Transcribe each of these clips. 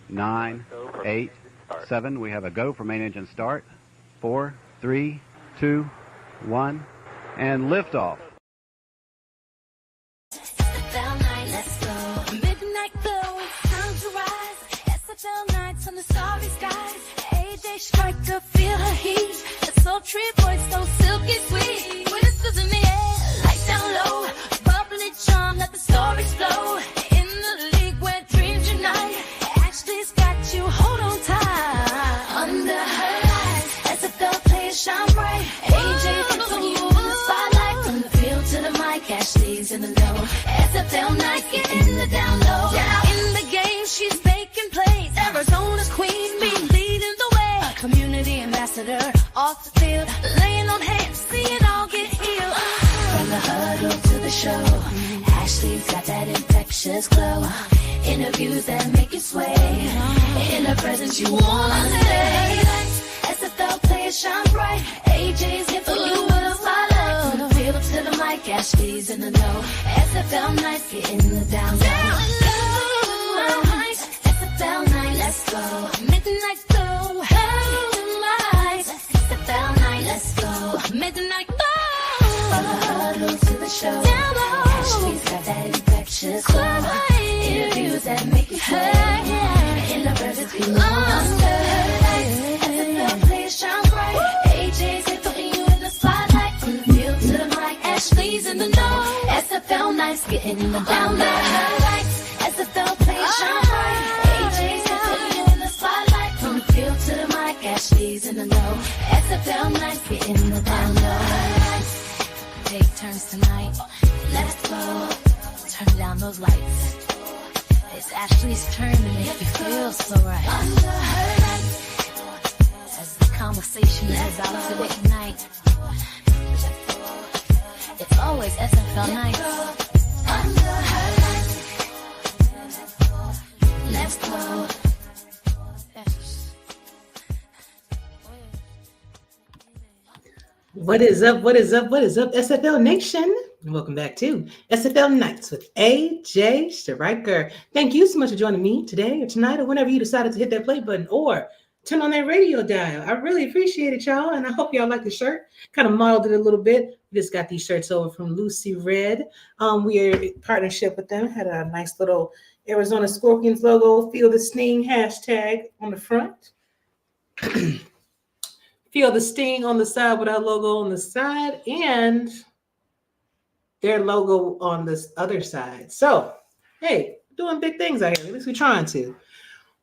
9, 8, 7. We have a go for main engine start. 4, 3, 2, 1, and liftoff. SFL night, let's go. Midnight glow, it's time to rise. SFL nights on the starry skies. AJ Striker, feel her heat. The sultry voice, so silky sweet. Whispers in the air, light down low. Bubbly charm, let the stories flow. In the league where dreams unite. Ashley's got you, hold on tight. Under her lights, SFL players shine bright. AJ puts on you in the spotlight. From the field to the mic, Ashley's in the know. SFL nights, get in the down low. In the game, she's making plays. Arizona's queen bee, leading the way. A community ambassador, off the field, laying on hands, see it all get healed. From the huddle to the show, Ashley's got that infectious glow. Interviews that make you sway. In her presence, you wanna stay. SFL players shine bright. AJ's here for you with a spotlight. From the field to the mic, Ashley's in the know. SFL nights, get in the down low. SFL night, let's go. Midnight glow, hey, SFL night, let's go. Midnight glow. From the huddle to the show, Ashley's got that infectious glow. Interviews that make you sway. In the presence, you wanna stay. SFL players shine bright. AJ's here putting you in the spotlight. From the field to the mic, Ashley's in the know. SFL nights, getting in the down low. SFL players shine bright. AJ's here putting you in the spotlight. From the field to the mic, Ashley's in the know. SFL nights, getting in the down low. Take turns tonight. Let's go. Turn down those lights. It's Ashley's turn to make you feel so right. Under her lights, as the conversation is about to ignite, it's always SFL nights. Under her lights, let's go. What is up? What is up? What is up, SFL Nation? And welcome back to SFL Nights with AJ Striker. Thank you so much for joining me today or tonight or whenever you decided to hit that play button or turn on that radio dial. I really appreciate it, y'all, and I hope y'all like the shirt. Kind of modeled it a little bit. We just got these shirts over from Lucy Red. We are in partnership with them. Had a nice little Arizona Scorpions logo. Feel the sting hashtag on the front. Feel the sting on the side with our logo on the side and their logo on this other side. So, hey, doing big things out here. At least we're trying to.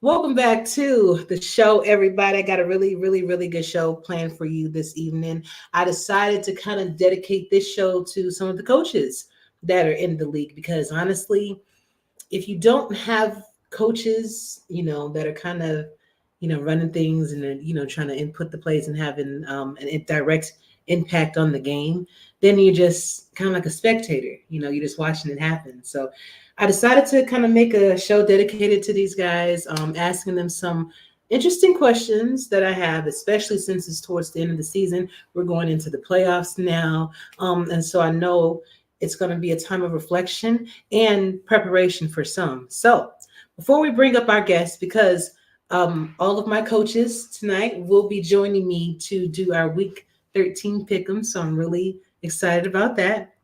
Welcome back to the show, everybody. I got a really, really, really good show planned for you this evening. I decided to kind of dedicate this show to some of the coaches that are in the league because honestly, if you don't have coaches, that are kind of running things and, trying to input the plays and having a direct impact on the game, then you're just kind of like a spectator, you're just watching it happen. So I decided to kind of make a show dedicated to these guys, asking them some interesting questions that I have, especially since it's towards the end of the season. We're going into the playoffs now. And so I know it's going to be a time of reflection and preparation for some. So before we bring up our guests, because all of my coaches tonight will be joining me to do our week 13 pick'em. So I'm really excited about that.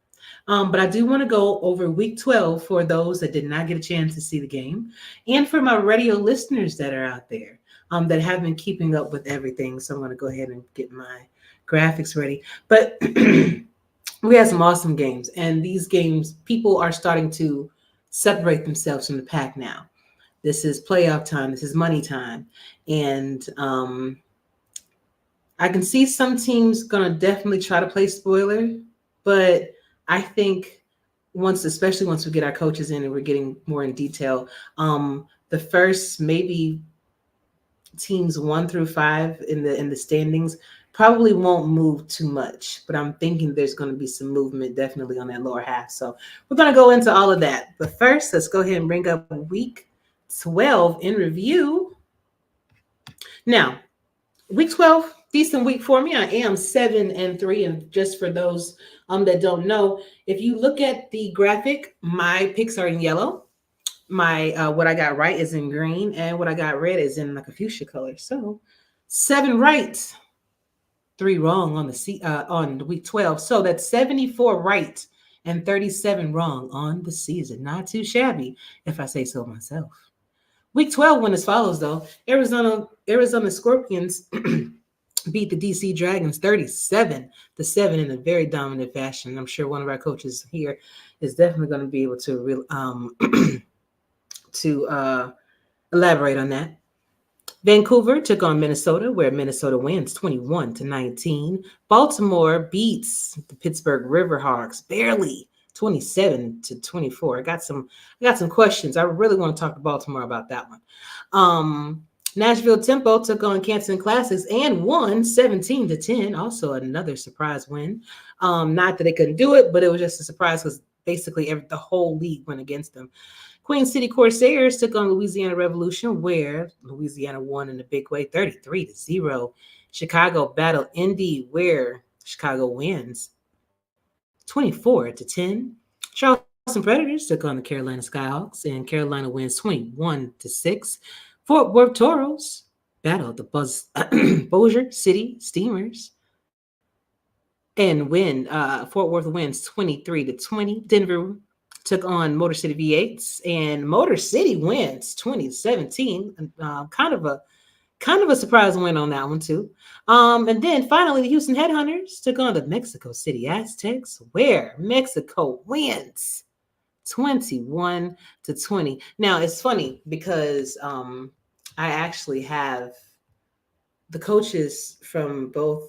But I do want to go over week 12 for those that did not get a chance to see the game and for my radio listeners that are out there that have been keeping up with everything. So I'm going to go ahead and get my graphics ready. But we had some awesome games, and these games, people are starting to separate themselves from the pack now. This is playoff time. This is money time. And I can see some teams going to definitely try to play spoiler, but I think especially once we get our coaches in and we're getting more in detail, the first maybe teams 1 through 5 in the standings probably won't move too much, but I'm thinking there's going to be some movement definitely on that lower half. So we're going to go into all of that. But first, let's go ahead and bring up week 12 in review. Now, week 12, decent week for me. I am 7-3, and just for those that don't know, if you look at the graphic, my picks are in yellow. My what I got right is in green, and what I got red is in like a fuchsia color. So 7 right, 3 wrong on on week 12. So that's 74 right and 37 wrong on the season. Not too shabby, if I say so myself. Week 12 went as follows, though. Arizona Scorpions beat the DC Dragons 37-7 in a very dominant fashion. I'm sure one of our coaches here is definitely going to be able to elaborate on that. Vancouver took on Minnesota, where Minnesota wins 21-19. Baltimore beats the Pittsburgh Riverhawks barely 27-24. I got some questions. I really want to talk to Baltimore about that one. Nashville Tempo took on Canton Classics and won 17-10. Also another surprise win. Not that they couldn't do it, but it was just a surprise because basically the whole league went against them. Queen City Corsairs took on Louisiana Revolution, where Louisiana won in a big way, 33-0. Chicago battled Indy, where Chicago wins 24-10. Charleston Predators took on the Carolina Skyhawks, and Carolina wins 21-6. Fort Worth Toros battled the Bossier City Steamers and Fort Worth wins 23-20. Denver took on Motor City V8s, and Motor City wins 20-17. Kind of a surprise win on that one too. And then finally, the Houston Headhunters took on the Mexico City Aztecs, where Mexico wins 21-20. Now it's funny because I actually have the coaches from both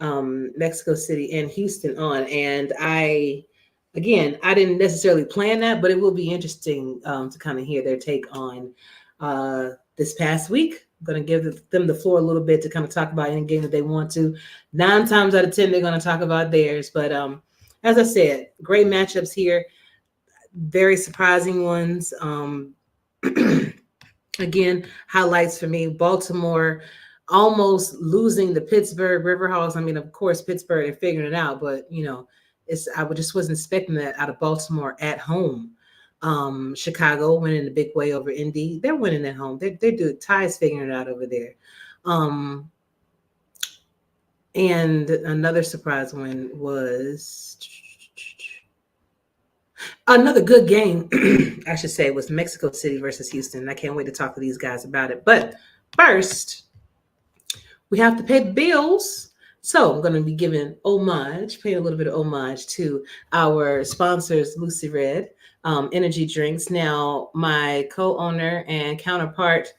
Mexico City and Houston on, and I didn't necessarily plan that, but it will be interesting to kind of hear their take on this past week. I'm going to give them the floor a little bit to kind of talk about any game that they want to. 9 times out of 10, they're going to talk about theirs. But as I said, great matchups here. Very surprising ones. Again, highlights for me, Baltimore almost losing the Pittsburgh Riverhawks. I mean, of course, Pittsburgh, they're figuring it out, but, I just wasn't expecting that out of Baltimore at home. Chicago winning the big way over Indy. They're winning at home. They're doing Ty's figuring it out over there. And another surprise win was another good game, I should say, was Mexico City versus Houston. I can't wait to talk to these guys about it. But first, we have to pay the bills. So I'm going to be paying a little bit of homage to our sponsors, Lucy Red Energy Drinks. Now, my co-owner and counterpart,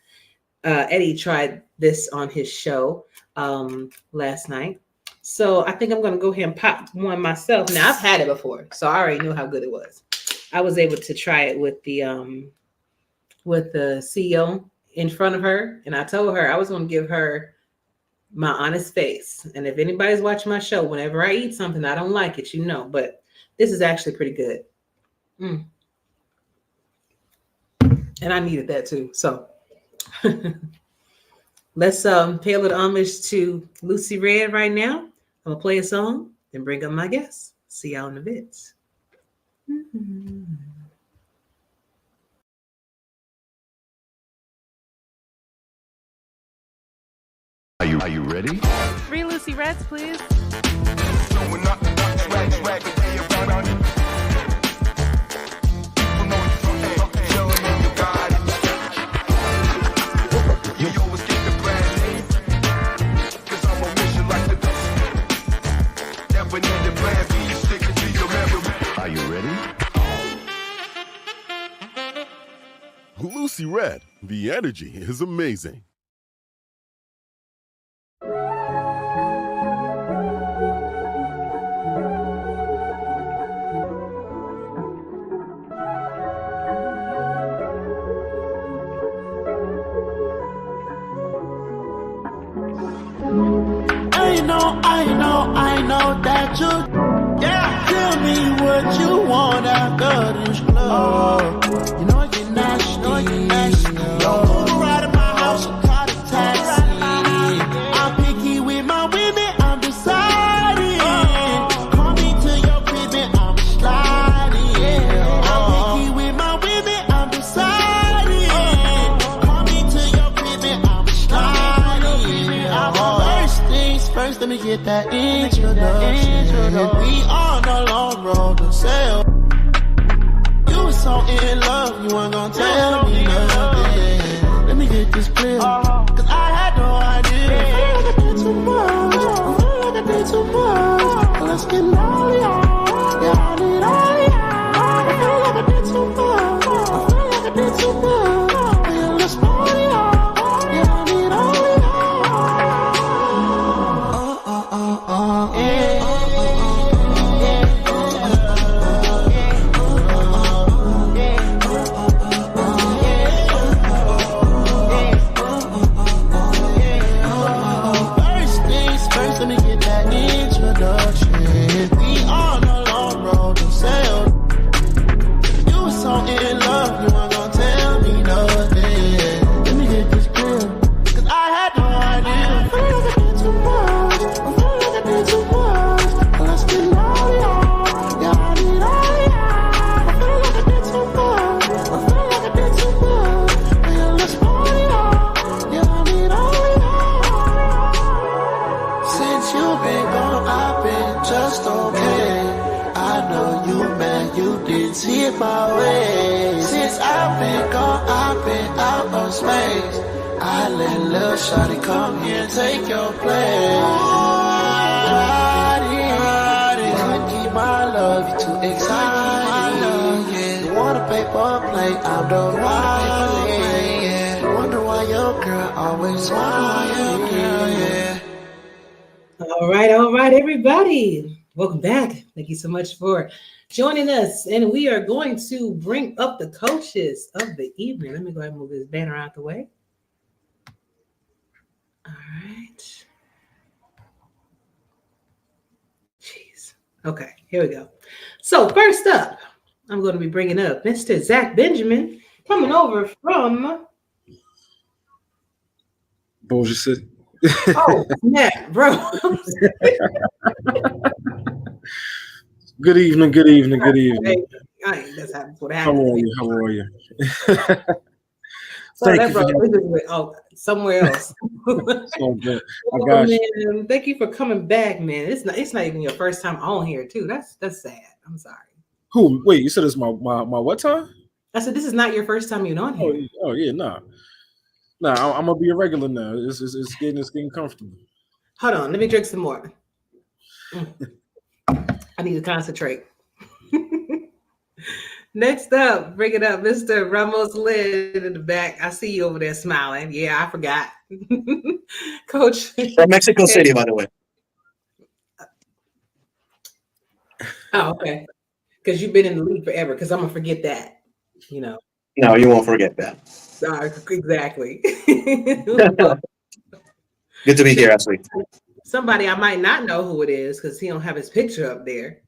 Eddie, tried this on his show last night. So I think I'm going to go ahead and pop one myself. Now, I've had it before, so I already knew how good it was. I was able to try it with the CEO in front of her, and I told her I was going to give her my honest face. And if anybody's watching my show, whenever I eat something, I don't like it, but this is actually pretty good. And I needed that too. So let's pay a little homage to Lucy Red right now. I'm going to play a song and bring up my guests. See y'all in a bit. Are you ready? 3 Lucy Reds, please. Are you ready? Lucy Red, the energy is amazing. I know that you, tell me what you want after this club. You know you're nasty, Don't move right in my house, I'll call a taxi. I'm picky with my women, I'm deciding. Call me to your crib and I'm sliding. I'm picky with my women, I'm deciding. me get that introduction. We on the long road to sell. You was so in love, you weren't gonna tell me nothing. Let me get this clear, cause I had no idea. I feel like I did too much. I feel like I did too much. Let's get all y'all. Yeah, I need all y'all. I feel like I did too much. I feel like I did too much. Yeah, let's party y'all. Yeah, I need all y'all. Yeah. Let me get that introduction. We on a long road to sell. You were so in love, you weren't gonna tell me nothing. Let me get this clear, cause I had no idea. I feel like I did too much. I feel like I did too much. Let's get all y'all. Yeah, I need all y'all. I feel like I did too much. I feel like I did too much. Yeah, let's party y'all. Yeah, I need all y'all. Since you've been gone, I've been just okay. I know you mad, you didn't see it my way. Since I've been gone, I've been out of space. I let little shawty come here and take your place. Couldn't keep my love, you too excited. You want a paper plate, I'm the one. Wonder why your girl always smiles. Yeah. All right, everybody. Welcome back. Thank you so much for joining us. And we are going to bring up the coaches of the evening. Let me go ahead and move this banner out the way. All right. Jeez. Okay, here we go. So first up, I'm going to be bringing up Mr. Zak Benjamin coming over from... Bossier City. Oh, snap, bro. Good evening. Hey, that's what happened. How are you? So that bro, somewhere else. So good. Oh, man, thank you for coming back, man. It's not even your first time on here, too. That's sad. I'm sorry. Who? Wait, you said it's my what time? I said this is not your first time you're on here. Oh yeah, nah. Nah, I'm gonna be a regular now. It's getting comfortable. Hold on, let me drink some more. I need to concentrate. Next up, bring it up, Mr. Ramos Lynn in the back. I see you over there smiling. Yeah, I forgot. Coach. From Mexico City, by the way. Oh, okay. Because you've been in the league forever, because I'm going to forget that, you know. No, you won't forget that. Exactly. Good to be here, Ashley. Somebody I might not know who it is because he don't have his picture up there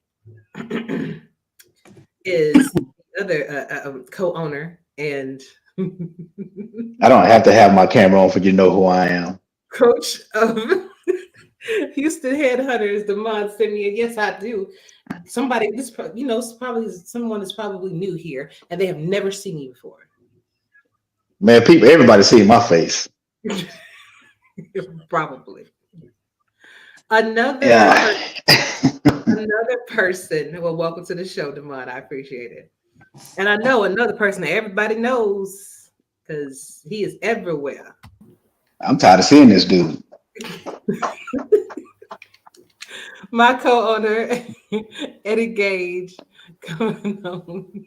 is the other co-owner and I don't have to have my camera on for you to know who I am. Coach of Houston Headhunters, Damon Simeon. Yes, I do. Somebody, probably someone is probably new here and they have never seen you before. Man, everybody see my face. Probably. Another person. Well, welcome to the show, Damon. I appreciate it. And I know another person that everybody knows because he is everywhere. I'm tired of seeing this dude. My co-owner, Eddie Gage, coming on.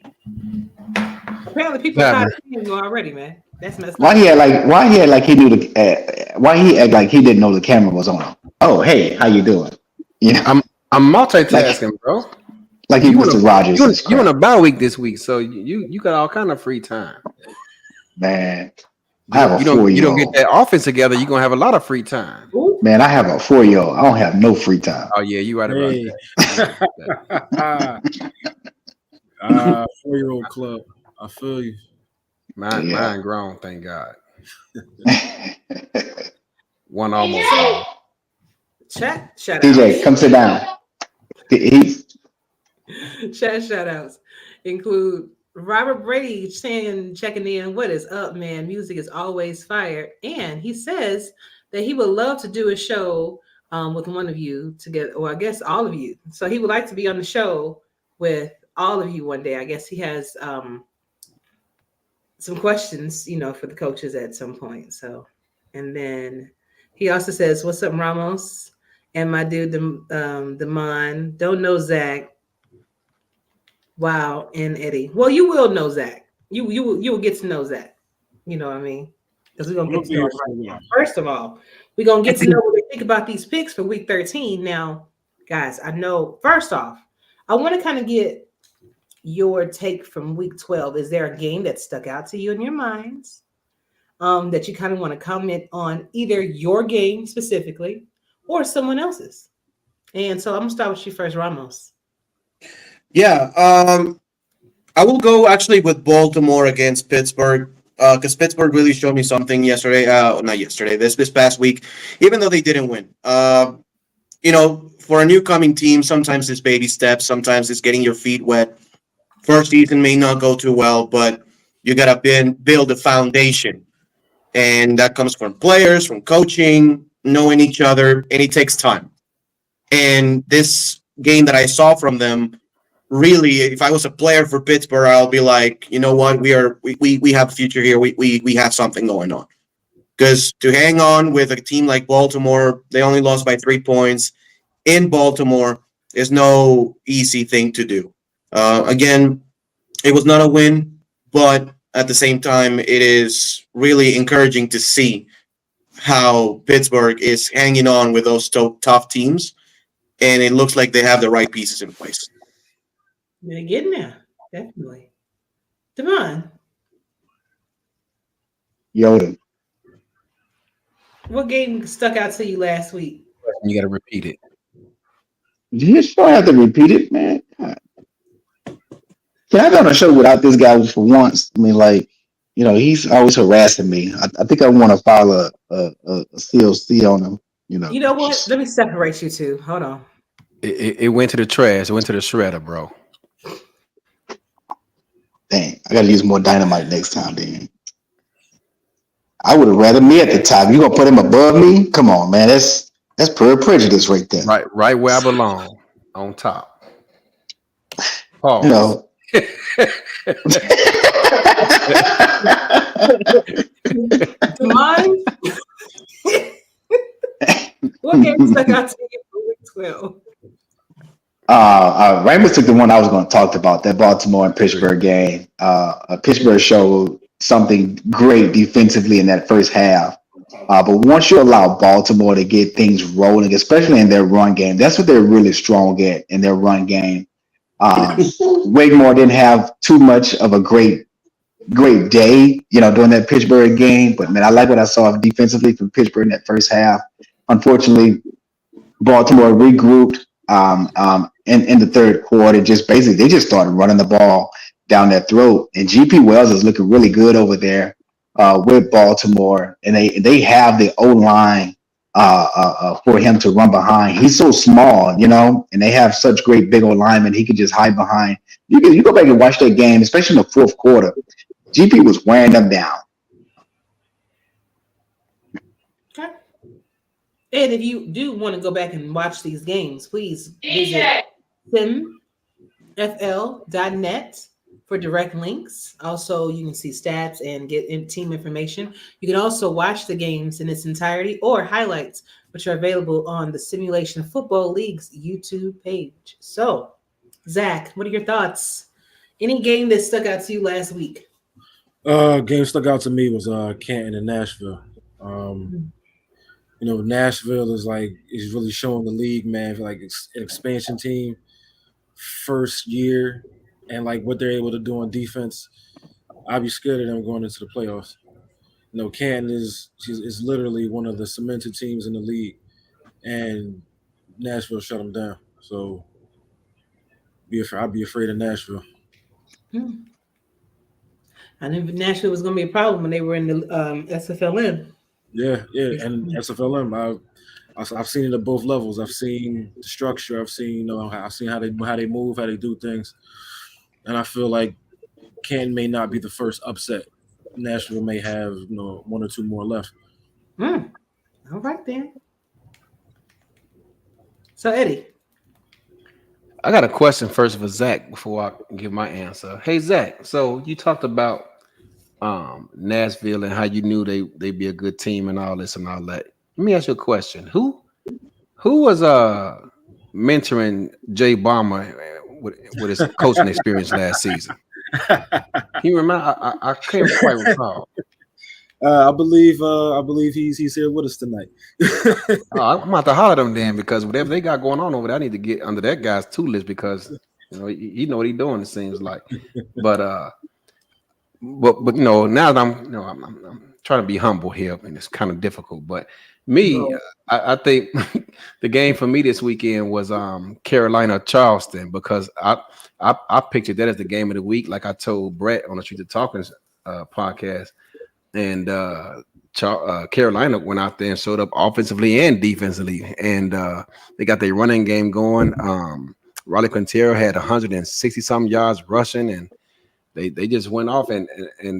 Apparently, people are tired of seeing you already, man. That's messed up. Why he act like he knew why he act like he didn't know the camera was on him? Oh, hey, how you doing? You know, I'm multitasking, bro. Like he was Rogers. You on a bye week this week, so you got all kind of free time. Man, I have a 4-year-old. You don't get that offense together, you're gonna have a lot of free time. Man, I have a 4-year-old. I don't have no free time. Oh yeah, you right about that. 4-year-old club. I feel you. Mine grown, thank God. One almost. Chat shout DJ, outs. come sit down. Chat shout outs include Robert Brady checking in. What is up, man? Music is always fire. And he says that he would love to do a show with one of you to get, or I guess all of you. So he would like to be on the show with all of you one day. I guess he has some questions, for the coaches at some point. So, and then he also says, "What's up, Ramos?" And my dude, the Mon, don't know Zach. Wow, and Eddie. Well, you will know Zach. You will get to know Zach. You know what I mean? Because we're gonna get to know him right now. First of all, we're gonna get to know what they think about these picks for week 13. Now, guys, I know. First off, I want to kind of get your take from week 12. Is there a game that stuck out to you in your minds that you kind of want to comment on, either your game specifically or someone else's? And so I'm gonna start with you first, Ramos. Yeah, I will go actually with Baltimore against Pittsburgh because Pittsburgh really showed me something yesterday. Not yesterday, this past week, even though they didn't win. For a new coming team, sometimes it's baby steps, sometimes it's getting your feet wet. First season may not go too well, but you gotta build a foundation, and that comes from players, from coaching, knowing each other, and it takes time. And this game that I saw from them, really, if I was a player for Pittsburgh, I'll be like, you know what, we have a future here. We have something going on. Because to hang on with a team like Baltimore, they only lost by 3 points in Baltimore, is no easy thing to do. Again, it was not a win, but at the same time, it is really encouraging to see how Pittsburgh is hanging on with those tough teams, and it looks like they have the right pieces in place. They're getting there, definitely. Devon, Yoda. what game stuck out to you last week? You got to repeat it. You sure have to repeat it, man. God. Can I go on a show without this guy for once? I mean, like, he's always harassing me. I think I want to file a COC on him. You know what? Let me separate you two. Hold on. It went to the trash. It went to the shredder, bro. Dang, I got to use more dynamite next time, then. I would have rather me at the top. You gonna put him above me? Come on, man. That's pure prejudice right there. Right where I belong, on top. Pause. Mine? What game stuck out to you for week 12? Ramos took the one I was going to talk about, that Baltimore and Pittsburgh game. Pittsburgh showed something great defensively in that first half. But once you allow Baltimore to get things rolling, especially in their run game, that's what they're really strong at in their run game. Wigmore didn't have too much of a great day, during that Pittsburgh game. But man, I like what I saw defensively from Pittsburgh in that first half. Unfortunately, Baltimore regrouped in the third quarter. They just started running the ball down their throat. And GP Wells is looking really good over there with Baltimore, and they have the O line for him to run behind. He's so small, and they have such great big O linemen. He can just hide behind. You go back and watch that game, especially in the fourth quarter. GP was wearing them down. Okay. And if you do want to go back and watch these games, please visit simfl.net for direct links. Also, you can see stats and get team information. You can also watch the games in its entirety or highlights, which are available on the Simulation Football League's YouTube page. So, Zach, what are your thoughts? Any game that stuck out to you last week? Game stuck out to me was Canton and Nashville. Nashville is really showing the league, man, for like an expansion team, first year, and like what they're able to do on defense. I'd be scared of them going into the playoffs. Canton is literally one of the cemented teams in the league, and Nashville shut them down. So I'd be afraid of Nashville. I knew Nashville was going to be a problem when they were in the SFL. Yeah, and SFLM. I've seen it at both levels. I've seen the structure. I've seen I've seen how they move, how they do things, and I feel like Canton may not be the first upset. Nashville may have one or two more left. All right then. So Eddie, I got a question first for Zach before I give my answer. Hey Zach, so you talked about Nashville and how you knew they'd be a good team and all this and all that. Let me ask you a question. Who was mentoring Jay Balmer with his coaching experience last season? Can you remember? I can't quite recall. I believe he's here with us tonight. I'm about to holler at them then, because whatever they got going on over there, I need to get under that guy's tool list, because you know what he's doing. It seems like, but now that I'm trying to be humble here, and it's kind of difficult. But me, I think the game for me this weekend was Carolina Charleston, because I pictured that as the game of the week, like I told Brett on the Street of Talking podcast. And Carolina went out there and showed up offensively and defensively, and they got their running game going. Raleigh Quintero had 160 some yards rushing, and they just went off and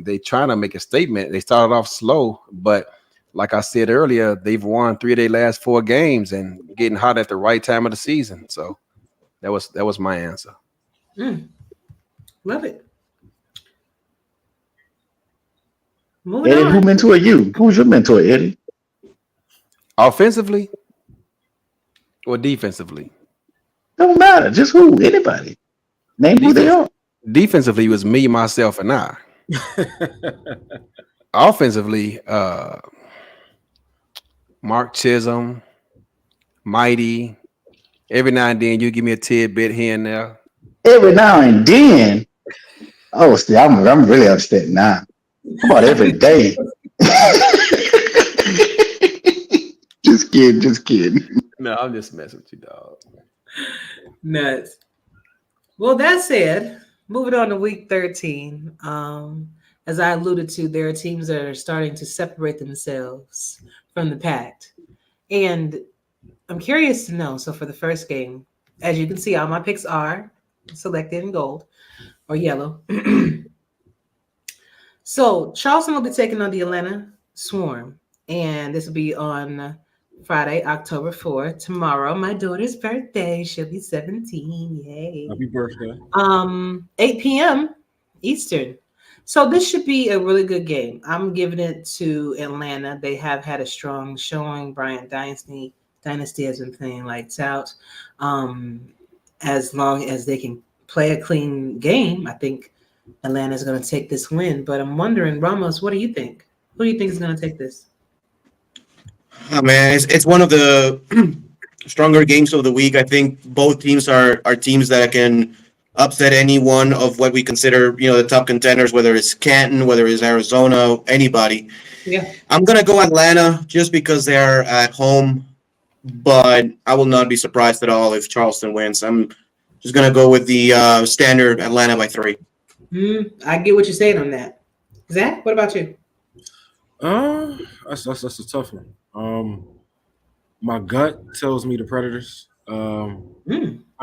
they trying to make a statement. They started off slow, but like I said earlier, they've won 3 of their last 4 games and getting hot at the right time of the season. So that was my answer. Love it. Eddie, who mentored you? Who's your mentor, Eddie? Offensively or defensively? Don't matter. Just who? Anybody. Name who they are. Defensively was me, myself, and I. Offensively, Mark Chisholm, Mighty. Every now and then you give me a tidbit here and there. Every now and then. Oh, see, I'm really upset now. How about every day? Just kidding. No, I'm just messing with you, dog. Nuts. Well, that said, moving on to week 13. As I alluded to, there are teams that are starting to separate themselves from the pack. And I'm curious to know, so for the first game, as you can see, all my picks are selected in gold or yellow. So Charleston will be taking on the Atlanta Swarm, and this will be on Friday, October 4th. Tomorrow, my daughter's birthday. She'll be 17. Yay. Happy birthday. 8 p.m. Eastern. So this should be a really good game. I'm giving it to Atlanta. They have had a strong showing. Bryant Dynasty has been playing lights out. As long as they can play a clean game, I think Atlanta's going to take this win. But I'm wondering, Ramos, what do you think? Who do you think is going to take this? Oh, man, it's one of the stronger games of the week. I think both teams are teams that can upset any one of what we consider, the top contenders, whether it's Canton, whether it's Arizona, anybody. Yeah. I'm going to go Atlanta just because they're at home, but I will not be surprised at all if Charleston wins. I'm just going to go with the standard Atlanta by 3. I get what you're saying on that. Zach, what about you? That's a tough one. My gut tells me the Predators. I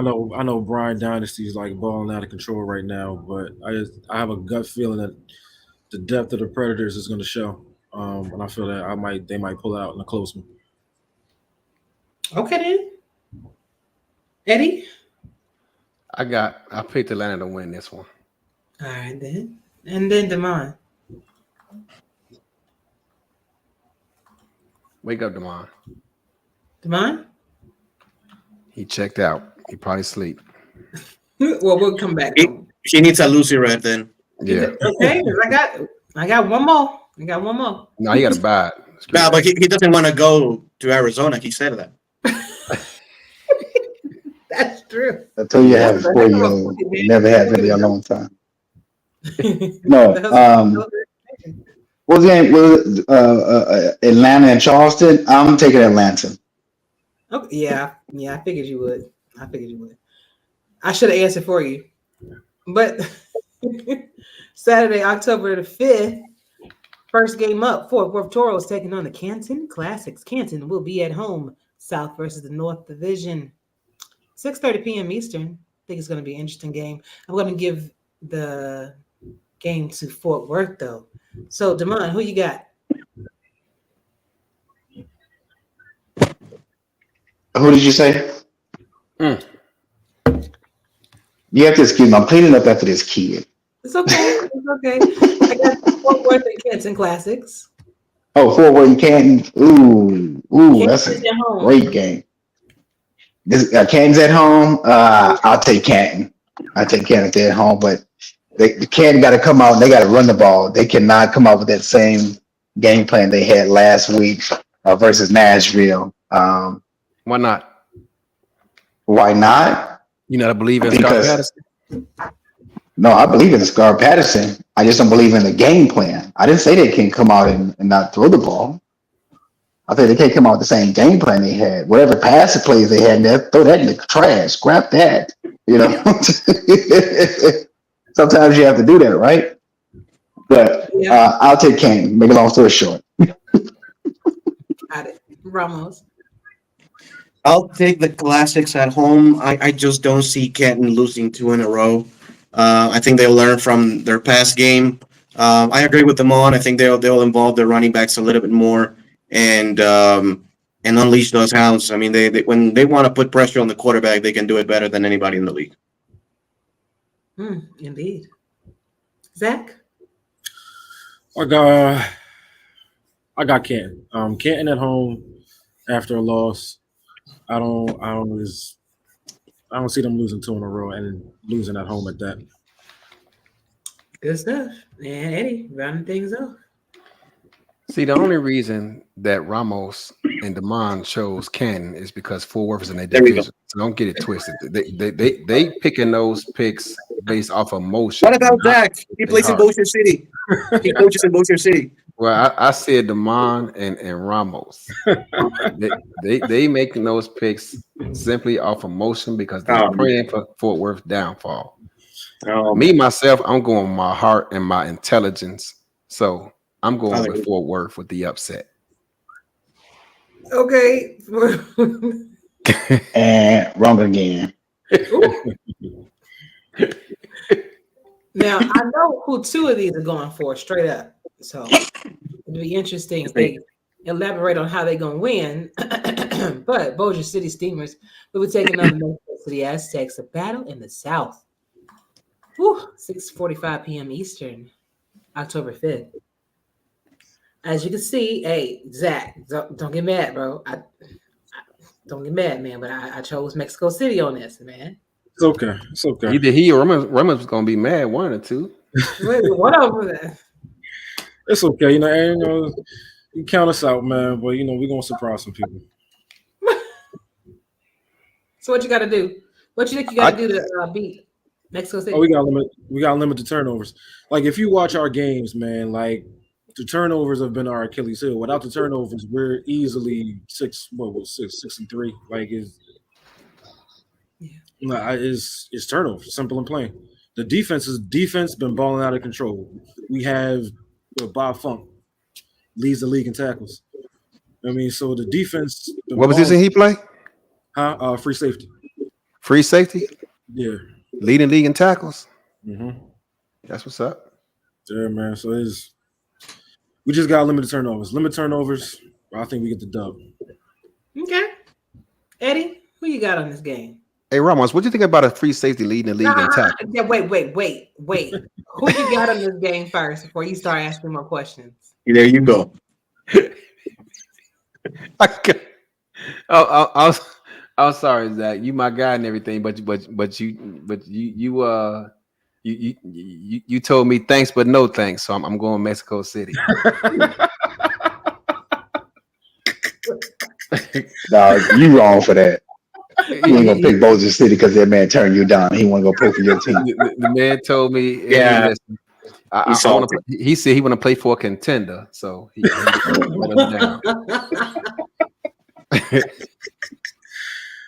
know Brian Dynasty is like balling out of control right now, but I have a gut feeling that the depth of the Predators is going to show, and I feel that they might pull out in a close one. Okay then, Eddie. I picked Atlanta to win this one. All right then, and then Damon. Wake up, Damon. Damon? He checked out. He probably sleep. Well, we'll come back. She needs a Lucy Red then. Yeah. Okay, I got one more. No, he got to buy it. No, but he doesn't want to go to Arizona. He said that. That's true. Until you have a 4-year-old, never had really a long time. No. What game was Atlanta and Charleston? I'm taking Atlanta. Okay, yeah, I figured you would. I should have answered for you. But Saturday, October the 5th, first game up, Fort Worth Toro is taking on the Canton Classics. Canton will be at home, South versus the North Division. 6:30 p.m. Eastern. I think it's going to be an interesting game. I'm going to give the game to Fort Worth, though. So, Damon, who you got? Who did you say? You have to excuse me. I'm cleaning up after this kid. It's okay. It's okay. I got Fort Worth and Canton Classics. Oh, Fort Worth and Canton. Ooh, that's Canton's a at home. great game. This Canton's at home. I'll take Canton. I take Canton if they're at home, but the Canton got to come out and they got to run the ball. They cannot come out with that same game plan they had last week versus Nashville. Why not? Why not? You not believe in Scott Because Patterson? no, I believe in Scar Patterson. I just don't believe in the game plan. I didn't say they can come out and not throw the ball. I think they can't come out with the same game plan they had. Whatever passing plays they had, throw that in the trash. Scrap that. You know. Sometimes you have to do that, right? But I'll take Kane. Make a long story short. Got it. Ramos. I'll take the Classics at home. I just don't see Canton losing 2 in a row. I think they'll learn from their past game. I agree with them on. I think they'll involve their running backs a little bit more and unleash those hounds. I mean, they when they want to put pressure on the quarterback, they can do it better than anybody in the league. Indeed. Zach? I got Canton. Canton at home after a loss. I don't see them losing 2 in a row and losing at home at that. Good stuff. And Eddie, rounding things off. See, the only reason that Ramos and Damon chose Canton is because Fort Worth is in their division. So don't get it twisted. They picking those picks based off of motion. What about Zach? He plays in Bossier City. He coaches in Bossier City. Well, I said Damon and Ramos. they making those picks simply off of motion because they're praying for Fort Worth downfall. Me, myself, I'm going with my heart and my intelligence. So I'm going with Fort Worth with the upset. Okay. And wrong again. Now, I know who 2 of these are going for straight up. So it'll be interesting if they elaborate on how they're going to win. But Bossier City Steamers will be taking on the Mexico City Aztecs, a battle in the South. 6:45 p.m. Eastern, October 5th. As you can see, hey, Zach, don't get mad, bro. Don't get mad, man, but I chose Mexico City on this, man. It's okay. It's okay. Either he or Ramos was going to be mad, one or two. Wait, what over there? It's okay. You count us out, man, but, we're going to surprise some people. So what you got to do? What you think you got to do to beat Mexico City? Oh, we got to limit the turnovers. Like, if you watch our games, man, like, the turnovers have been our Achilles heel. Without the turnovers, we're easily 6-3. Like, it's turnovers, simple and plain. The defense been balling out of control. We have Bob Funk leads the league in tackles. I mean, so the defense. What position he play? Free safety. Free safety? Yeah. Leading league in tackles. Mm-hmm. That's what's up. Yeah, man. So we just got limited turnovers. I think we get the dub. Okay. Eddie, who you got on this game? Hey, Ramos, what do you think about a free safety leading the league in tackles? Yeah, wait. Who you got on this game first before you start asking more questions? There you go. I'm sorry, Zach. You my guy and everything, but you told me thanks, but no thanks. So I'm going Mexico City. No, you wrong for that. You ain't gonna pick Bossier City because that man turned you down. He want to go play for your team. The man told me, yeah. He said he want to play for a contender, so he let us down.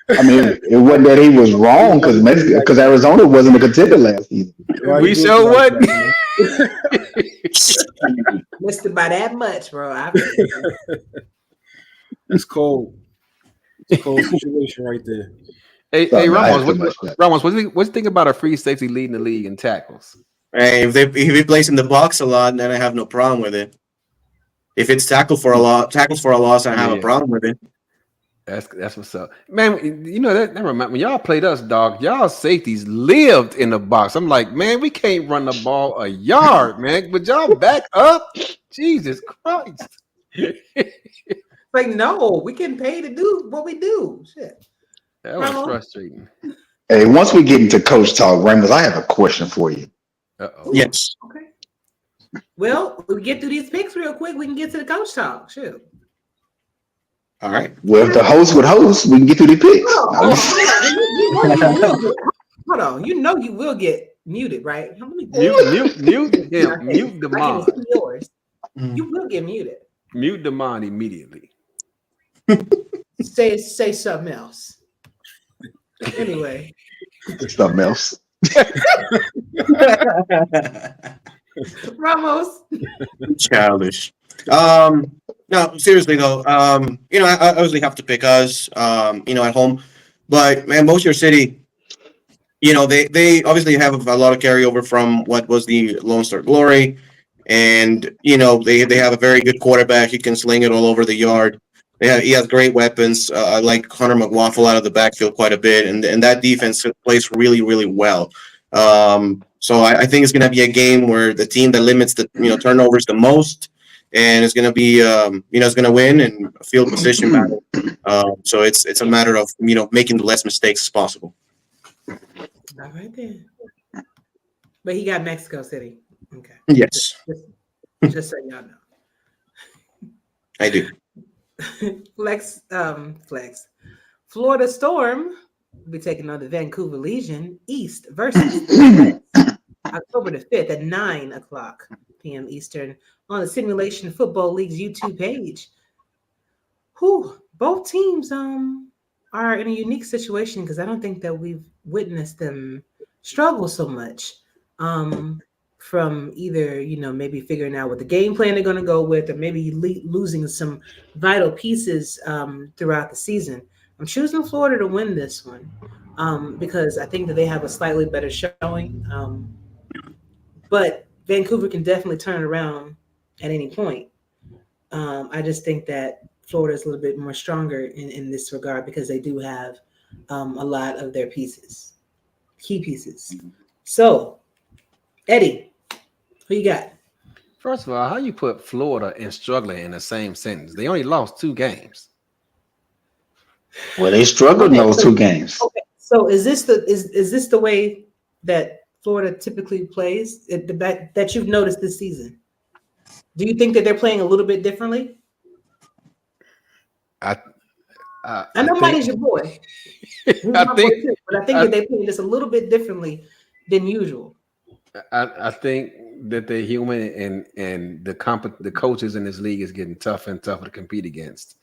I mean, it wasn't that he was wrong because Arizona wasn't a contender last season. We sure what? Missed it by that much, bro. It's cold. It's a cold situation right there. Hey Ramos, what do you think about a free safety leading the league in tackles? Hey, if he plays in the box a lot, then I have no problem with it. If it's tackles for a loss, I have a problem with it. That's what's up, man. You know that remind me. Y'all played us, dog. Y'all safeties lived in the box. I'm like, man, we can't run the ball a yard, man. But y'all back up. Jesus Christ. Like, no, we getting paid to do what we do. Shit. That was Ramos? frustrating. Hey, once we get into coach talk, Ramos, I have a question for you. Uh-oh. Yes. Okay. Well, we get through these picks real quick. We can get to the coach talk. Shoot. All right. Well, if the host would host, we can get through the picks. Hold on. You know you will get muted, right? Mute him. Mute the I can mod. see yours. You will get muted. Mute the mod immediately. Say something else. Anyway. Something else. Ramos. Childish. No, seriously though. You know, I obviously have to pick us. You know, at home, but man, Motion City. You know, they obviously have a lot of carryover from what was the Lone Star Glory, and you know they have a very good quarterback. He can sling it all over the yard. He has great weapons. I like Hunter McWaffle out of the backfield quite a bit, and that defense plays really, really well. So I think it's going to be a game where the team that limits the turnovers the most, and it's going to be it's going to win in a field position battle. So it's a matter of making the less mistakes as possible. All right then. But he got Mexico City. Okay. Yes. Just so y'all know. I do. Flex. Florida Storm will be taking on the Vancouver Legion East versus October the 5th at 9:00 p.m. Eastern on the Simulation Football League's YouTube page. Both teams are in a unique situation because I don't think that we've witnessed them struggle so much from either, maybe figuring out what the game plan they're going to go with, or maybe losing some vital pieces throughout the season. I'm choosing Florida to win this one because I think that they have a slightly better showing. But Vancouver can definitely turn around at any point. I just think that Florida is a little bit more stronger in this regard because they do have a lot of their key pieces. So, Eddie, who you got? First of all, how you put Florida and struggling in the same sentence? They only lost 2 games. Well, they struggled in those 2 games. Okay, so is this the way that Florida typically plays that you've noticed this season? Do you think that they're playing a little bit differently? I know Money's your boy. I think that they play this a little bit differently than usual. I think that they're human, and the coaches in this league is getting tougher and tougher to compete against.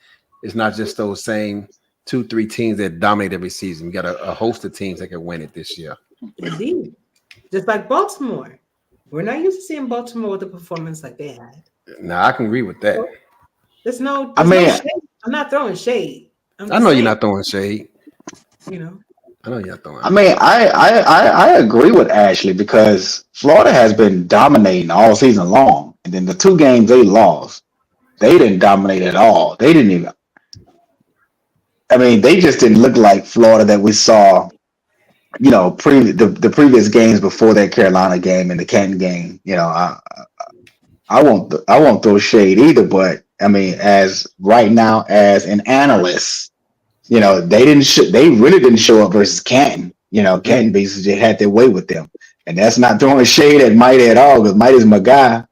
It's not just those same 2-3 teams that dominate every season. You got a host of teams that can win it this year. Indeed, just like Baltimore. We're not used to seeing Baltimore with a performance like they had. Now I can agree with that. There's no shade. I'm not throwing shade. I know you're not throwing shade. I know you're not throwing. I mean, I agree with Ashley because Florida has been dominating all season long, and then the 2 games they lost, they didn't dominate at all. They didn't even. I mean, they just didn't look like Florida that we saw. The previous games before that Carolina game and the Canton game. I won't throw shade either, but I mean, as right now as an analyst, they really didn't show up versus Canton. Canton basically had their way with them, and that's not throwing shade at Mighty at all because Mighty's my guy.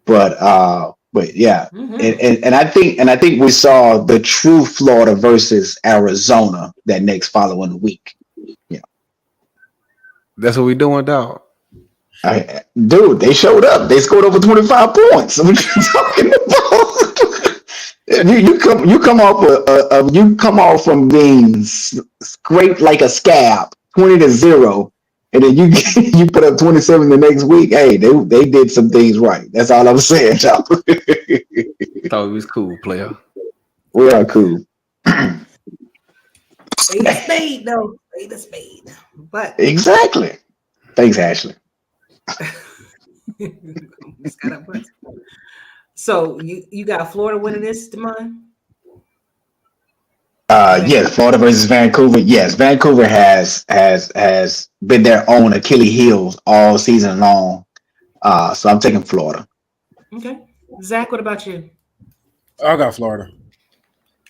But yeah, and I think we saw the true Florida versus Arizona that next following week. That's what we're doing, dog. Dude, they showed up. They scored over 25 points. What are you talking about? You come off from being scraped like a scab, 20-0, and then you put up 27 the next week. Hey, they did some things right. That's all I'm saying, y'all. Thought it was cool, player. We are cool. Spade a spade, though. Spade a spade. But exactly. Thanks, Ashley. So you got Florida winning this, Damon? Yes, Florida versus Vancouver. Yes, Vancouver has been their own Achilles heels all season long. So I'm taking Florida. Okay. Zach, what about you? I got Florida.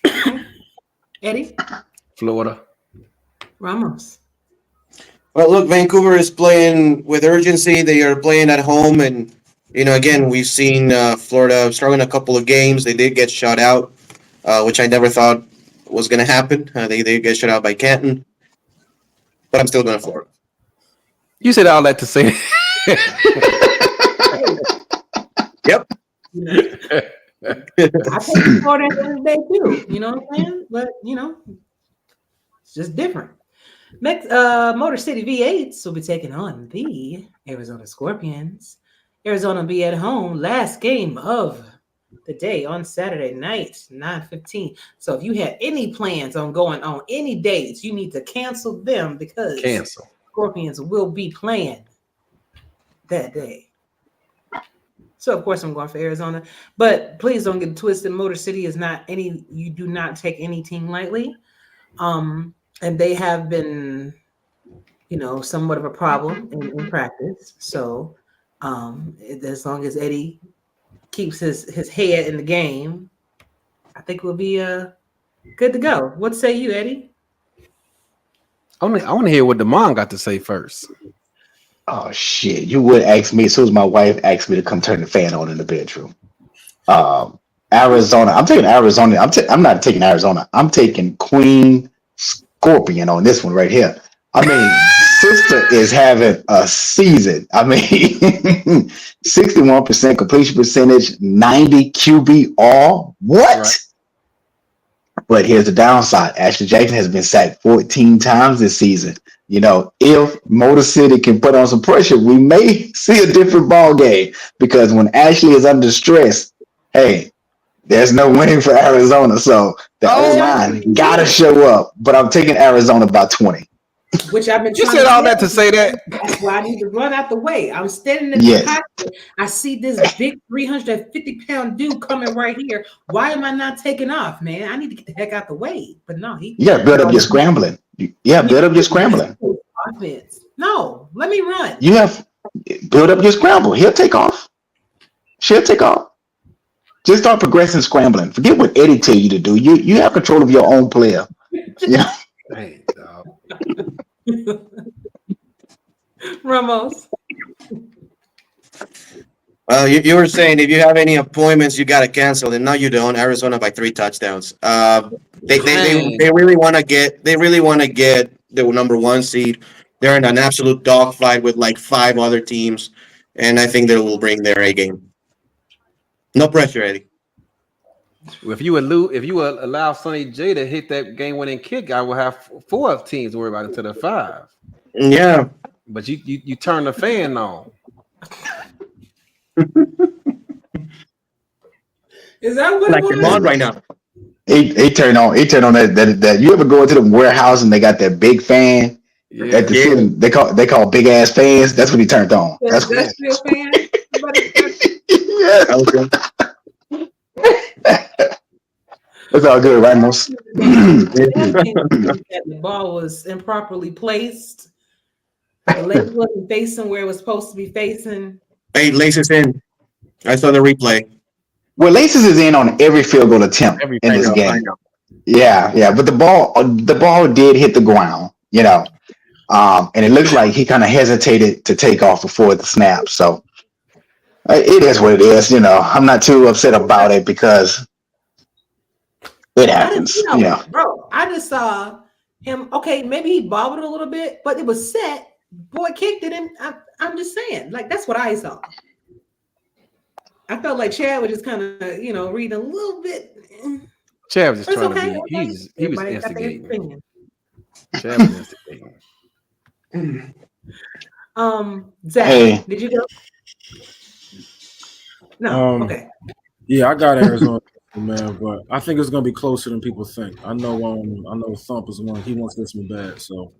Okay. Eddie? Florida. Ramos. Well, look, Vancouver is playing with urgency. They are playing at home, and again, we've seen Florida struggling a couple of games. They did get shut out, which I never thought was going to happen. They did get shut out by Canton, but I'm still going to Florida. You said all that to say. Yep. I take Florida at the end of the day too. You know what I'm saying? But it's just different. Next, Motor City V8s will be taking on the Arizona Scorpions. Arizona will be at home. Last game of the day on Saturday night, 9:15. So if you had any plans on going on any dates, you need to cancel them because Scorpions will be playing that day. So of course I'm going for Arizona, but please don't get twisted. Motor City is not any. You do not take any team lightly, and they have been, somewhat of a problem in practice. So as long as Eddie keeps his head in the game, I think we'll be good to go. What say you, Eddie? I want to hear what Damon got to say first. Oh shit! You would ask me as soon as my wife asked me to come turn the fan on in the bedroom. Arizona. I'm taking Arizona. I'm not taking Arizona. I'm taking Queen Scorpion on this one right here. I mean, sister is having a season. I mean, 61% completion percentage, 90 QBR. What? Right. But here's the downside. Ashley Jackson has been sacked 14 times this season. If Motor City can put on some pressure, we may see a different ball game because when Ashley is under stress, hey, there's no winning for Arizona. So the O-line got to show up, but I'm taking Arizona by 20. Which I've been You said all that to say that. That's why I need to run out the way. I'm standing in the pocket. I see this big 350-pound dude coming right here. Why am I not taking off, man? I need to get the heck out the way. But no, build up your scrambling. Build up your scrambling. Offense. No, let me run. You have build up your scramble. He'll take off. She'll take off. Just start progressing scrambling. Forget what Eddie tell you to do. You have control of your own player. Yeah. Hey, dog. Ramos. You were saying if you have any appointments, you got to cancel them. No, you don't. Arizona by 3 touchdowns. They really want to get the number 1 seed. They're in an absolute dogfight with like 5 other teams, and I think they will bring their A game. No pressure, Eddie. If you allow Sonny J to hit that game-winning kick, I will have 4 teams to worry about instead of 5. Yeah, but you turn the fan on. Is that what like it on right now? He turn on that. You ever go into the warehouse and they got that big fan at the ceiling? They call big ass fans. That's what he turned on. That's real fan. Yeah. Okay. It's all good, Ramos. The ball was improperly placed. The leg wasn't facing where it was supposed to be facing. Hey, Laces in. I saw the replay. Well, Laces is in on every field goal attempt in this game. Yeah. But the ball did hit the ground, and it looks like he kind of hesitated to take off before the snap. So it is what it is. I'm not too upset about it because it happens. Bro, I just saw him. Okay, maybe he bobbled a little bit, but it was set. Boy kicked it in. I'm just saying, like, that's what I saw. I felt like Chad was just kind of, reading a little bit. Chad was just trying to be. He was instigating. Chad was instigating. Zach, did you go? No. Okay. Yeah, I got Arizona, man, but I think it's gonna be closer than people think. I know Thump is one. He wants this one bad, so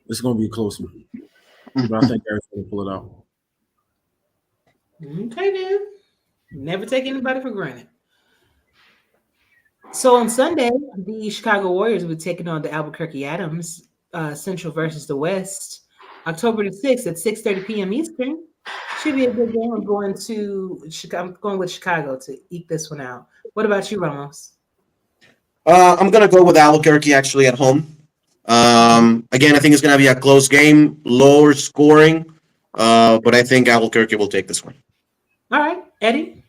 it's gonna be a close one. But I think Arizona will pull it out. Okay, then. Never take anybody for granted. So on Sunday, the Chicago Warriors will be taking on the Albuquerque Adams, Central versus the West, October the 6th at 6:30 p.m. Eastern. Should be a good game. I'm going with Chicago to eke this one out. What about you, Ramos? I'm gonna go with Albuquerque actually at home. Again, I think it's gonna be a close game, lower scoring, but I think Albuquerque will take this one. All right, Eddie.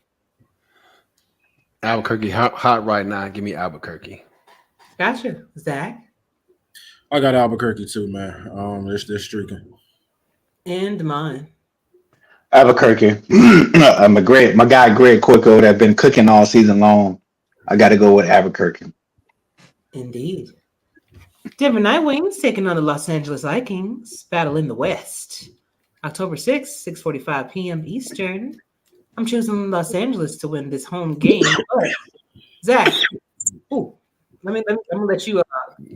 Albuquerque hot right now. Give me Albuquerque. Gotcha. Zach I got Albuquerque too, man. They're streaking. and mine. Albuquerque. My guy Greg Quicko that been cooking all season long. I got to go with Albuquerque. Indeed. Denver Nightwings taking on the Los Angeles Vikings. Battle in the West. October 6th, 6:45 p.m. Eastern. I'm choosing Los Angeles to win this home game. But Zach, I'm gonna let you.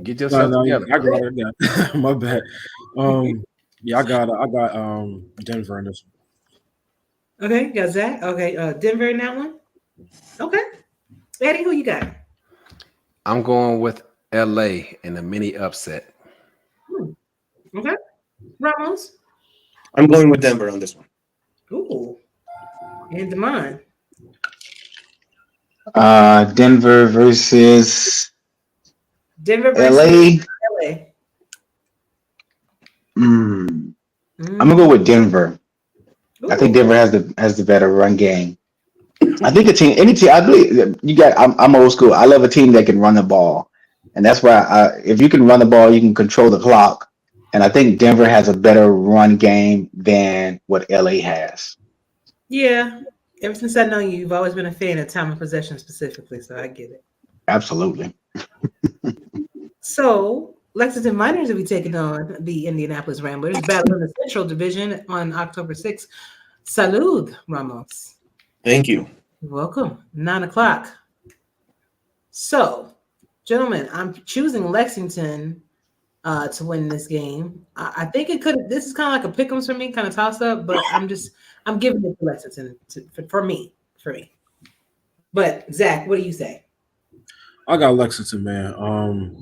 Get yourself together. I got my bad. Yeah, I got Denver in this one. Okay, got Zach. Okay, Denver in that one. Okay, Eddie, who you got? I'm going with LA in a mini upset. Okay, Ramos. I'm going with Denver on this one. Ooh, and Damon. Denver versus Denver versus LA. LA. I'm gonna go with Denver. Ooh. I think Denver has the better run game. I think any team. I believe you got. I'm old school. I love a team that can run the ball, and that's why if you can run the ball, you can control the clock. And I think Denver has a better run game than what LA has. Yeah, ever since I know you, you've always been a fan of time of possession specifically, so I get it. Absolutely. So Lexington Miners will be taking on the Indianapolis Ramblers, battle in the Central Division on October 6th. Salud, Ramos. Thank you. You're welcome. 9:00. So, gentlemen, I'm choosing Lexington to win this game. I think it could. This is kind of like a pick'em for me, kind of toss up, but I'm giving it to Lexington for me. But Zach, what do you say? I got Lexington, man.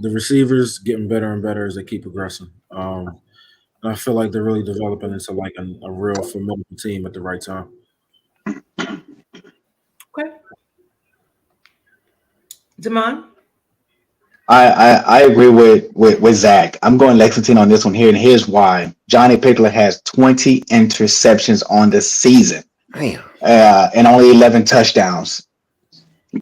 The receivers getting better and better as they keep progressing. And I feel like they're really developing into like a real formidable team at the right time. Okay. Damon? I agree with Zach. I'm going Lexington on this one here, and here's why. Johnny Pickler has 20 interceptions on the season. Damn. And only 11 touchdowns.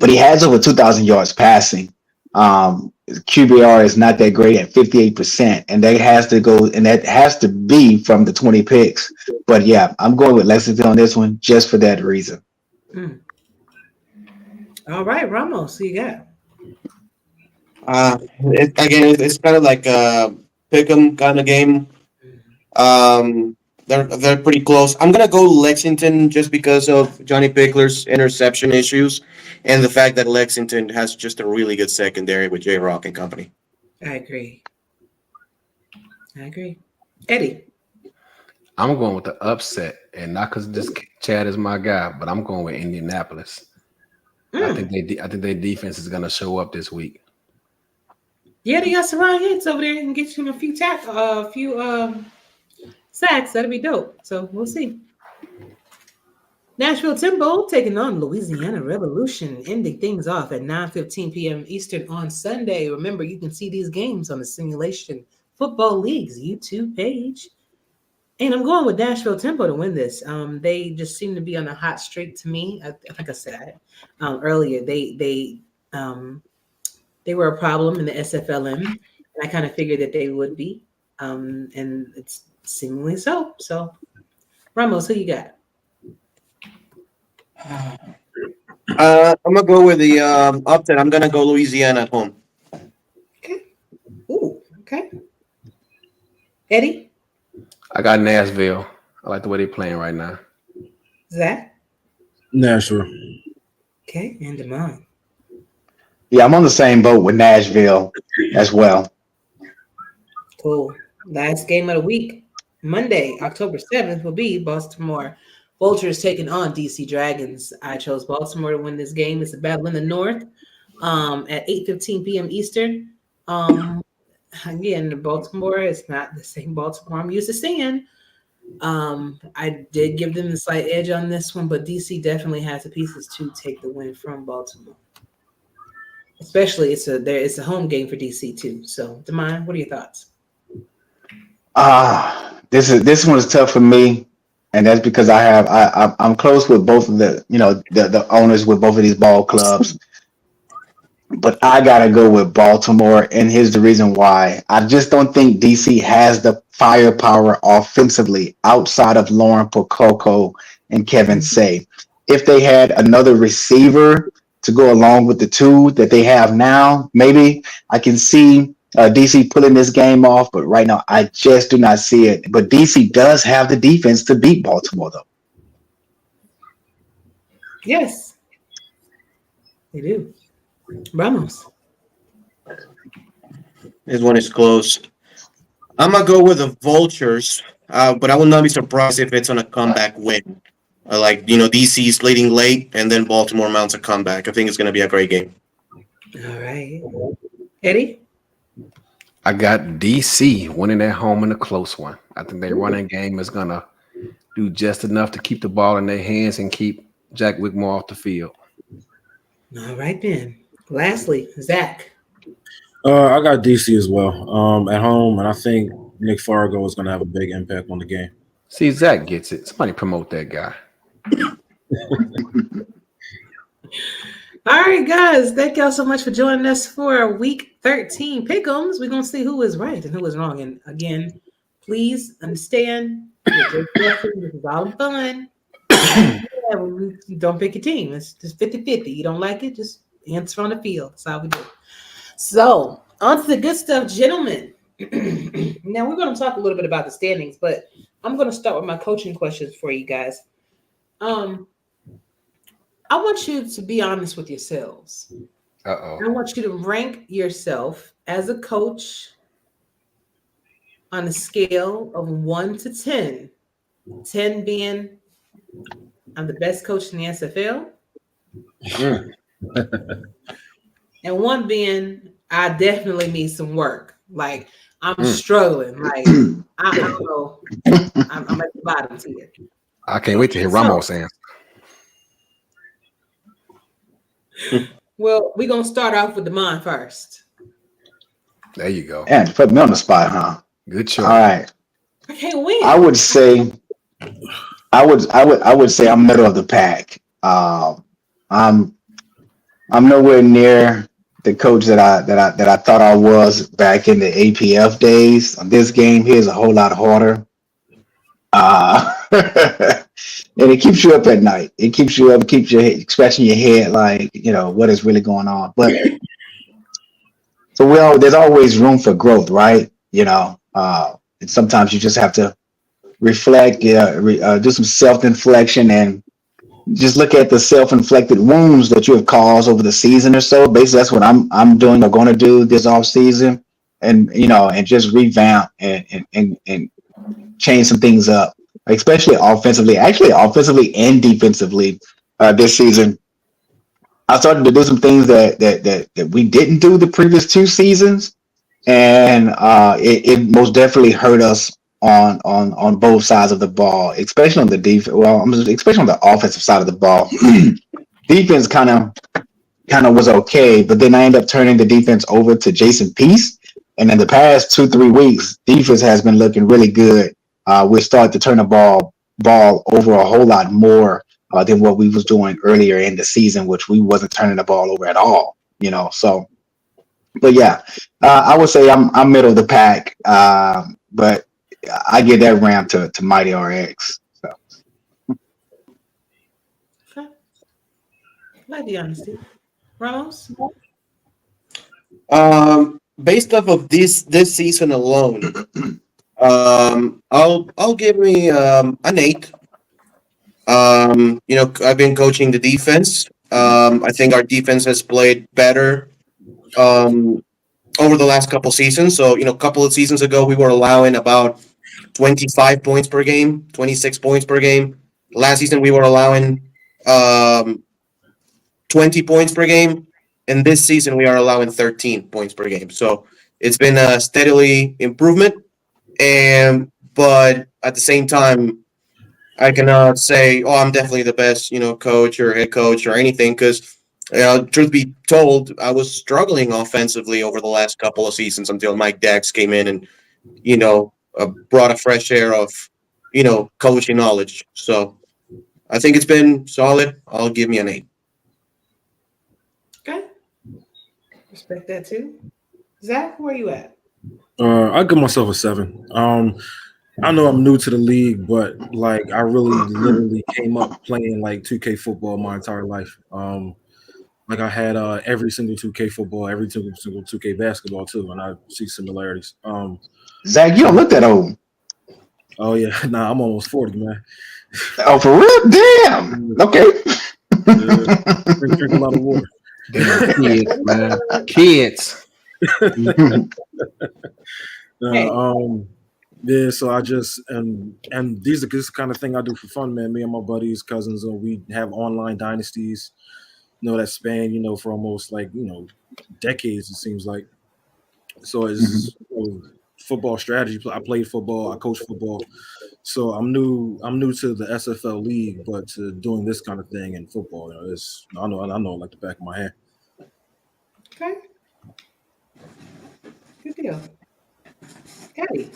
But he has over 2,000 yards passing. QBR is not that great at 58%, and that has to be from the 20 picks. But yeah, I'm going with Lexington on this one just for that reason. All right, Ramos, who you got? It's kind of like a pick'em kind of game. They're pretty close. I'm gonna go Lexington just because of Johnny Pickler's interception issues and the fact that Lexington has just a really good secondary with J Rock and company. I agree. Eddie? I'm going with the upset, and not because this Chad is my guy, but I'm going with Indianapolis. I think their defense is gonna show up this week. Yeah, they got some Ryan hits over there and get you a few sacks. That'd be dope. So we'll see. Nashville Timbo taking on Louisiana Revolution, ending things off at 9:15 p.m. Eastern on Sunday. Remember, you can see these games on the Simulation Football League's YouTube page. And I'm going with Nashville Timbo to win this. They just seem to be on a hot streak to me. I think I said earlier, they were a problem in the SFLM, and I kind of figured that they would be, and it's seemingly so. So, Ramos, who you got? I'm gonna go with the upset. I'm gonna go Louisiana at home. Okay. Ooh. Okay. Eddie? I got Nashville. I like the way they're playing right now. Zach? Nashville. Okay, and Damon. Yeah, I'm on the same boat with Nashville as well. Cool. Last game of the week, Monday, October 7th, will be Baltimore Vultures taking on DC Dragons. I chose Baltimore to win this game. It's a battle in the North. at 8:15 p.m. Eastern. Again, Baltimore is not the same Baltimore I'm used to seeing. I did give them the slight edge on this one, but DC definitely has the pieces to take the win from Baltimore. Especially it's a home game for DC too. So, Demond, what are your thoughts? This one is tough for me, and that's because I'm close with both of the owners with both of these ball clubs. But I gotta go with Baltimore, and here's the reason why. I just don't think DC has the firepower offensively outside of Lauren Pococo and Kevin Say. If they had another receiver to go along with the two that they have now, maybe I can see DC pulling this game off. But right now, I just do not see it. But DC does have the defense to beat Baltimore, though. Yes, they do. Ramos. This one is close. I'm gonna go with the Vultures, but I will not be surprised if it's on a comeback win. DC's leading late, and then Baltimore mounts a comeback. I think it's gonna be a great game. All right, Eddie. I got DC winning at home in a close one. I think their running game is gonna do just enough to keep the ball in their hands and keep Jack Whitmore off the field. All right then. Lastly, Zach. I got DC as well at home, and I think Nick Fargo is going to have a big impact on the game. See, Zach gets it. Somebody promote that guy. All right, guys. Thank y'all so much for joining us for Week 13 Pick'ems. We're going to see who is right and who is wrong. And again, please understand, this is all fun. Don't pick your team. It's just 50-50. You don't like it, just answer on the field. That's how we do it. So, on to the good stuff, gentlemen. Now, we're going to talk a little bit about the standings, but I'm going to start with my coaching questions for you guys. I want you to be honest with yourselves. Uh-oh. I want you to rank yourself as a coach on a scale of 1 to 10. 10 being I'm the best coach in the SFL. And 1 being I definitely need some work. Like I'm struggling. Like I don't know. I'm at the bottom tier. I can't wait to hear Ramos answer. Well, we're gonna start off with Demond first. There you go. And put me on the spot, huh? Good choice. All right. I can't win. I would say I'm middle of the pack. I'm nowhere near the coach that I thought I was back in the APF days. This game here is a whole lot harder. And it keeps you up at night. It keeps you up, keeps your scratching your head, like what is really going on. But so there's always room for growth, right? And sometimes you just have to reflect, do some self-inflection, and just look at the self-inflicted wounds that you have caused over the season or so. Basically, that's what I'm doing or going to do this off season, and and just revamp and change some things up, especially offensively. Actually, offensively and defensively this season. I started to do some things that we didn't do the previous 2 seasons, and it most definitely hurt us on both sides of the ball, especially on the defense. Well, especially on the offensive side of the ball. Defense kind of was okay, but then I ended up turning the defense over to Jason Peace, and in the past 2-3 weeks, defense has been looking really good. We started to turn the ball over a whole lot more than what we was doing earlier in the season, which we wasn't turning the ball over at all. So, but yeah, I would say I'm middle of the pack, but I give that round to Mighty RX. So. Okay. Like the honesty. Ramos? Based off of this season alone, I'll give me an 8. I've been coaching the defense. I think our defense has played better over the last couple seasons. So, a couple of seasons ago, we were allowing about 25 points per game, 26 points per game. Last season, we were allowing 20 points per game. and this season we are allowing 13 points per game. So it's been a steadily improvement, but at the same time, I cannot say, oh, I'm definitely the best, coach or head coach or anything, because, truth be told, I was struggling offensively over the last couple of seasons until Mike Dax came in and, brought a fresh air of, coaching knowledge. So I think it's been solid. I'll give me an 8. Okay. Respect that too. Zach, where you at? I give myself a 7. I know I'm new to the league, but like I really literally came up playing like 2K football my entire life. Like I had every single 2K football, every single 2K basketball too, and I see similarities. Zach, you don't look that old. Oh yeah, nah, I'm almost 40, man. Oh, for real? Damn. Okay. Drink a lot of water. Damn kids, man. Kids. Yeah, so I just and this is the kind of thing I do for fun, man. Me and my buddies, cousins, we have online dynasties, that span, for almost like decades. It seems like. So it's football strategy. I played football. I coach football. So I'm new to the SFL league, but to doing this kind of thing in football, I know like the back of my hand. Okay. Good deal. Eddie.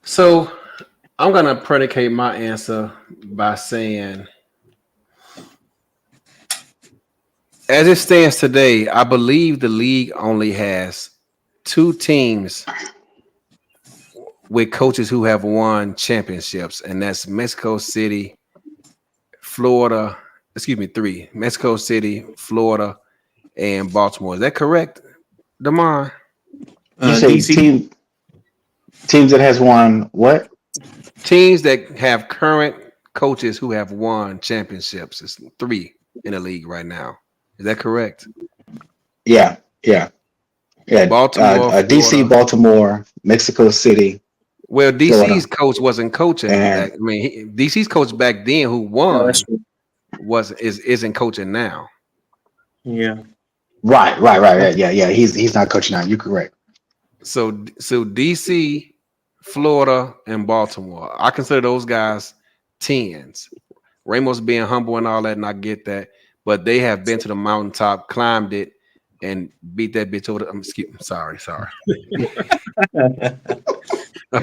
So I'm gonna predicate my answer by saying, as it stands today, I believe the league only has 2 teams with coaches who have won championships, and that's Mexico City, Florida. Excuse me, 3: Mexico City, Florida, and Baltimore. Is that correct, Damon? You say teams that has won what? Teams that have current coaches who have won championships. It's 3 in the league right now. Is that correct? Yeah. Baltimore, DC, Baltimore, Mexico City. Well, DC's Florida. coach wasn't coaching. DC's coach back then who won isn't coaching now. Yeah. Right. Yeah. He's not coaching now. You're correct. So DC, Florida, and Baltimore. I consider those guys 10s. Ramos being humble and all that, and I get that. But they have been to the mountaintop, climbed it, and beat that bitch over the. Sorry. I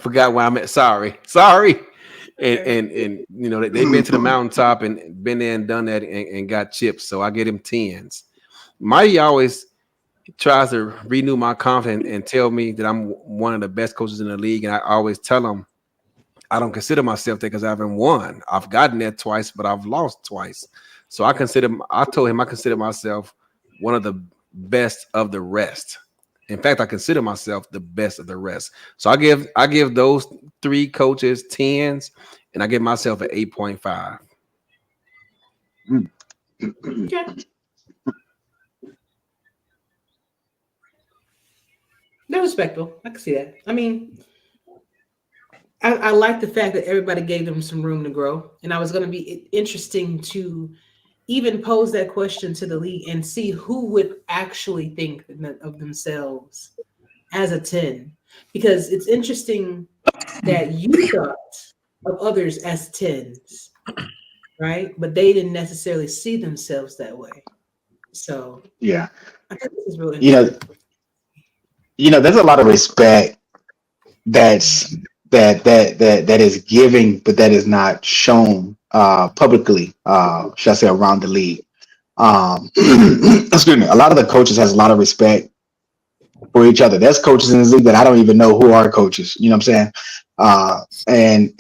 forgot where I'm at. Sorry. And they've been to the mountaintop and been there and done that and got chips. So I get him 10s. Mighty always tries to renew my confidence and tell me that I'm one of the best coaches in the league, and I always tell him I don't consider myself that because I haven't won. I've gotten there twice, but I've lost twice. So I told him I consider myself one of the best of the rest. In fact, I consider myself the best of the rest. So I give those 3 coaches 10s, and I give myself an 8.5. Okay. They're respectable. I can see that. I mean, I like the fact that everybody gave them some room to grow. And I was going to be interesting to even pose that question to the league and see who would actually think of themselves as a 10. Because it's interesting that you thought of others as 10s, right? But they didn't necessarily see themselves that way. So yeah, I think this is really interesting. There's a lot of respect that is giving, but that is not shown publicly, should I say, around the league. Excuse me. A lot of the coaches has a lot of respect for each other. There's coaches in this league that I don't even know who are coaches. You know what I'm saying?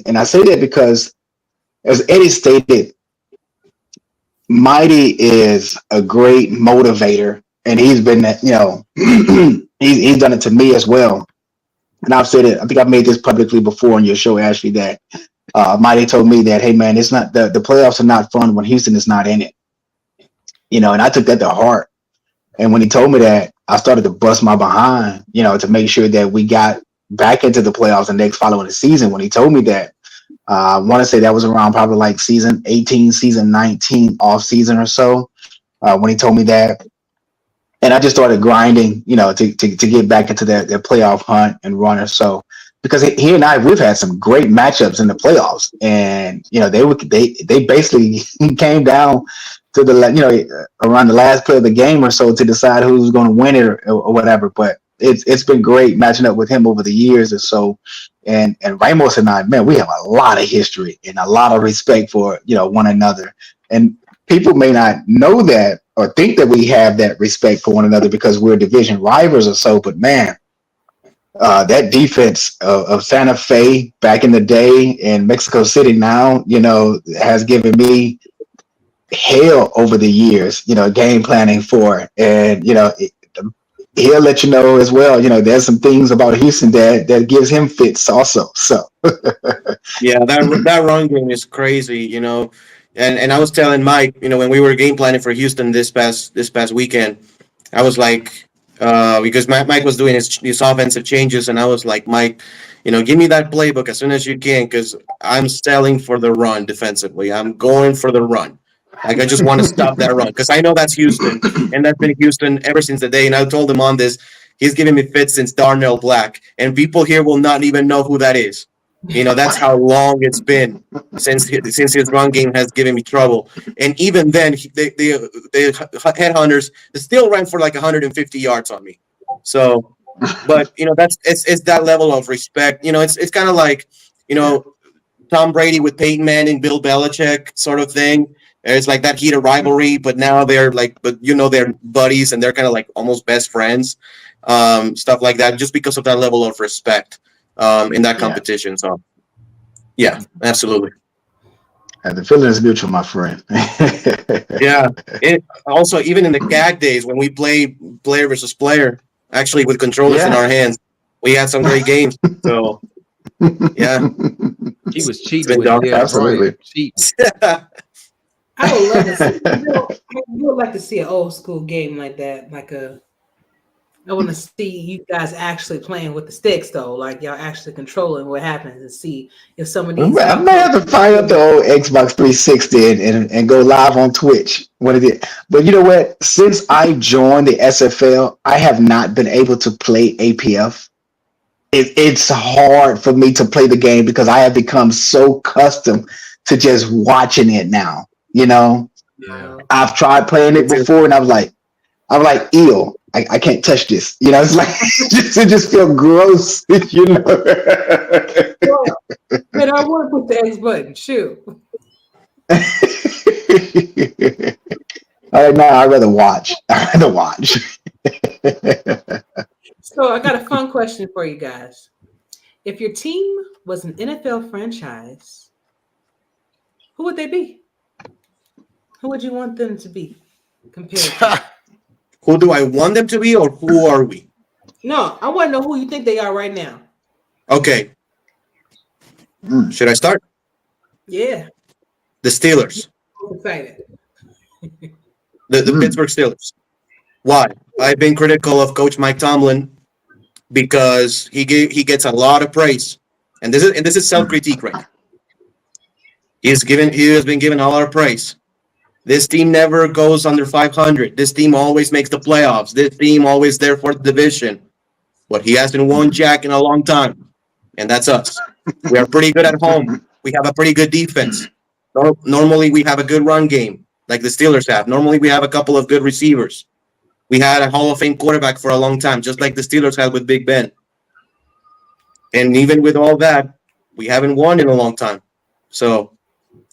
And I say that because, as Eddie stated, Mighty is a great motivator, and he's been, he's done it to me as well. And I've said it. I think I've made this publicly before on your show, Ashley, that Mighty told me that, hey man, it's not the playoffs are not fun when Houston is not in it. And I took that to heart. And when he told me that, I started to bust my behind, to make sure that we got back into the playoffs the next following the season. When he told me that, I want to say that was around probably like season 18, season 19 off season or so when he told me that. And I just started grinding, to get back into their playoff hunt and run or so. Because he and I, we've had some great matchups in the playoffs, and they basically came down to around the last play of the game or so to decide who's going to win it or whatever. But it's been great matching up with him over the years or so. And Ramos and I, man, we have a lot of history and a lot of respect for one another. And people may not know that or think that we have that respect for one another because we're division rivals or so. But man, that defense of Santa Fe back in the day and Mexico City now, has given me hell over the years, game planning for. And, he'll let you know as well, there's some things about Houston that gives him fits also. So, Yeah, that run game is crazy, And I was telling Mike, when we were game planning for Houston this past weekend, I was like, because Mike was doing his offensive changes, and I was like, Mike, give me that playbook as soon as you can, because I'm selling for the run defensively. I'm going for the run. Like, I just want to stop that run, because I know that's Houston, and that's been Houston ever since the day. And I told him on this, he's giving me fits since Darnell Black, and people here will not even know who that is. That's how long it's been since his run game has given me trouble. And even then, the headhunters still ran for like 150 yards on me. So, but it's that level of respect. It's kind of like Tom Brady with Peyton Manning, Bill Belichick sort of thing. It's like that heated rivalry, but now they're they're buddies and they're kind of like almost best friends, stuff like that, just because of that level of respect. In that competition. So, yeah, absolutely. The feeling is mutual, my friend. Yeah. Also, even in the gag days when we play player versus player, actually with controllers in our hands, we had some great games. So, yeah. He was cheating with Dale Absolutely. Cheating. I would love to see. I would like to see an old school game like that, I want to see you guys actually playing with the sticks, though. Like, y'all actually controlling what happens and see if some of these. I may have to fire up the old Xbox 360 and go live on Twitch. What is it? But you know what? Since I joined the SFL, I have not been able to play APF. It's hard for me to play the game because I have become so accustomed to just watching it now. Yeah. I've tried playing it before, and I'm like, ew. I can't touch this. It's like it just feels gross. But I work with the X button. Shoot. All right, now I'd rather watch. So I got a fun question for you guys. If your team was an NFL franchise, who would they be? Who would you want them to be compared to? Who do I want them to be, or who are we? No, I want to know who you think they are right now. Okay. Should I start? Yeah. The Steelers. I'm excited. The Pittsburgh Steelers. Why? I've been critical of Coach Mike Tomlin because he gets a lot of praise, and this is self-critique, right? He has been given a lot of praise. This team never goes under 500. This team always makes the playoffs. This team always there for the division. But he hasn't won jack in a long time, and that's us. We are pretty good at home. We have a pretty good defense. Normally, we have a good run game, like the Steelers have. Normally, we have a couple of good receivers. We had a Hall of Fame quarterback for a long time, just like the Steelers had with Big Ben. And even with all that, we haven't won in a long time. So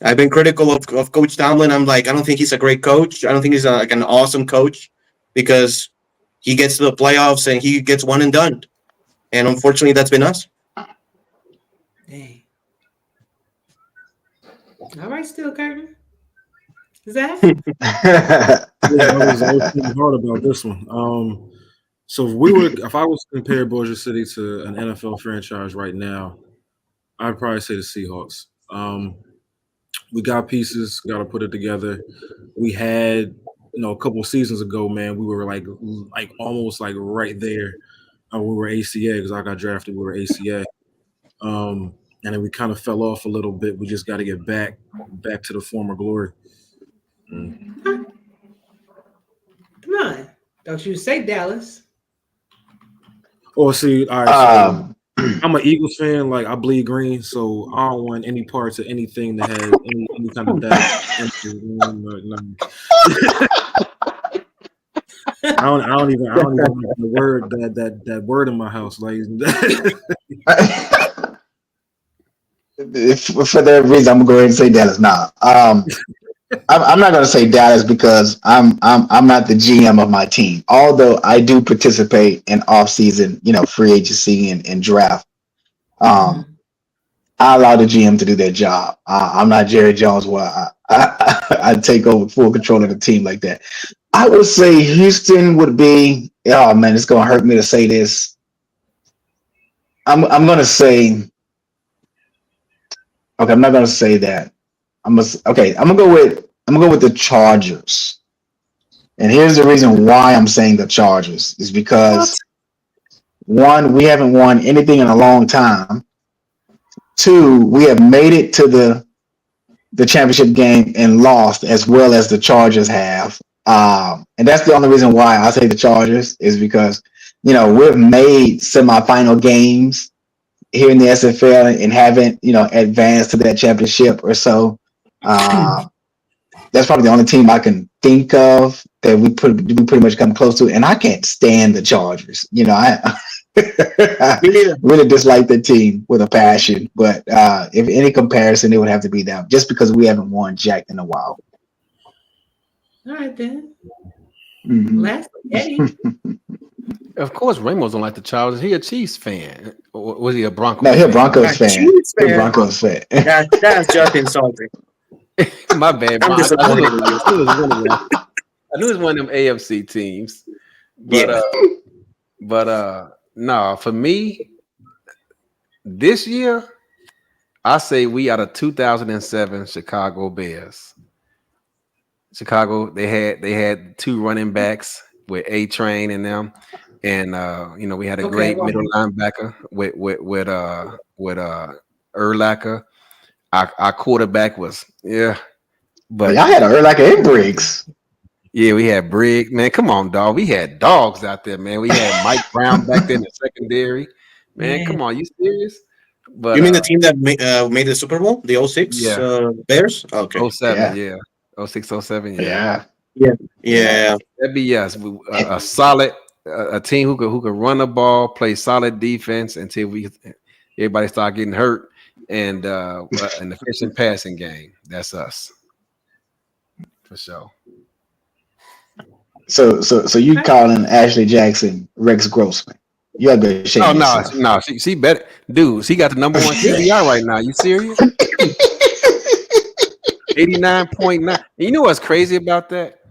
I've been critical of Coach Tomlin. I'm like, I don't think he's a great coach. I don't think he's like an awesome coach because he gets to the playoffs and he gets one and done. And unfortunately, that's been us. Dang. All right, Steel Curtain. Zach? I was thinking hard about this one. So if I was to compare Bossier City to an NFL franchise right now, I'd probably say the Seahawks. We got pieces, got to put it together. We had, a couple seasons ago, man, we were like almost like right there. We were ACA because I got drafted. We were ACA. and then we kind of fell off a little bit. We just got to get back to the former glory. Come on, don't you say Dallas? Oh, see, all right. So I'm an Eagles fan. Like I bleed green, so I don't want any parts of anything that has any kind of that. I don't even like the word that word in my house. Like for that reason, I'm gonna go ahead and say Dallas. Nah, I'm not gonna say Dallas because I'm not the GM of my team. Although I do participate in off-season, free agency and draft. I allow the GM to do their job. I'm not Jerry Jones where I take over full control of the team like that. I would say Houston would be. Oh man, it's gonna hurt me to say this. I'm gonna say. Okay, I'm not gonna say that. I'm gonna go with the Chargers. And here's the reason why I'm saying the Chargers is because one, we haven't won anything in a long time. Two, we have made it to the championship game and lost as well as the Chargers have. And that's the only reason why I say the Chargers is because, we've made semifinal games here in the SFL and haven't, advanced to that championship or so. That's probably the only team I can think of that we pretty much come close to. And I can't stand the Chargers. I really dislike the team with a passion. But if any comparison, it would have to be them, just because we haven't won jack in a while. All right then. Mm-hmm. Eddie. Of course, Ramos don't like the Chargers. He a Chiefs fan. Or was he a Broncos? No, he's a Broncos fan. Chiefs fan. Broncos fan. That's just insulting. My bad. I'm disappointed in you. I knew it was one of them AFC teams. But no, for me, this year, I say we are the 2007 Chicago Bears. Chicago, they had two running backs with A-Train in them, and we had a great middle linebacker with Urlacher. Our quarterback was but y'all had Urlacher and Briggs. Yeah, we had Briggs. Man, come on, dog. We had dogs out there, man. We had Mike Brown back there in the secondary. Man, come on, you serious? But you mean the team that made the Super Bowl, the 06 Bears? Okay, 07, 06, 07, yeah. That'd be us. A solid a team who could run the ball, play solid defense until everybody start getting hurt, and an efficient passing game. That's us for sure. So you calling Ashley Jackson Rex Grossman? You have to shake. Oh no, she better, dude. She got the number one QBR right now. You serious? 89.9. You know what's crazy about that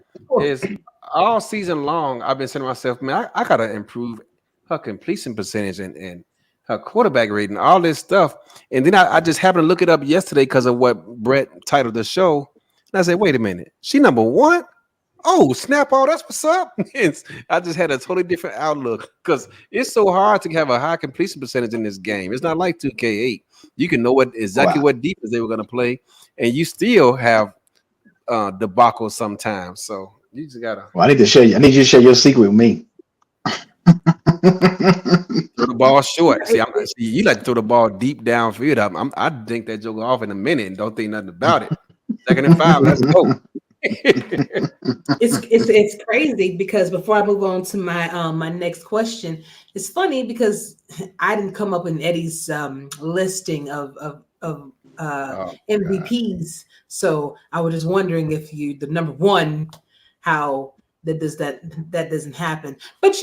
is all season long I've been saying to myself, man, I gotta improve her completion percentage and her quarterback rating, all this stuff. And then I just happened to look it up yesterday because of what Brett titled the show. And I said, wait a minute, she number one? Oh, snap! Oh, that's what's up. I just had a totally different outlook because it's so hard to have a high completion percentage in this game. It's not like 2K8. You can know what defense they were going to play, and you still have debacle sometimes. So you just gotta. Well, I need you to share your secret with me. Throw the ball short. See, you like to throw the ball deep downfield. I think that joke off in a minute and don't think nothing about it. 2nd and 5. Let's go. It's crazy because before I move on to my my next question, it's funny because I didn't come up in Eddie's listing of MVPs, so I was just wondering if you the number one, how that doesn't happen. But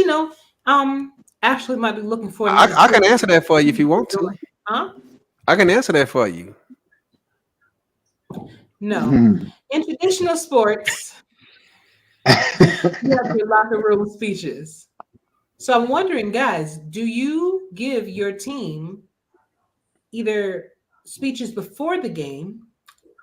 Ashley might be looking for. I can answer that for you if you want to. Huh? I can answer that for you. No. In traditional sports, you have your locker room speeches. So I'm wondering, guys, do you give your team either speeches before the game,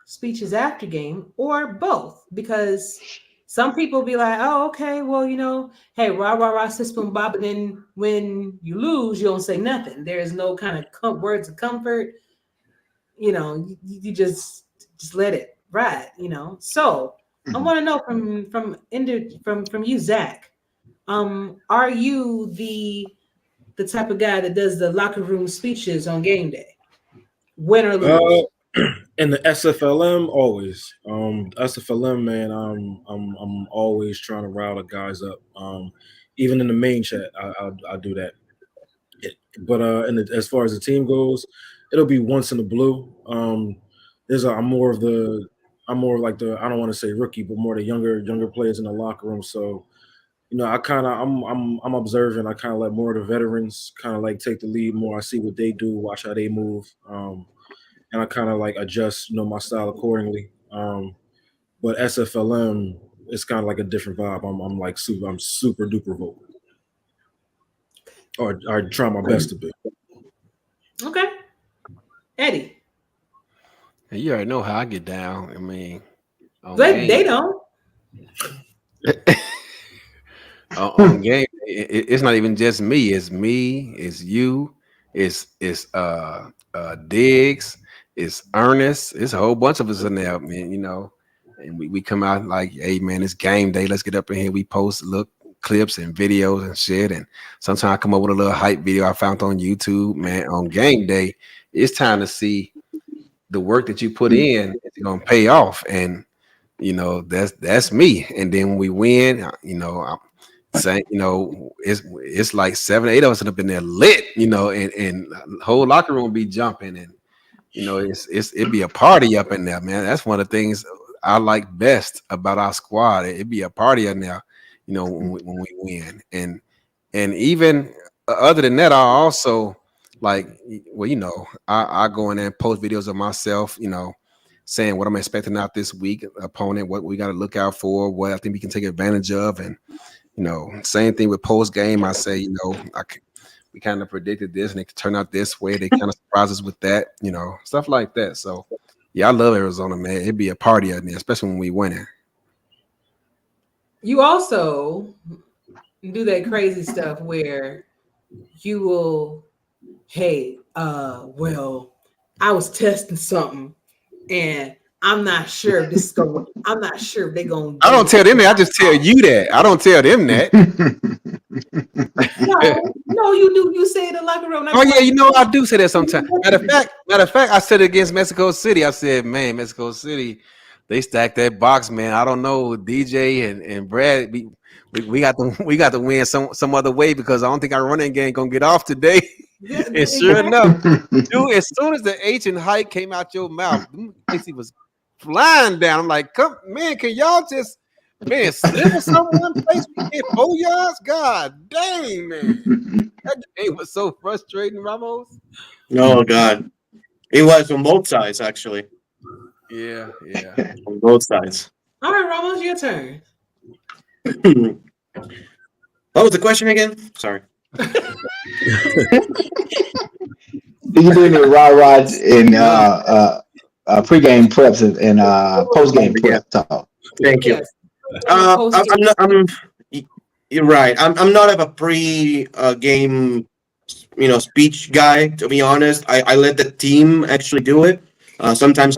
speeches after game, or both? Because some people be like, oh, okay, well, hey, rah, rah, rah, sis, boom, bob, and then when you lose, you don't say nothing. There is no kind of words of comfort. you just let it ride. So I want to know from you, Zach. Are you the type of guy that does the locker room speeches on game day, win or lose? In the SFLM, always. SFLM, man, I'm always trying to rile the guys up. Even in the main chat, I do that. But as far as the team goes, it'll be once in the blue. I'm more of like the, I don't want to say rookie, but more the younger players in the locker room. So I'm observing. I kind of let more of the veterans kind of like take the lead more. I see what they do, watch how they move, and I kind of like adjust, my style accordingly. But SFLM, it's kind of like a different vibe. I'm super duper vocal, or try my best to be. Okay, Eddie. You already know how I get down. I mean, They don't. On game, it's not even just me. It's me. It's you. It's Diggs. It's Ernest. It's a whole bunch of us in there, man. And we come out like, hey, man, it's game day. Let's get up in here. We post clips and videos and shit. And sometimes I come up with a little hype video I found on YouTube, man. On game day, it's time to see the work that you put in. It's gonna pay off, and that's me. And then when we win, I'm saying, it's like 7 or 8 of us up in there lit, and the whole locker room be jumping, and it'd be a party up in there, man. That's one of the things I like best about our squad. It'd be a party in there, when we win. And even other than that, I also like, I go in there and post videos of myself, saying what I'm expecting out this week, opponent, what we got to look out for, what I think we can take advantage of. And, same thing with post game. I say, we kind of predicted this and it could turn out this way. They kind of surprise us with that, stuff like that. So, yeah, I love Arizona, man. It'd be a party out there, especially when we win it. You also do that crazy stuff where you will, hey, well, I was testing something and I'm not sure if this is going. I'm not sure if they're going. I don't tell them that. I just tell you that. I don't tell them that. No, you do. You say it in the locker room. Oh yeah, I do say that sometimes. Matter of fact, I said it against Mexico City. I said, man, Mexico City, they stacked that box, man. I don't know, DJ and Brad. We got to win some other way because I don't think our running game gonna get off today. And sure enough, dude, as soon as the H and height came out your mouth, he was flying down. I'm like, come, man, can y'all just, man, slip someone place we get 4 yards? God dang, man. That game was so frustrating, Ramos. Oh, God. It was on both sides, actually. Yeah. On both sides. All right, Ramos, your turn. What was the question again? Sorry. You doing the rah-rahs in pregame preps and postgame prep talk. Thank you. You're right. I'm not of a pre-game, speech guy. To be honest, I let the team actually do it. Sometimes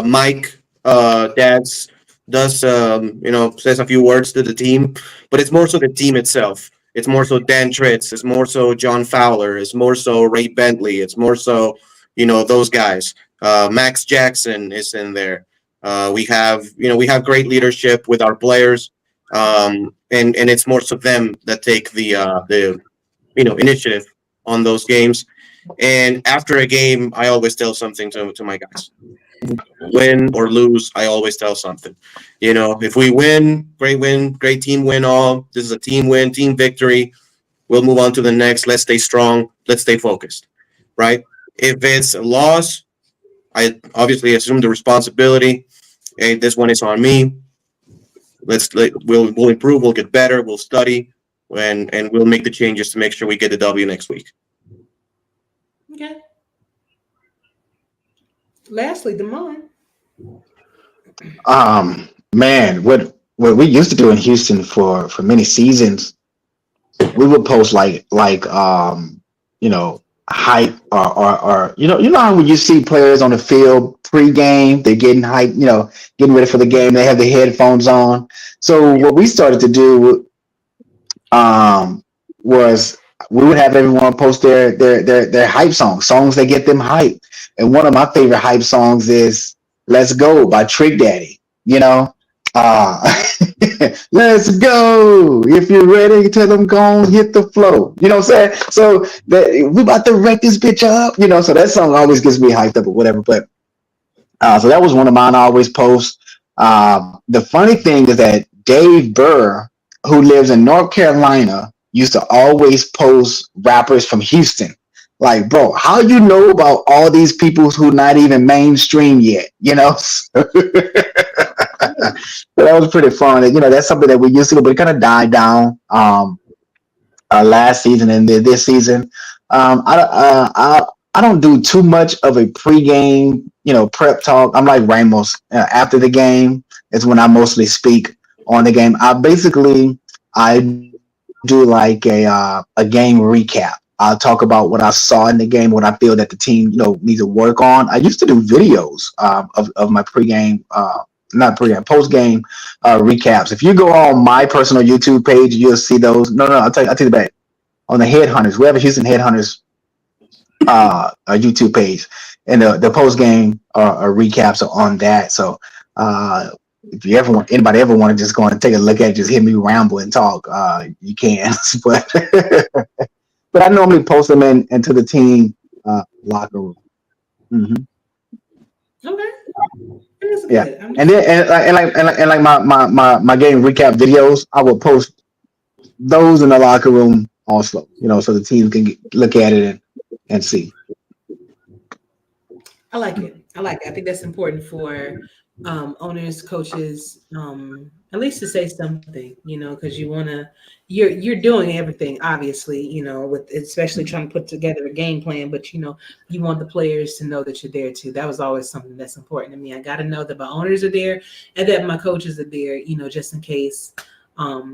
Mike Dads does says a few words to the team, but it's more so the team itself. It's more so Dan Tritz. It's more so John Fowler. It's more so Ray Bentley. It's more so, those guys. Max Jackson is in there. We have great leadership with our players, and it's more so them that take the initiative on those games. And after a game, I always tell something to my guys. Win or lose, I always tell something. If we win, great team win all. This is a team win, team victory. We'll move on to the next. Let's stay strong. Let's stay focused, right? If it's a loss, I obviously assume the responsibility. Hey, this one is on me. We'll improve. We'll get better. We'll study, and we'll make the changes to make sure we get the W next week. Okay. Lastly, Damon. Man, what we used to do in Houston for many seasons, we would post like hype or you know how when you see players on the field pre-game, they're getting hype, getting ready for the game, they have the headphones on. So what we started to do um was we would have everyone post their hype songs that get them hype. And one of my favorite hype songs is "Let's Go" by Trick Daddy. You know, uh, let's go. If you're ready, tell them go on, hit the flow. You know what I'm saying? So we about to wreck this bitch up. So that song always gets me hyped up or whatever. But so that was one of mine I always post. The funny thing is that Dave Burr, who lives in North Carolina, used to always post rappers from Houston. Like, bro, how you know about all these people who not even mainstream yet? So that was pretty fun. And, that's something that we used to do, but it kind of died down last season and this season. I don't do too much of a pregame, prep talk. I'm like Ramos. After the game is when I mostly speak on the game. I do like a game recap. I'll talk about what I saw in the game, what I feel that the team, needs to work on. I used to do videos of my pregame, not pregame, postgame recaps. If you go on my personal YouTube page, you'll see those. No, I'll take it back. On the Headhunters, we have a Houston Headhunters a YouTube page, and the post game recaps are on that. So if anybody ever want to just go and take a look at it, just hear me ramble and talk, you can. But I normally post them into the team locker room. Mm-hmm. Okay. That's good. Yeah, and like my game recap videos, I will post those in the locker room also. So the team can look at it and see. I like it. I think that's important for owners, coaches, at least to say something, because you're doing everything, obviously, with especially trying to put together a game plan, but you want the players to know that you're there too. That was always something that's important to me. I got to know that my owners are there and that my coaches are there, just in case I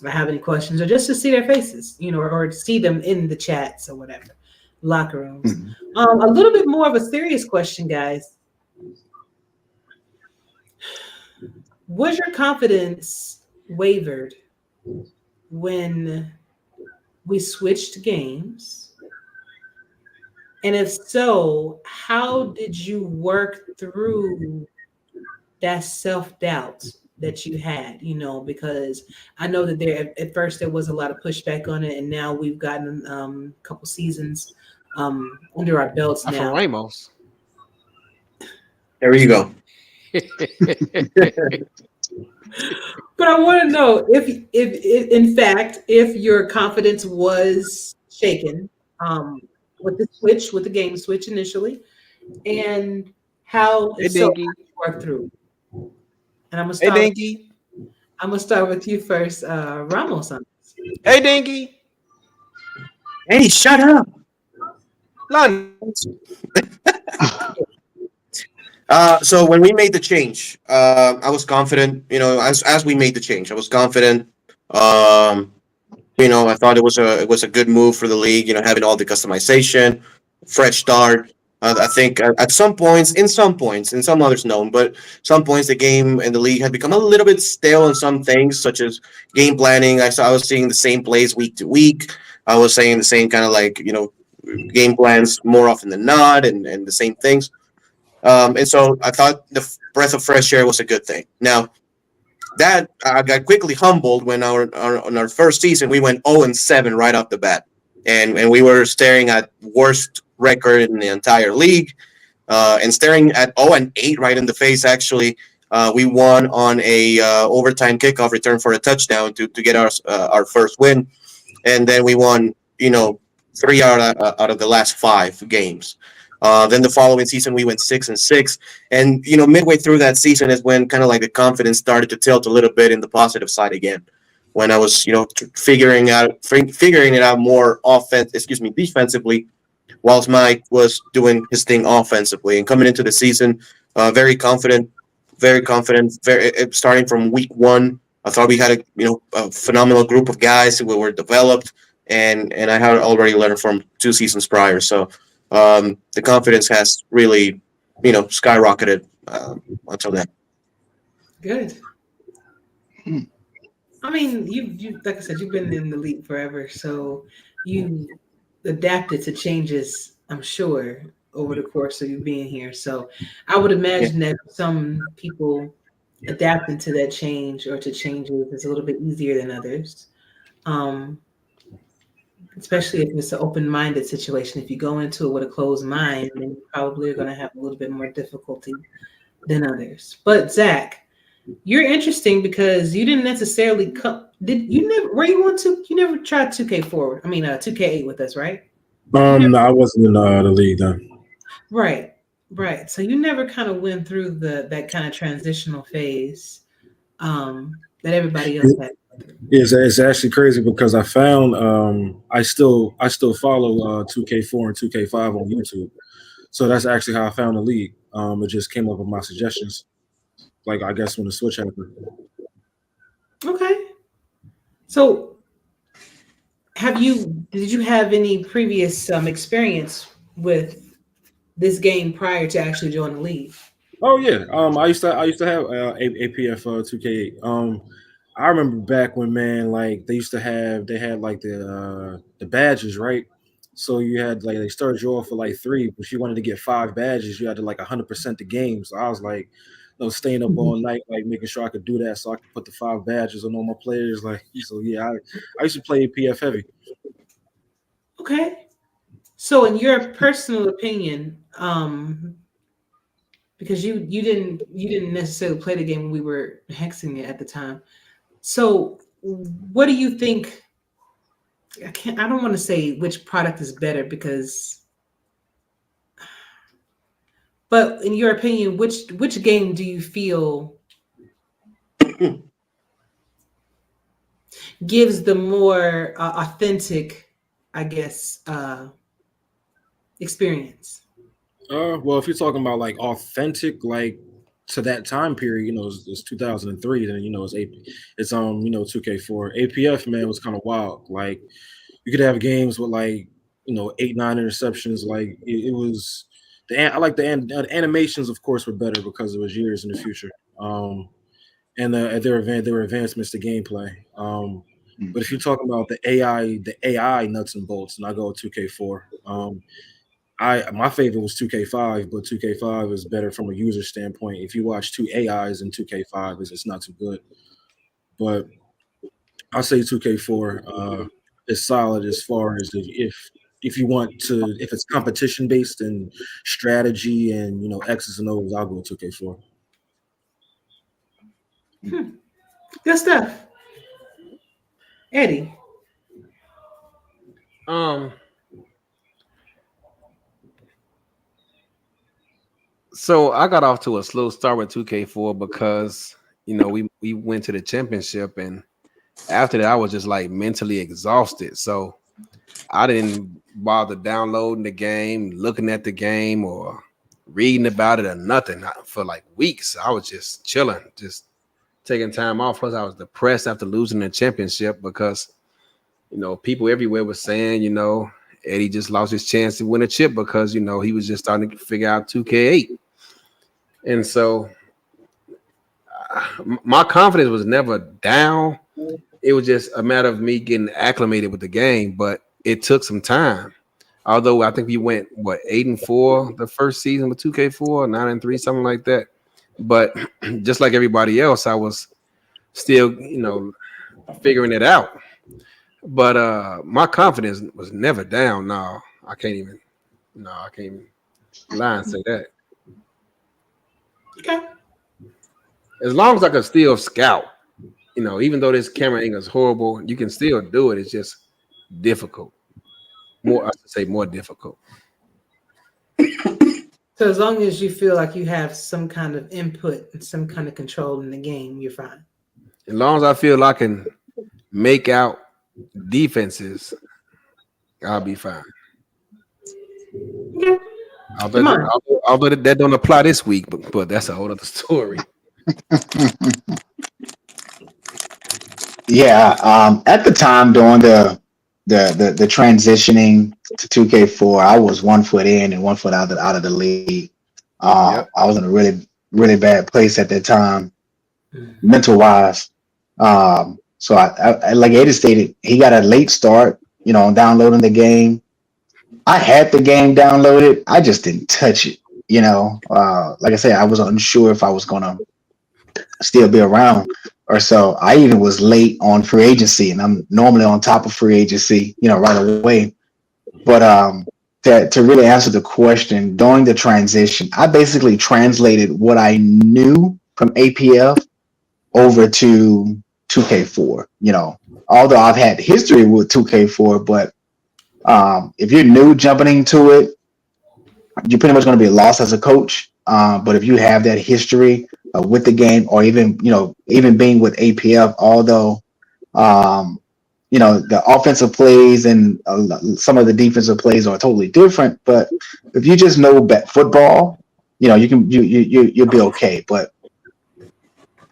have any questions or just to see their faces, or see them in the chats or whatever. Locker rooms. A little bit more of a serious question, guys. Was your confidence wavered when we switched games? And if so, how did you work through that self-doubt that you had, because I know that at first there was a lot of pushback on it, and now we've gotten a couple seasons under our belts I'm now. from Ramos. There you go. But I want to know if in fact, if your confidence was shaken with the game switch initially, and how you work through. And I'm gonna start with you first, Ramos. Hey, Dinky. Hey, shut up. London. So when we made the change, I was confident. As we made the change, I was confident. I thought it was a good move for the league. Having all the customization, fresh start. I think at some points, in some others known, but some points the game and the league had become a little bit stale in some things, such as game planning. I was seeing the same plays week to week. I was saying the same kind of game plans more often than not, and the same things. And so I thought the breath of fresh air was a good thing. Now, that I got quickly humbled when on our first season we went 0-7 right off the bat, and we were staring at worst record in the entire league, and staring at 0-8 right in the face. Actually, we won on a overtime kickoff return for a touchdown to get our first win, and then we won 3 out of the last 5 games. Then the following season we went 6-6, and midway through that season is when kind of like the confidence started to tilt a little bit in the positive side again. When I was figuring it out more defensively, whilst Mike was doing his thing offensively. And coming into the season, very confident. Starting from week 1, I thought we had a phenomenal group of guys who were developed, and I had already learned from 2 seasons prior. So the confidence has really, skyrocketed until then. Good. I mean, you like I said, you've been in the league forever, so you adapted to changes, I'm sure, over the course of you being here. So I would imagine that some people adapting to that change or to changes is a little bit easier than others. Especially if it's an open-minded situation. If you go into it with a closed mind, then you probably are going to have a little bit more difficulty than others. But Zach, you're interesting because you didn't necessarily come. Did you never? Were you on to? You never tried 2K4? I mean, 2K8 with us, right? No, I wasn't in the league then. Right. So you never kind of went through that kind of transitional phase that everybody else had. It's actually crazy because I found I still follow 2K4 and 2K5 on YouTube. So that's actually how I found the league. It just came up with my suggestions. Like I guess when the switch happened. Okay. So did you have any previous experience with this game prior to actually joining the league? Oh yeah. I used to have APF 2K8. I remember back when they had like the badges, right? So you had they started you off for like 3, but if you wanted to get 5 badges, you had to 100% the game. So I was staying up all night, making sure I could do that so I could put the 5 badges on all my players. So yeah, I used to play APF heavy. Okay. So in your personal opinion, because you didn't necessarily play the game when we were hexing it at the time. So what do you think? I don't want to say which product is better but in your opinion, which game do you feel gives the more authentic, I guess, experience? Well, if you're talking about authentic, to that time period, it's 2003. Then it's 2K4. APF man was kind of wild. You could have games with 8-9 interceptions. It was I like the animations, of course, were better because it was years in the future. And there were advancements to gameplay. But if you're talking about the AI nuts and bolts, and I go 2K4. My favorite was 2K5, but 2K5 is better from a user standpoint. If you watch 2 AIs in 2K5, it's not too good. But I say 2K4 is solid as far as if you want to, if it's competition based and strategy and X's and O's, I'll go 2K4. Good stuff, Eddie. So I got off to a slow start with 2K4 because we went to the championship, and after that I was just mentally exhausted. So I didn't bother downloading the game, looking at the game, or reading about it or nothing for weeks. I was just chilling, just taking time off. Plus I was depressed after losing the championship because people everywhere were saying Eddie just lost his chance to win a chip because he was just starting to figure out 2K8. And so my confidence was never down. It was just a matter of me getting acclimated with the game, but it took some time. Although I think we went 8-4 the first season with 2K4, 9-3, something like that. But just like everybody else, I was still figuring it out. But my confidence was never down. No, I can't even lie and say that. Okay. As long as I could still scout, even though this camera angle is horrible, you can still do it. It's just difficult. More difficult. So as long as you feel like you have some kind of input and some kind of control in the game, you're fine. As long as I feel I can make out defenses, I'll be fine. Okay. Although that don't apply this week, but that's a whole other story. Yeah, at the time during the transitioning to 2K4, I was 1 foot in and 1 foot out of the league. I was in a really bad place at that time, mental wise. So I like Eddie stated, he got a late start, on downloading the game. I had the game downloaded, I just didn't touch it. Like I said, I was unsure if I was gonna still be around or so. I even was late on free agency, and I'm normally on top of free agency, right away. But to really answer the question, during the transition, I basically translated what I knew from APF over to 2K4. Although I've had history with 2K4, but if you're new jumping into it, you're pretty much going to be lost as a coach. But if you have that history with the game, or even being with APF, although the offensive plays and some of the defensive plays are totally different, but if you just know football, you'll be okay. But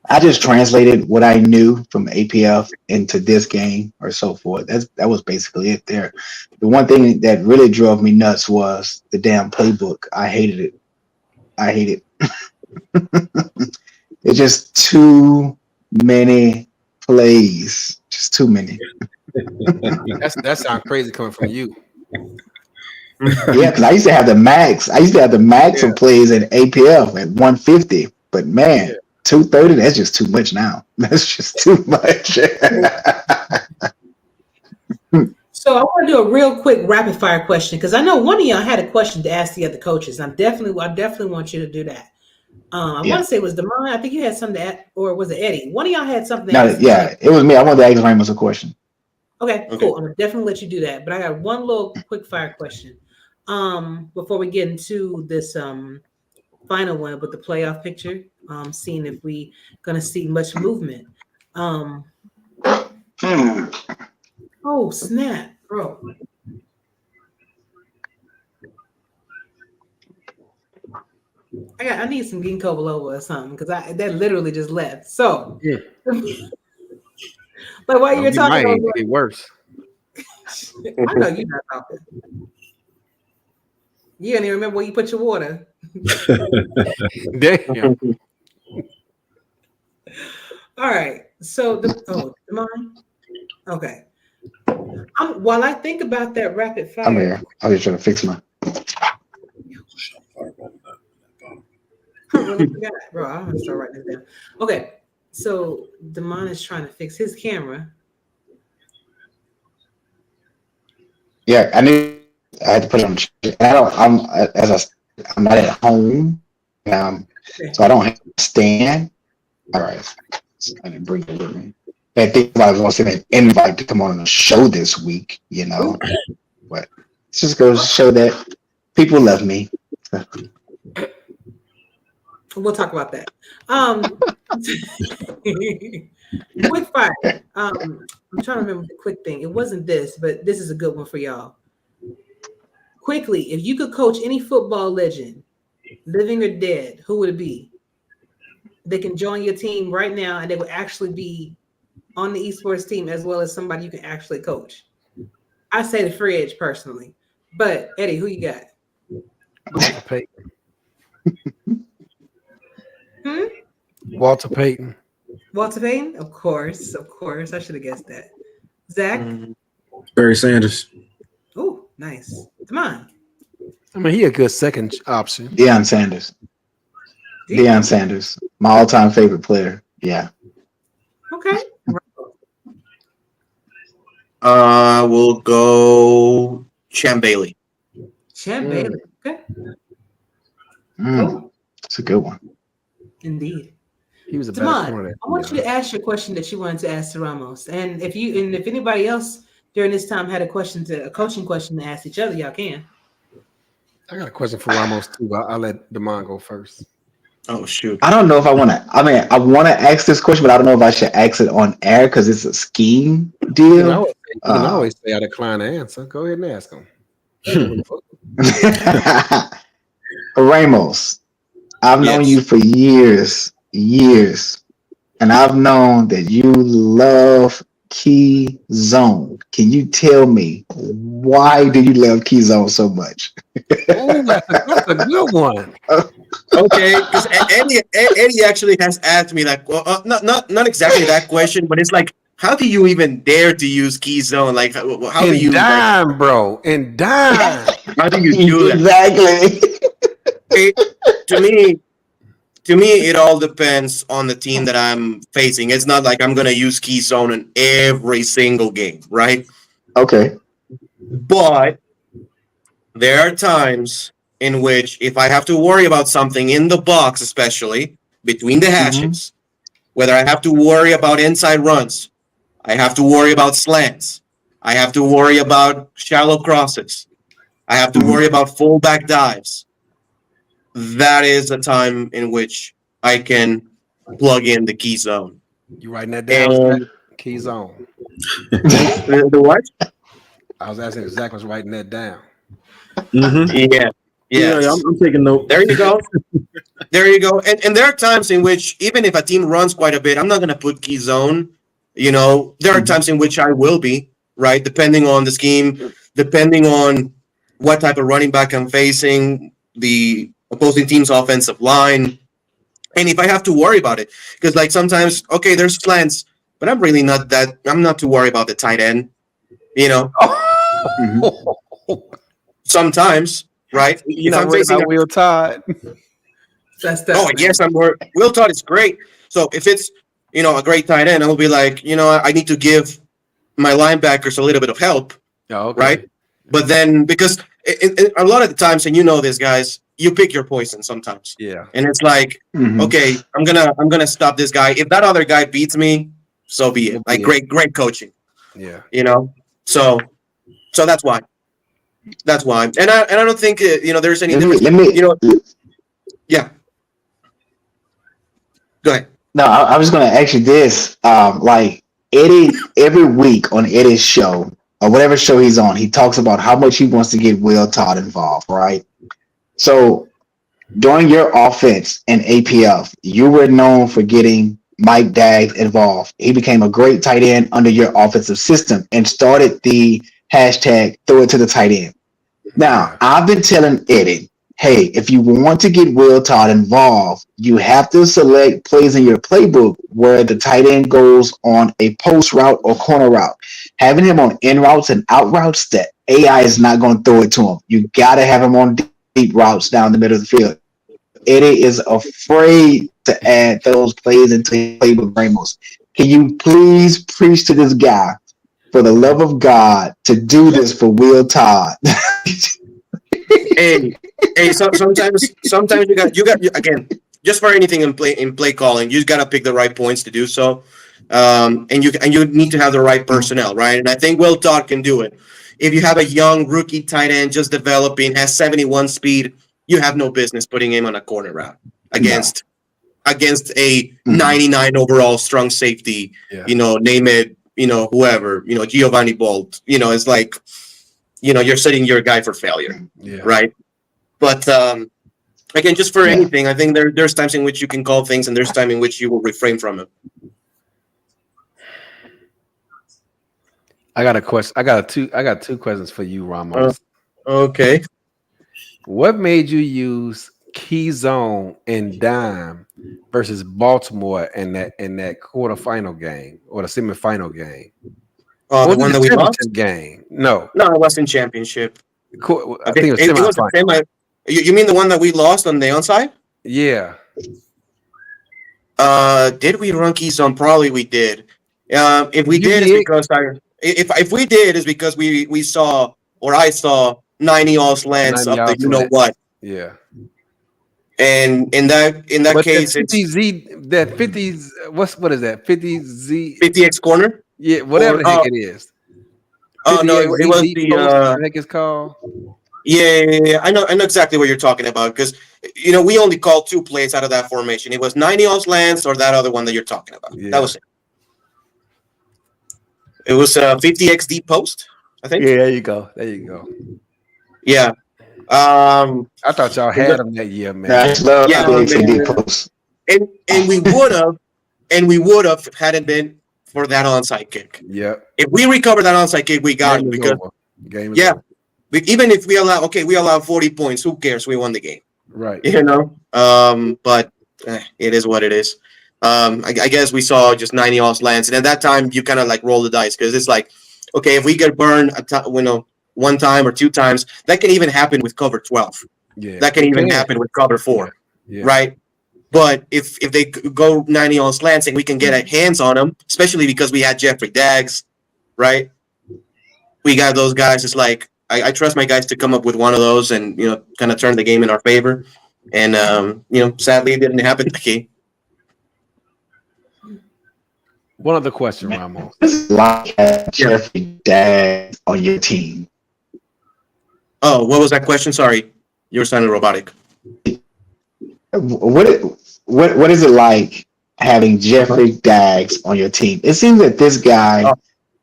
I just translated what I knew from APF into this game or so forth. That was basically it there. The one thing that really drove me nuts was the damn playbook. I hated it. It's just too many plays. Just too many. That sounds crazy coming from you. Yeah, because I used to have the max. Of plays in APF at 150. But man, 230, that's just too much now. That's just too much. So I want to do a real quick rapid fire question, because I know one of y'all had a question to ask the other coaches. I definitely want you to do that. I want to say it was Damon. I think you had something to add, or was it Eddie? One of y'all had something to ask. Yeah, it was me. I wanted to ask Ramos a question. Okay, cool. I'm gonna definitely let you do that. But I got one little quick fire question. Before we get into this final one with the playoff picture, seeing if we gonna see much movement. Oh snap, bro. I need some ginkgo biloba or something, because that literally just left. So but while you're talking, might get worse. I know you're not talking. You don't even remember where you put your water. Damn. All right. So Damon? Okay. While I think about that rapid fire. I'm here. I was trying to fix my. Bro, I'm gonna start writing this down. Okay. So Damon is trying to fix his camera. Yeah, I had to put it on. I'm not at home, so I don't have to stand. All right, I didn't bring it with me. I think I was going to send an invite to come on the show this week, but it just goes to show that people love me. We'll talk about that. Quick fire. I'm trying to remember the quick thing. It wasn't this, but this is a good one for y'all. Quickly, if you could coach any football legend, living or dead, who would it be? They can join your team right now, and they would actually be on the esports team as well as somebody you can actually coach. I say the Fridge personally, but Eddie, who you got? Walter Payton. Walter Payton? Of course. I should have guessed that. Zach? Barry Sanders. Oh, nice. Come on. I mean, he a good second option. Deion Sanders. My all-time favorite player. Yeah. Okay. We'll go Champ Bailey. Bailey. Okay. That's a good one. Indeed. He was a Damon, better I want you to ask your question that you wanted to ask to Ramos. And if anybody else during this time had a coaching question to ask each other, y'all can. I got a question for Ramos too. I'll let Damon go first. Oh shoot! I don't know if I want to. I mean, I want to ask this question, but I don't know if I should ask it on air because it's a scheme deal. You can always say I decline to answer. Go ahead and ask him. Ramos, I've known you for years, and I've known that you love Key Zone. Can you tell me why do you love Key Zone so much? Oh, that's a good one. Okay, because Eddie actually has asked me like, well, not exactly that question, but it's like, how do you even dare to use key zone? Like, how do And you like? dime, bro. And dime. How do you do that? Exactly. To me, it all depends on the team that I'm facing. It's not like I'm gonna use key zone in every single game, right? Okay. But there are times in which if I have to worry about something in the box, especially between the hashes, whether I have to worry about inside runs, I have to worry about slants, I have to worry about shallow crosses, I have to worry about fullback dives. That is a time in which I can plug in the key zone. You writing that down? And Key zone. the what? I was asking if Zach was writing that down. Yeah. Yeah, I'm taking note. There you go. There you go. And there are times in which even if a team runs quite a bit, I'm not going to put key zone. You know, there are times in which I will be, right? Depending on the scheme, depending on what type of running back I'm facing, the opposing team's offensive line. And if I have to worry about it, because like sometimes, okay, there's slants, but I'm really not that, I'm not too worried about the tight end, you know? Sometimes, right? You're not worried about Will Todd. Oh, yes, I'm worried. Will Todd is great. So if it's, you know, a great tight end, I'll be like, you know, I need to give my linebackers a little bit of help, right? But then because a lot of the times, and you know this, guys, you pick your poison sometimes. Yeah. And it's like, okay, I'm gonna stop this guy. If that other guy beats me, so be it. Like great coaching. Yeah. You know, so that's why. That's why. And I don't think you know there's any difference. You know, yeah. Go ahead. No, I was going to ask you this. Like Eddie, every week on Eddie's show or whatever show he's on, he talks about how much he wants to get Will Todd involved, right? So during your offense in APF, you were known for getting Mike Daggs involved. He became a great tight end under your offensive system and started the hashtag throw it to the tight end. Now, I've been telling Eddie, hey, if you want to get Will Todd involved, you have to select plays in your playbook where the tight end goes on a post route or corner route. Having him on in routes and out routes, the AI is not going to throw it to him. You got to have him on deep routes down the middle of the field. Eddie is afraid to add those plays into his playbook, Ramos. Can you please preach to this guy, for the love of God, to do this for Will Todd? Hey, sometimes you got again, just for anything in play calling, you got to pick the right points to do so, and you need to have the right personnel, right? And I think Will Todd can do it. If you have a young rookie tight end just developing, has 71 speed, you have no business putting him on a corner route against a 99 overall strong safety. You know, name it, you know, whoever, you know, Giovanni Bolt. You know, it's like, you know, you're setting your guy for failure, right? But again, just for anything, I think there's times in which you can call things, and there's time in which you will refrain from it. I got a question. I got two questions for you, Ramos. Okay. What made you use key zone and dime versus Baltimore in that quarterfinal game or the semifinal game? The one that we lost? Game. No, it wasn't championship. I think it was semifinal. You mean the one that we lost on the onside? Yeah. Did we run key zone? Probably we did. If we did, it's because if we did, it's because we saw, or I saw 90 all slants up the you know what. Yeah. And in that case, it's 50Z. That 50s. What is that? 50Z. 50X corner. Yeah, whatever the heck it is. Oh no, it was the I think it's called. Yeah, I know exactly what you're talking about, because you know we only called 2 plays out of that formation. It was 90 all slants or that other one that you're talking about. Yeah. That was it. It was 50X deep post, I think. Yeah, there you go. Yeah. I thought y'all had them that year, man. And we would have, had it been for that onside kick. Yeah. If we recover that onside kick, we got it. Because game is yeah, over. Even if we allow 40 points. Who cares? We won the game. Right. You know. But it is what it is. I guess we saw just 90 off slants, and at that time you kind of like roll the dice because it's like, okay, if we get burned, one time or two times, that can even happen with cover 12. Yeah. That can even happen with cover 4. Yeah. Right. But if they go 90 on slants and we can get our hands on them, especially because we had Jeffrey Daggs, right? We got those guys. It's like I trust my guys to come up with one of those and kind of turn the game in our favor. And sadly, it didn't happen. Okay. One other question, Ramos. Like Jeffrey Daggs on your team. Oh, what was that question? Sorry, you were sounding robotic. What is it like having Jeffrey Daggs on your team? It seems that this guy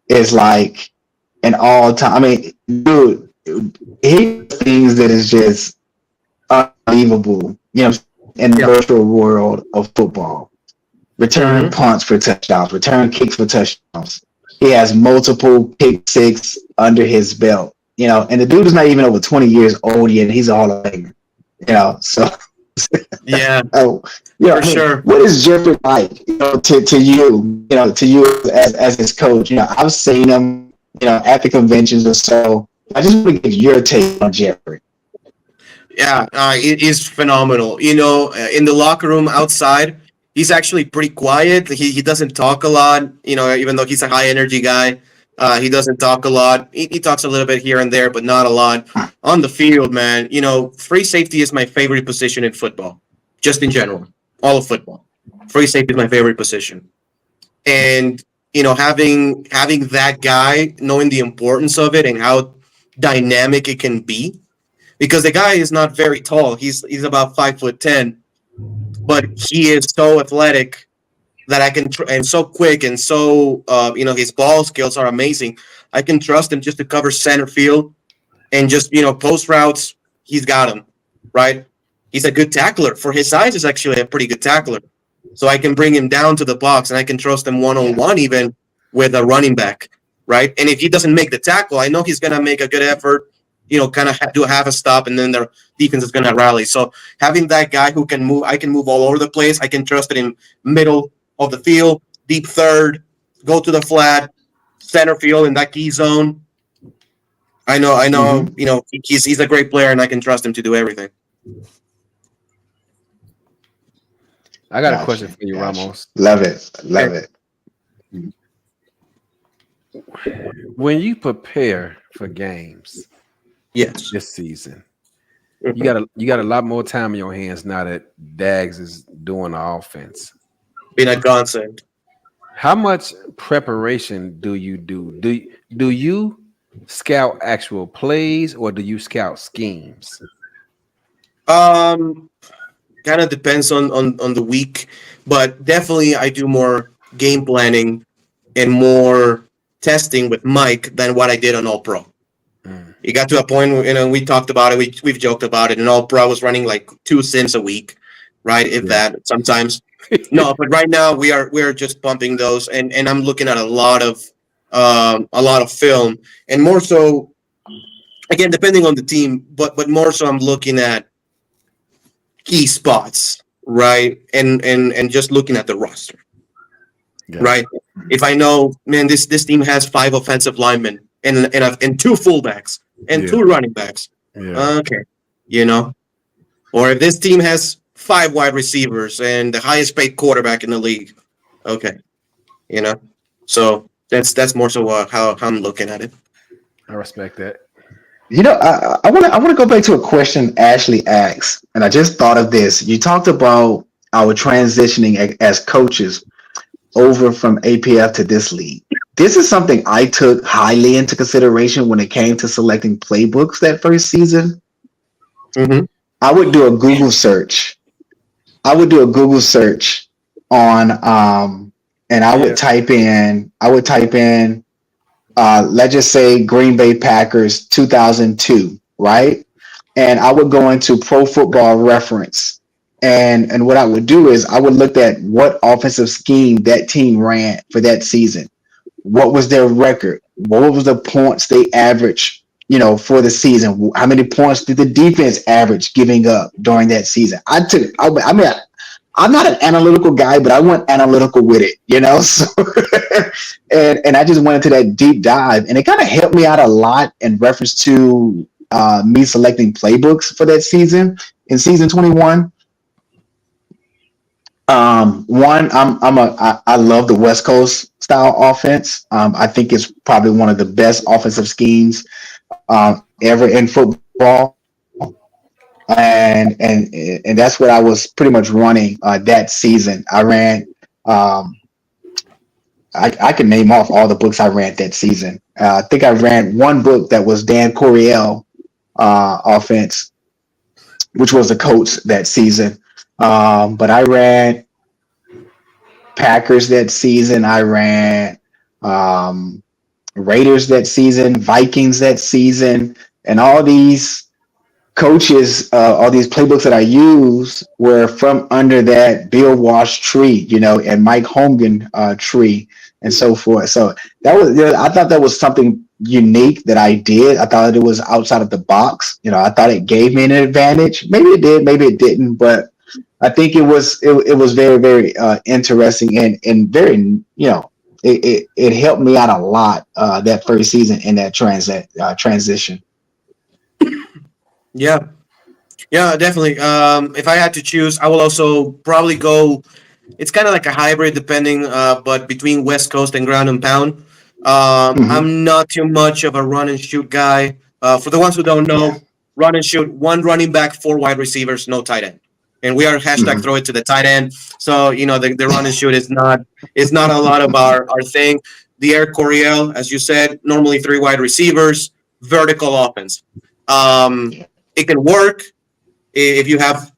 is like an all-time. I mean, dude, he does things that is just unbelievable. In the virtual world of football. Return punts for touchdowns, return kicks for touchdowns. He has multiple pick six under his belt, and the dude is not even over 20 years old yet, and he's a Hall of Famer, so. Yeah. For sure. What is Jeffrey like, to you, to you as his coach? I've seen him, at the conventions or so. I just want to get your take on Jeffrey. Yeah, it is phenomenal. In the locker room outside, he's actually pretty quiet. He doesn't talk a lot, even though he's a high energy guy. He doesn't talk a lot. He talks a little bit here and there, but not a lot. On the field, man, free safety is my favorite position in football, just in general, all of football. Free safety is my favorite position. And, having that guy, knowing the importance of it and how dynamic it can be, because the guy is not very tall. He's about 5'10", but he is so athletic that I can and so quick and so his ball skills are amazing. I can trust him just to cover center field and just post routes. He's got him right. He's a good tackler for his size. Is actually a pretty good tackler. So I can bring him down to the box and I can trust him one-on-one even with a running back, right? And if he doesn't make the tackle, I know he's gonna make a good effort. Kind of do a half a stop, and then their defense is going to rally. So having that guy who can move, I can move all over the place. I can trust it in middle of the field, deep third, go to the flat, center field in that key zone. I know. He's a great player, and I can trust him to do everything. I got a question for you, Ramos. Love it. When you prepare for games. Yes, this season, you got a lot more time in your hands now that Daggs is doing the offense. Been a godsend. How much preparation do you do? Do you scout actual plays or do you scout schemes? Kind of depends on the week, but definitely I do more game planning and more testing with Mike than what I did on All Pro. It got to a point where, we talked about it. We've joked about it. And All Pro was running like 2 sims a week, right? If that sometimes. No, but right now we are just pumping those, and I'm looking at a lot of film, and more so, again, depending on the team, but more so I'm looking at key spots, right? And just looking at the roster, right? If I know, man, this team has 5 offensive linemen and 2 fullbacks and 2 running backs. Okay. Or if this team has 5 wide receivers and the highest paid quarterback in the league. Okay. So that's more so how I'm looking at it. I respect that. I want to go back to a question Ashley asked, and I just thought of this. You talked about our transitioning as coaches over from APF to this league. This is something I took highly into consideration when it came to selecting playbooks that first season. Mm-hmm. I would do a Google search. On and I would type in let's just say Green Bay Packers 2002, right? And I would go into Pro Football Reference And what I would do is I would look at what offensive scheme that team ran for that season. What was their record? What was the points they averaged, for the season? How many points did the defense average giving up during that season? I'm not an analytical guy, but I went analytical with it, So, and I just went into that deep dive, and it kind of helped me out a lot in reference to me selecting playbooks for that season in season 21. I love the West Coast style offense. I think it's probably one of the best offensive schemes ever in football. And that's what I was pretty much running that season. I ran. I can name off all the books I ran that season. I think I ran one book that was Dan Coryell offense, which was the coach that season. But I ran Packers that season. I ran Raiders that season, Vikings that season, and all these coaches, all these playbooks that I use were from under that Bill Walsh tree, and Mike Holmgren tree, and so forth. So I thought that was something unique that I did. I thought it was outside of the box. I thought it gave me an advantage. Maybe it did, maybe it didn't, but I think it was very, very interesting and very, it helped me out a lot that first season in that transition. Yeah, definitely. If I had to choose, I will also probably go. It's kind of like a hybrid, depending, but between West Coast and ground and pound. I'm not too much of a run and shoot guy. For the ones who don't know, run and shoot, one running back, 4 wide receivers, no tight end. And we are hashtag throw it to the tight end. So, the run and shoot is not a lot of our thing. The Air Coryell, as you said, normally 3 wide receivers, vertical offense. It can work if you have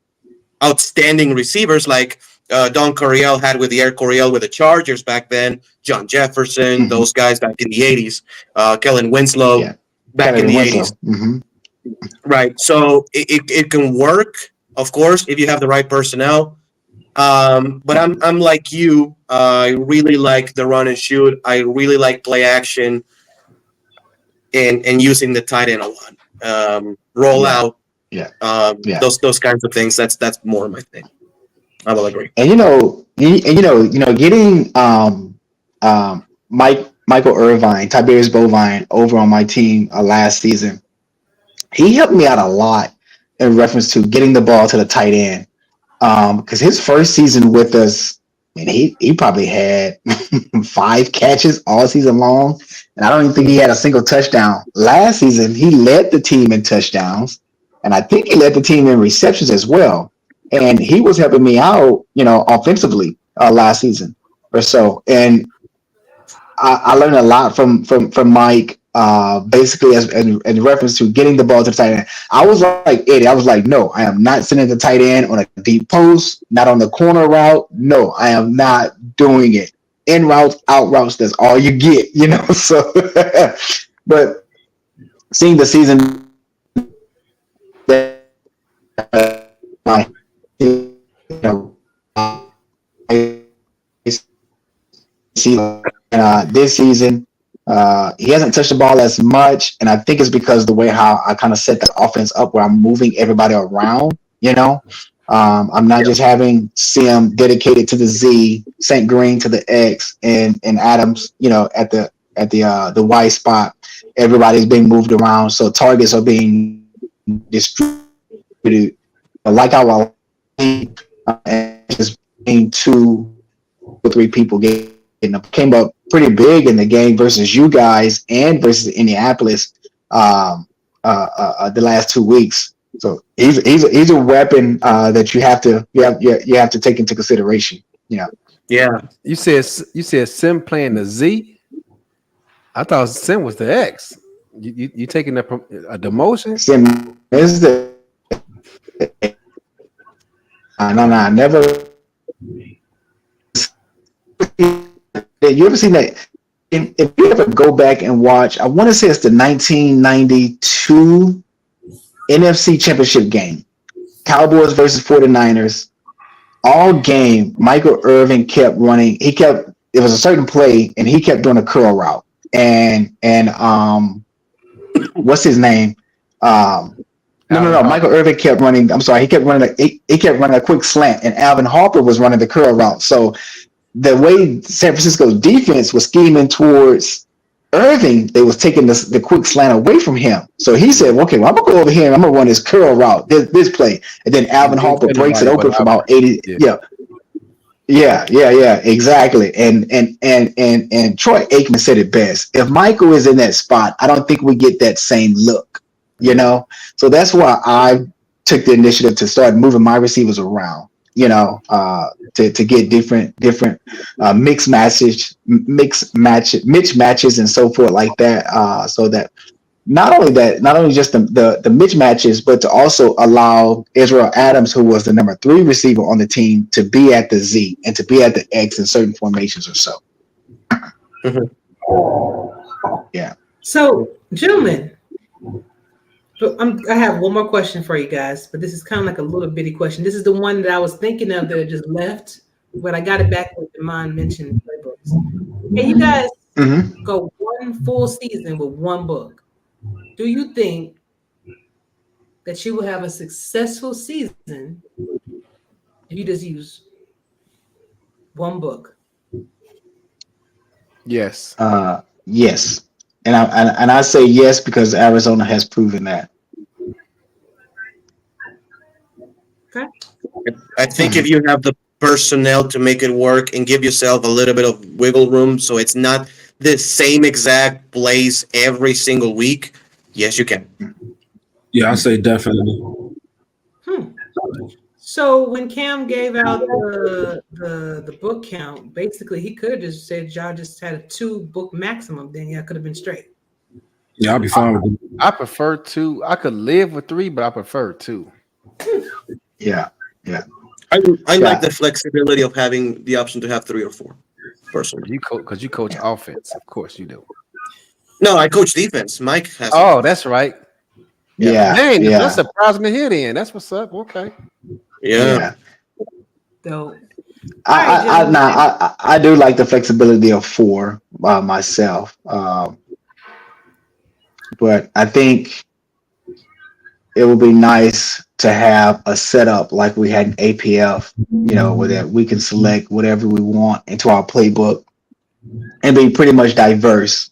outstanding receivers like Don Coryell had with the Air Coryell with the Chargers back then, John Jefferson, those guys back in the 80s, Kellen Winslow back in the 80s. Right. So it can work, of course, if you have the right personnel. But I'm like you. I really like the run and shoot. I really like play action and using the tight end a lot. Roll out, those kinds of things. That's more my thing. I will agree. And getting Michael Irvine, Tiberius Bovine over on my team last season, he helped me out a lot in reference to getting the ball to the tight end. Because his first season with us, he probably had 5 catches all season long. And I don't even think he had a single touchdown. Last season, he led the team in touchdowns. And I think he led the team in receptions as well. And he was helping me out, offensively last season or so. And I learned a lot from Mike, basically in reference to getting the ball to the tight end. I was like Eddie. I was like, no, I am not sending the tight end on a deep post, not on the corner route. No, I am not doing it. In routes, out routes, that's all you get, So, but seeing the season that this season, he hasn't touched the ball as much, and I think it's because the way how I kind of set the offense up, where I'm moving everybody around. I'm not just having Sim dedicated to the Z, St. Green to the X, and Adams, at the Y spot. Everybody's being moved around, so targets are being distributed. Like our just being 2 or 3 people came up pretty big in the game versus you guys and versus Indianapolis the last 2 weeks. So he's a weapon that you have to take into consideration. Yeah. You said Sim playing the Z. I thought Sim was the X. You taking a demotion? Sim is the. No, never. You ever seen that? If you ever go back and watch, I want to say it's the 1992 NFC Championship game. Cowboys versus 49ers. All game, Michael Irvin kept running. It was a certain play, and he kept doing a curl route. And what's his name? No. Michael Irvin kept running. I'm sorry, he kept running. He kept running a quick slant, and Alvin Harper was running the curl route. So the way San Francisco's defense was scheming towards Irving, they was taking the quick slant away from him. So he said, "Okay, well, I'm gonna go over here and I'm gonna run this curl route, this play." And then Alvin Harper breaks it open for about 80. Yeah, exactly. And Troy Aikman said it best. If Michael is in that spot, I don't think we get that same look. So that's why I took the initiative to start moving my receivers around. To get different mixed matches and so forth like that. So that not only just the mismatches, but to also allow Israel Adams, who was the number 3 receiver on the team, to be at the Z and to be at the X in certain formations or so. Yeah. So, gentlemen, I have one more question for you guys, but this is kind of like a little bitty question. This is the one that I was thinking of that just left, but I got it back with the mind mentioned playbooks. Can you guys go one full season with one book? Do you think that you will have a successful season if you just use one book? Yes. Yes. And I say yes because Arizona has proven that. Okay. I think if you have the personnel to make it work and give yourself a little bit of wiggle room so it's not the same exact plays every single week, yes, you can. Yeah, I say definitely. So when Cam gave out the book count, basically he could have just said y'all just had a 2 book maximum, then y'all could have been straight. Yeah, I'll be fine with it. I prefer 2. I could live with 3, but I prefer 2. Yeah. I like the flexibility of having the option to have 3 or 4. Personally, because you coach offense, of course you do. No, I coach defense. Mike has. Oh, that's right. Yeah. Dang, that's surprising to hear. Then that's what's up. Okay. Yeah. So I do like the flexibility of 4 myself, but I think it would be nice to have a setup like we had in APF, where that we can select whatever we want into our playbook and be pretty much diverse,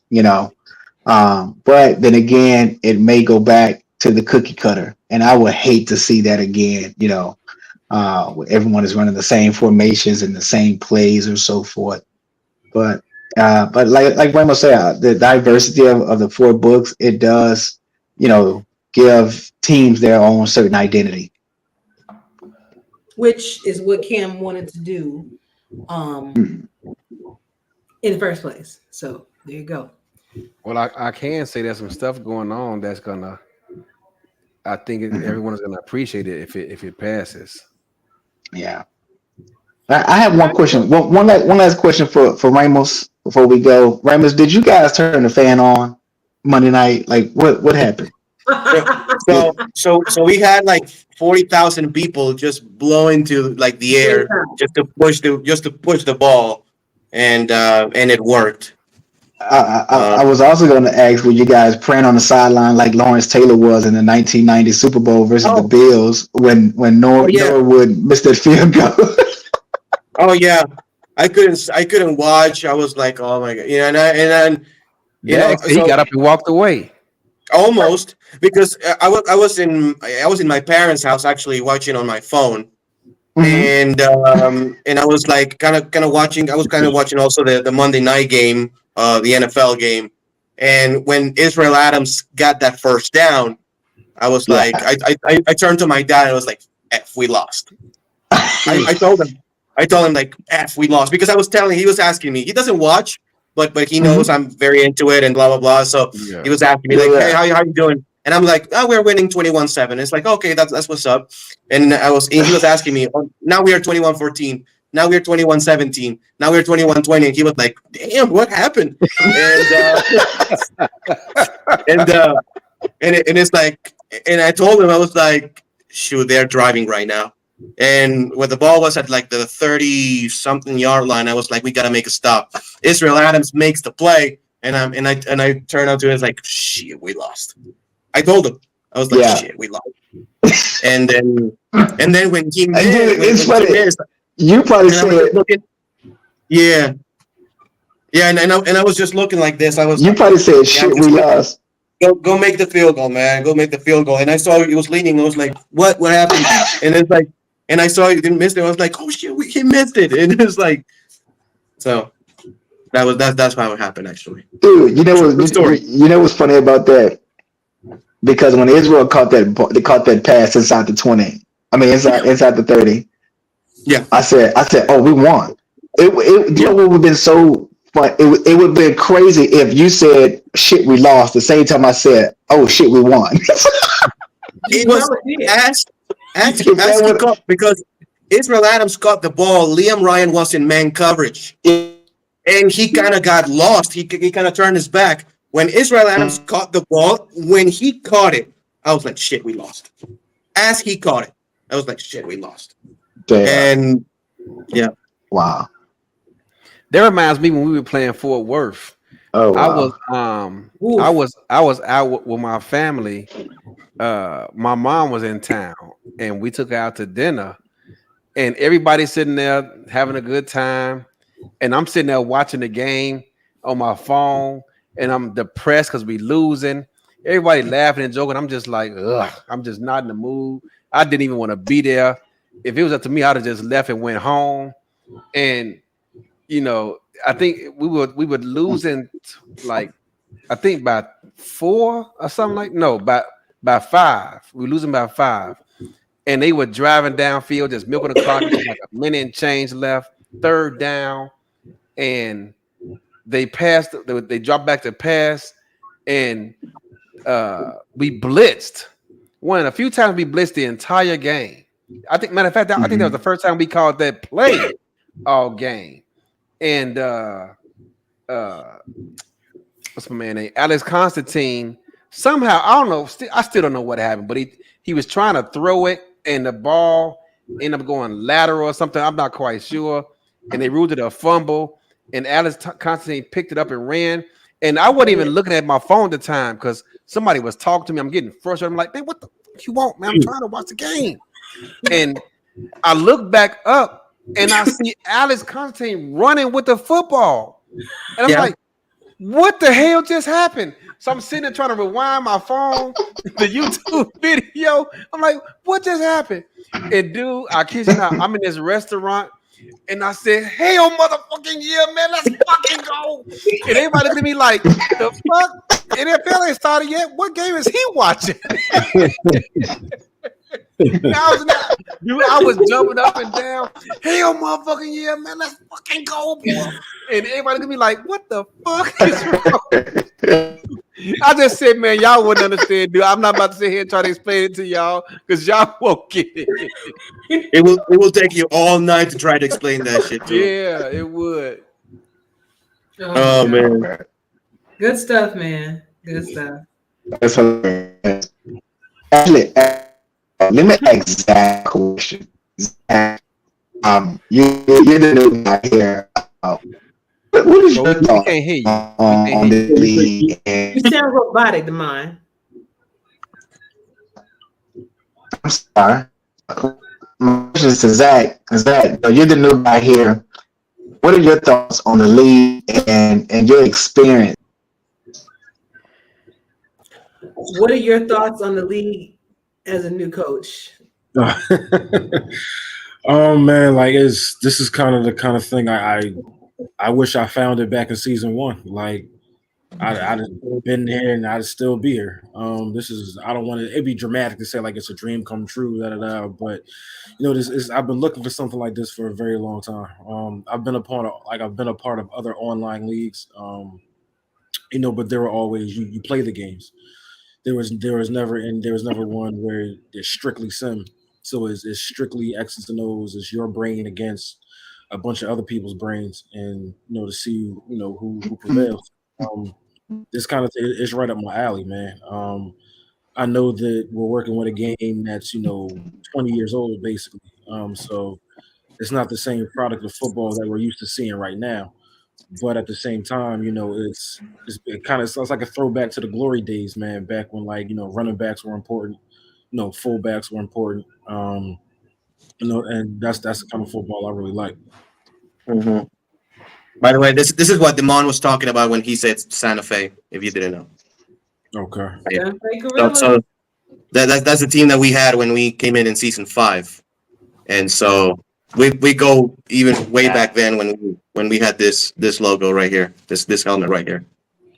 But then again, it may go back to the cookie cutter, and I would hate to see that again, where everyone is running the same formations and the same plays or so forth. But like Ramos said, the diversity of the 4 books, it does, give teams their own certain identity. Which is what Cam wanted to do in the first place. So there you go. Well, I can say there's some stuff going on that's gonna. I think everyone is gonna appreciate it if it passes. Yeah. I have one question. One last question for Ramos before we go. Ramos, did you guys turn the fan on Monday night? Like what happened? So we had like 40,000 people just blow into like the air just to push the ball, and it worked. I was also going to ask, were you guys praying on the sideline like Lawrence Taylor was in the 1990 Super Bowl versus the Bills when Norwood missed that field goal? Oh yeah, I couldn't watch. I was like, oh my god, he got up and walked away. Almost, because I was in my parents' house actually watching on my phone, and I was like kind of watching. I was kind of watching also the Monday night game, the NFL game, and when Israel Adams got that first down, I was like, I turned to my dad and I was like, "F, we lost." I told him like, "F, we lost," because he was asking me. He doesn't watch. But he knows I'm very into it and blah blah blah. So he was asking me like, "Hey, how you doing?" And I'm like, "Oh, we're winning 21-7." It's like, okay, that's what's up. And he was asking me, oh, now we are 21-14. Now we're 21-17. Now we're 21-20. And he was like, "Damn, what happened?" And it's like, and I told him, I was like, shoot, they're driving right now. And when the ball was at like the 30-something yard line, I was like, we got to make a stop. Israel Adams makes the play, and I turn out to it, it's like, shit, we lost. I told him. I was like, shit, we lost. and then when he missed, it's funny. You probably said, yeah, and I was just looking like this. I was. You probably said, shit, we lost. Go make the field goal, man. Go make the field goal. And I saw he was leaning. I was like, what happened? And it's like, and I saw he didn't miss it. I was like, oh shit, he missed it. And it was like, so that's how it happened actually. Dude, you know what's funny about that? Because when Israel caught that pass inside the 20, I mean inside the 30. Yeah. I said, oh, we won. It you know what would have been so fun? It would have been crazy if you said, shit, we lost the same time I said, oh shit, we won. It was ask because Israel Adams caught the ball. Liam Ryan was in man coverage. And he kind of got lost. He kind of turned his back. When Israel Adams caught the ball, when he caught it, I was like, shit, we lost. As he caught it, I was like, shit, we lost. Damn. And yeah. Wow. That reminds me when we were playing Fort Worth. Oh, wow. I was out with my family. My mom was in town, and we took her out to dinner, and everybody's sitting there having a good time, and I'm sitting there watching the game on my phone, and I'm depressed because we losing. Everybody laughing and joking. I'm just like, ugh. I'm just not in the mood. I didn't even want to be there. If it was up to me, I'd have just left and went home. And you know, I think we would losing like, I think by 4 or something like, no, by 5. We were losing by 5. And they were driving downfield, just milking the clock, like a minute and change left, 3rd down. And they passed, they dropped back to pass, and we blitzed. A few times we blitzed the entire game. I think, matter of fact, I think that was the first time we called that play all game. And what's my man name? Alex Constantine. Somehow, I don't know. I still don't know what happened, but he was trying to throw it, and the ball ended up going lateral or something. I'm not quite sure. And they ruled it a fumble. And Alex Constantine picked it up and ran. And I wasn't even looking at my phone at the time because somebody was talking to me. I'm getting frustrated. I'm like, man, what the fuck you want, man? I'm trying to watch the game. And I look back up, and I see Alex Constantine running with the football. And I'm like, what the hell just happened? So I'm sitting there trying to rewind my phone, the YouTube video. I'm like, what just happened? And dude, I kid you not, I'm in this restaurant, and I said, hell motherfucking yeah, man, let's fucking go. And everybody looked at me like, the fuck? NFL ain't started yet. What game is he watching? I was jumping up and down. Hell, motherfucking yeah, man, let's fucking go, boy. And everybody could be like, what the fuck is wrong? I just said, man, y'all wouldn't understand, dude. I'm not about to sit here and try to explain it to y'all because y'all won't get it. It will take you all night to try to explain that shit to Yeah, it would. Oh man. Good stuff, man. Good stuff. That's hilarious. Actually, let me ask Zach a question. Zach, you're the new guy here. What is your thought on the league? You sound robotic to mine. I'm sorry. My question is to Zach. Zach, you're the new guy here. What are your thoughts on the league and your experience? What are your thoughts on the league as a new coach? Oh man, like this is kind of the kind of thing I wish I found it back in season 1. Like I'd have been here and I'd still be here. I don't want to. It'd be dramatic to say like it's a dream come true, but you know, I've been looking for something like this for a very long time. I've been a part of other online leagues. You know, but there were always you play the games. There was never one where it's strictly sim. So it's strictly X's and O's. It's your brain against a bunch of other people's brains, and you know, to see who prevails. This kind of thing is right up my alley, man. I know that we're working with a game that's 20 years old basically. So it's not the same product of football that we're used to seeing right now. But at the same time, it kind of sounds like a throwback to the glory days, man. Back when running backs were important, fullbacks were important. And that's the kind of football I really like. Mm-hmm. By the way, this is what Damon was talking about when he said Santa Fe. If you didn't know. Okay. Yeah. So that's the team that we had when we came in season 5, and so we go even way back then when we had this logo right here, this helmet right here.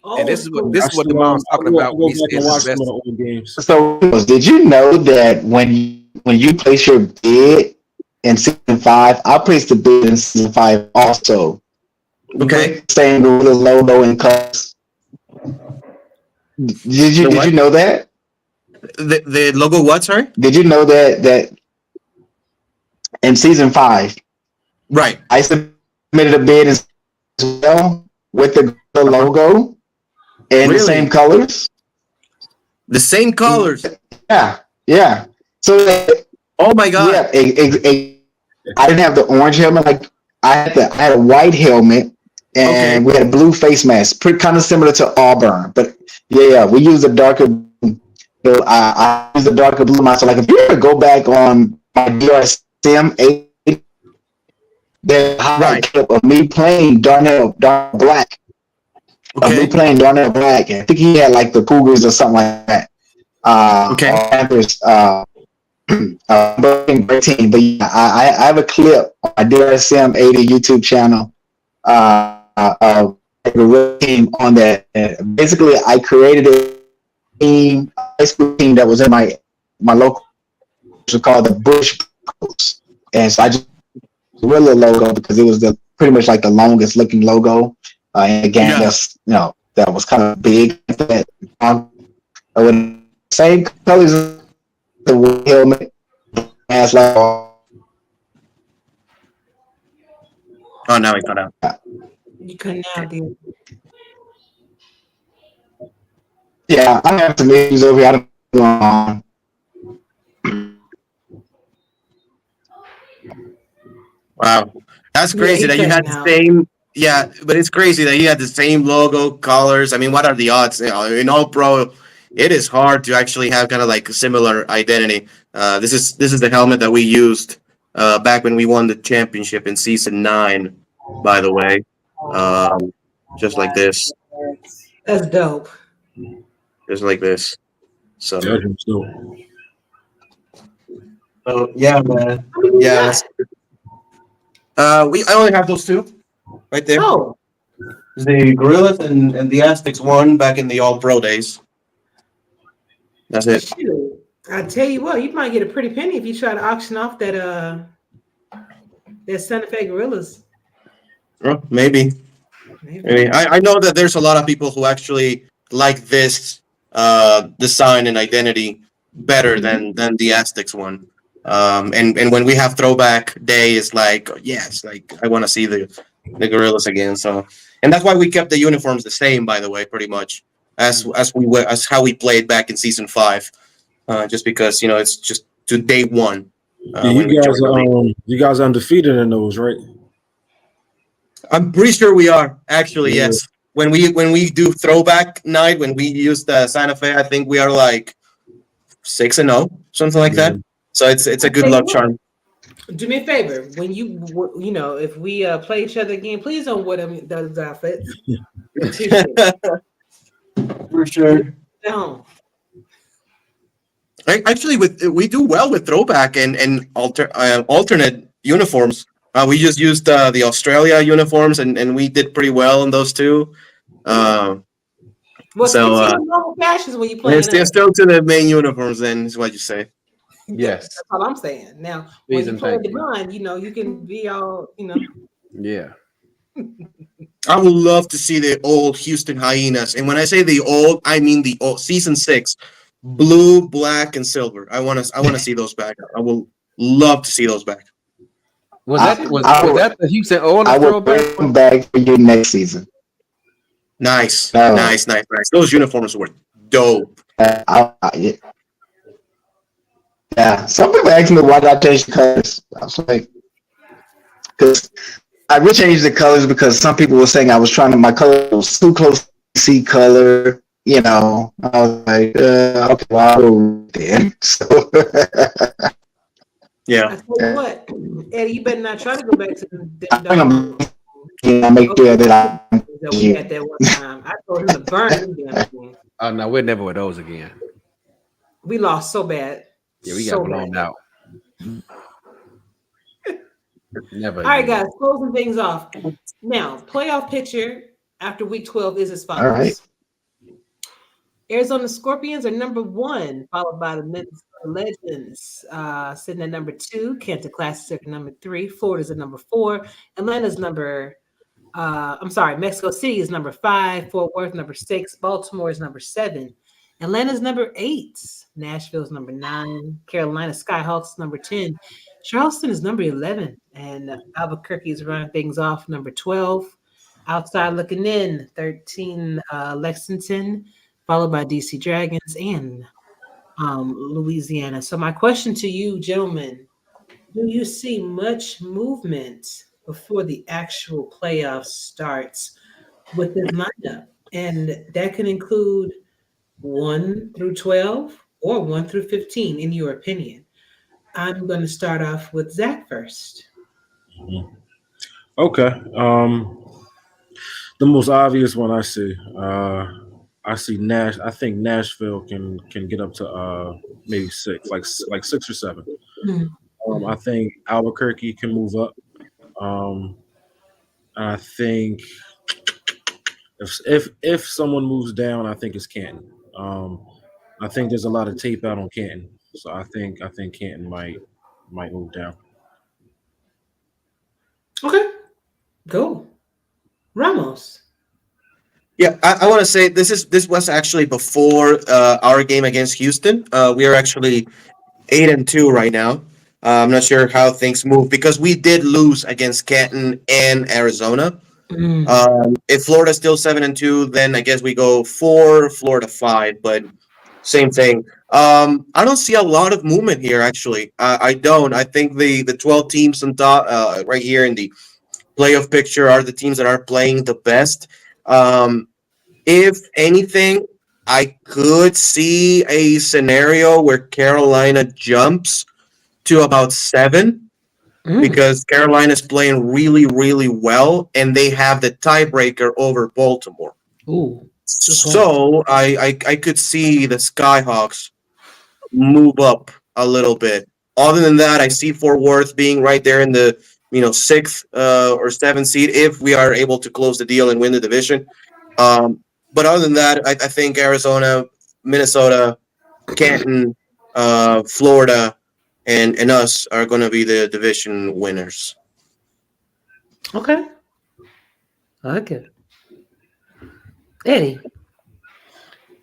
And this is what the mom's talking about when he said the best. So, did you know that when you place your bid in season 5, I placed the bid in season 5 also. Okay. Same Gorilla logo and colors. Did you know that? The logo what, sorry? Did you know that in season 5, right, I submitted a bid as well with the logo and the same colors? The same colors? Yeah. So, oh my God. Yeah, I didn't have the orange helmet. Like I had a white helmet, and we had a blue face mask, pretty kind of similar to Auburn. But yeah, we used a darker. I used a darker blue mask. So like if you ever go back on my DRSM 8, there's a highlight clip of me playing Darnell Black. Of me playing Darnell Black. I think he had like the Cougars or something like that. Panthers. Great team, but yeah, I have a clip on my DRSM 80 YouTube channel of the team on that. Basically, I created a team, high school team that was in my local, which was called the Bush Broncos. And so I just really logo because it was pretty much like the longest looking logo. And again, that was kind of big. Same colors as the helmet. As like, oh, now he cut out. You cut out, dude. Yeah, I have some issues over here. I don't know. Wow, that's crazy that you had the same. Yeah, but it's crazy that you had the same logo, colors. I mean, what are the odds? In All Pro, it is hard to actually have kind of like a similar identity. This is the helmet that we used back when we won the championship in season 9. By the way, just like this. That's dope. Just like this. So yeah, man. Yeah. I only have those 2 right there. Oh. The Gorillas and the Aztecs won back in the All Pro days. That's it. I tell you what, you might get a pretty penny if you try to auction off that Santa Fe Gorillas. Well, maybe. I know that there's a lot of people who actually like this design and identity better than the Aztecs one. And when we have throwback day, it's like yes, like I want to see the Gorillas again. So, and that's why we kept the uniforms the same, by the way, pretty much as how we played back in season 5. Just because it's just to day 1. You guys undefeated in those, right? I'm pretty sure we are actually. Yeah. Yes. When we do throwback night, when we use the Santa Fe, I think we are like 6-0, something like that. So it's a good luck charm. Do me a favor when if we play each other again, please don't wear those outfits. For sure. Don't. Actually, we do well with throwback and alternate uniforms. We just used the Australia uniforms, and we did pretty well in those 2. Fashions when you play. Still to the main uniforms. Then is what you say. Yes, that's all I'm saying. Now, when you play the line, you can be all, Yeah. I would love to see the old Houston Hyenas, and when I say the old, I mean the old season 6, blue, black, and silver. I want to see those back. I will love to see those back. Was that the Houston Oilers? I will bring them back for you next season. Nice. Those uniforms were dope. Yeah, some people ask me why did I change the colors. I was like, because I would change the colors because some people were saying I was trying to my color was too close to see color. You know, I was like, okay, well, I'll go then. So, I Yeah. tell you what, Eddie, you better not try to go back to them I think doggone I'm make sure that I. that we had that one time. I told him to burn them damn things. Oh no, we're never with those again. We lost so bad. Yeah, we so got blown bad. out. Never All right, again. guys, closing things off. Now, playoff picture after week 12 is as follows. All right. Arizona Scorpions are number 1, followed by the Minnesota Legends, sitting at number 2. Kansas Classic number 3. Florida's at number 4. Atlanta's Mexico City is number 5. Fort Worth number 6. Baltimore is number 7. Atlanta's number 8. Nashville's number 9. Carolina Skyhawks number 10. Charleston is number 11. And Albuquerque is running things off number 12. Outside looking in, 13 Lexington, followed by DC Dragons and Louisiana. So my question to you, gentlemen, do you see much movement before the actual playoff starts with this lineup? And that can include 1 through 12 or 1 through 15, in your opinion. I'm going to start off with Zach first. Okay. The most obvious one I see I think Nashville can get up to maybe 6, like 6 or 7. I think Albuquerque can move up. I think if someone moves down, I think it's Canton. I think there's a lot of tape out on Canton, so I think Canton might move down. Okay, go Ramos. Yeah, I want to say this was actually before our game against Houston. We are actually 8-2 right now. I'm not sure how things move because we did lose against Canton and Arizona. If Florida's still 7-2, then I guess we go 4, Florida 5. But same thing. I don't see a lot of movement here. Actually, I don't. I think the 12 teams on top, right here in the playoff picture, are the teams that are playing the best. If anything, I could see a scenario where Carolina jumps to about 7 because Carolina's playing really, really well, and they have the tiebreaker over Baltimore. Ooh. So I could see the Skyhawks move up a little bit. Other than that, I see Fort Worth being right there in the 6th or 7th seed if we are able to close the deal and win the division. But other than that, I think Arizona, Minnesota, Canton, Florida, and us are going to be the division winners. Okay. I like it. Eddie.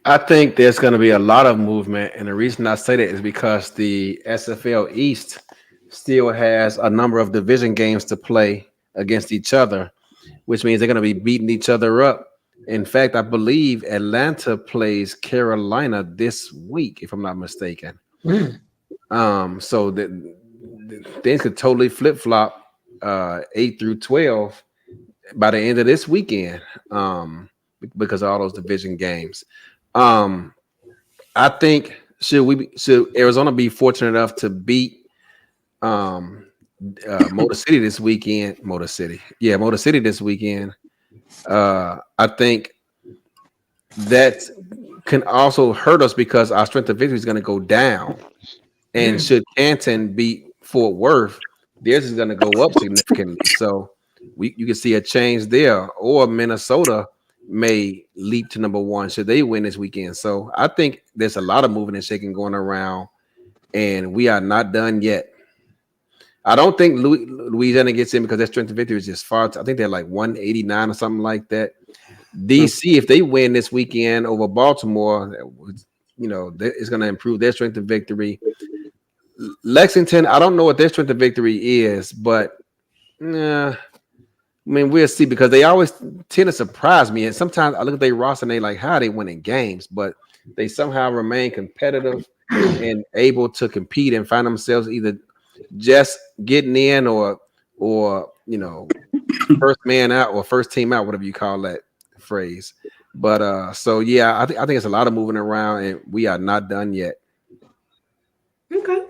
I think there's going to be a lot of movement, and the reason I say that is because the SFL East still has a number of division games to play against each other, which means they're going to be beating each other up. In fact, I believe Atlanta plays Carolina this week, if I'm not mistaken. So the things could totally flip-flop 8 through 12 by the end of this weekend because of all those division games. I think should Arizona be fortunate enough to beat Motor City this weekend? Motor City this weekend. I think that can also hurt us because our strength of victory is going to go down. And should Canton beat Fort Worth, theirs is going to go up significantly. So you can see a change there. Or Minnesota may leap to number 1 should they win this weekend. So I think there's a lot of moving and shaking going around, and we are not done yet. I don't think Louisiana gets in because their strength of victory is just far. I think they're like 189 or something like that. DC, if they win this weekend over Baltimore, it's going to improve their strength of victory. Lexington, I don't know what their strength of victory is, but we'll see because they always tend to surprise me. And sometimes I look at their roster and they like, how are they winning games? But they somehow remain competitive and able to compete and find themselves either just getting in or first man out or first team out, whatever you call that phrase. But so yeah, I think it's a lot of moving around, and we are not done yet. Okay.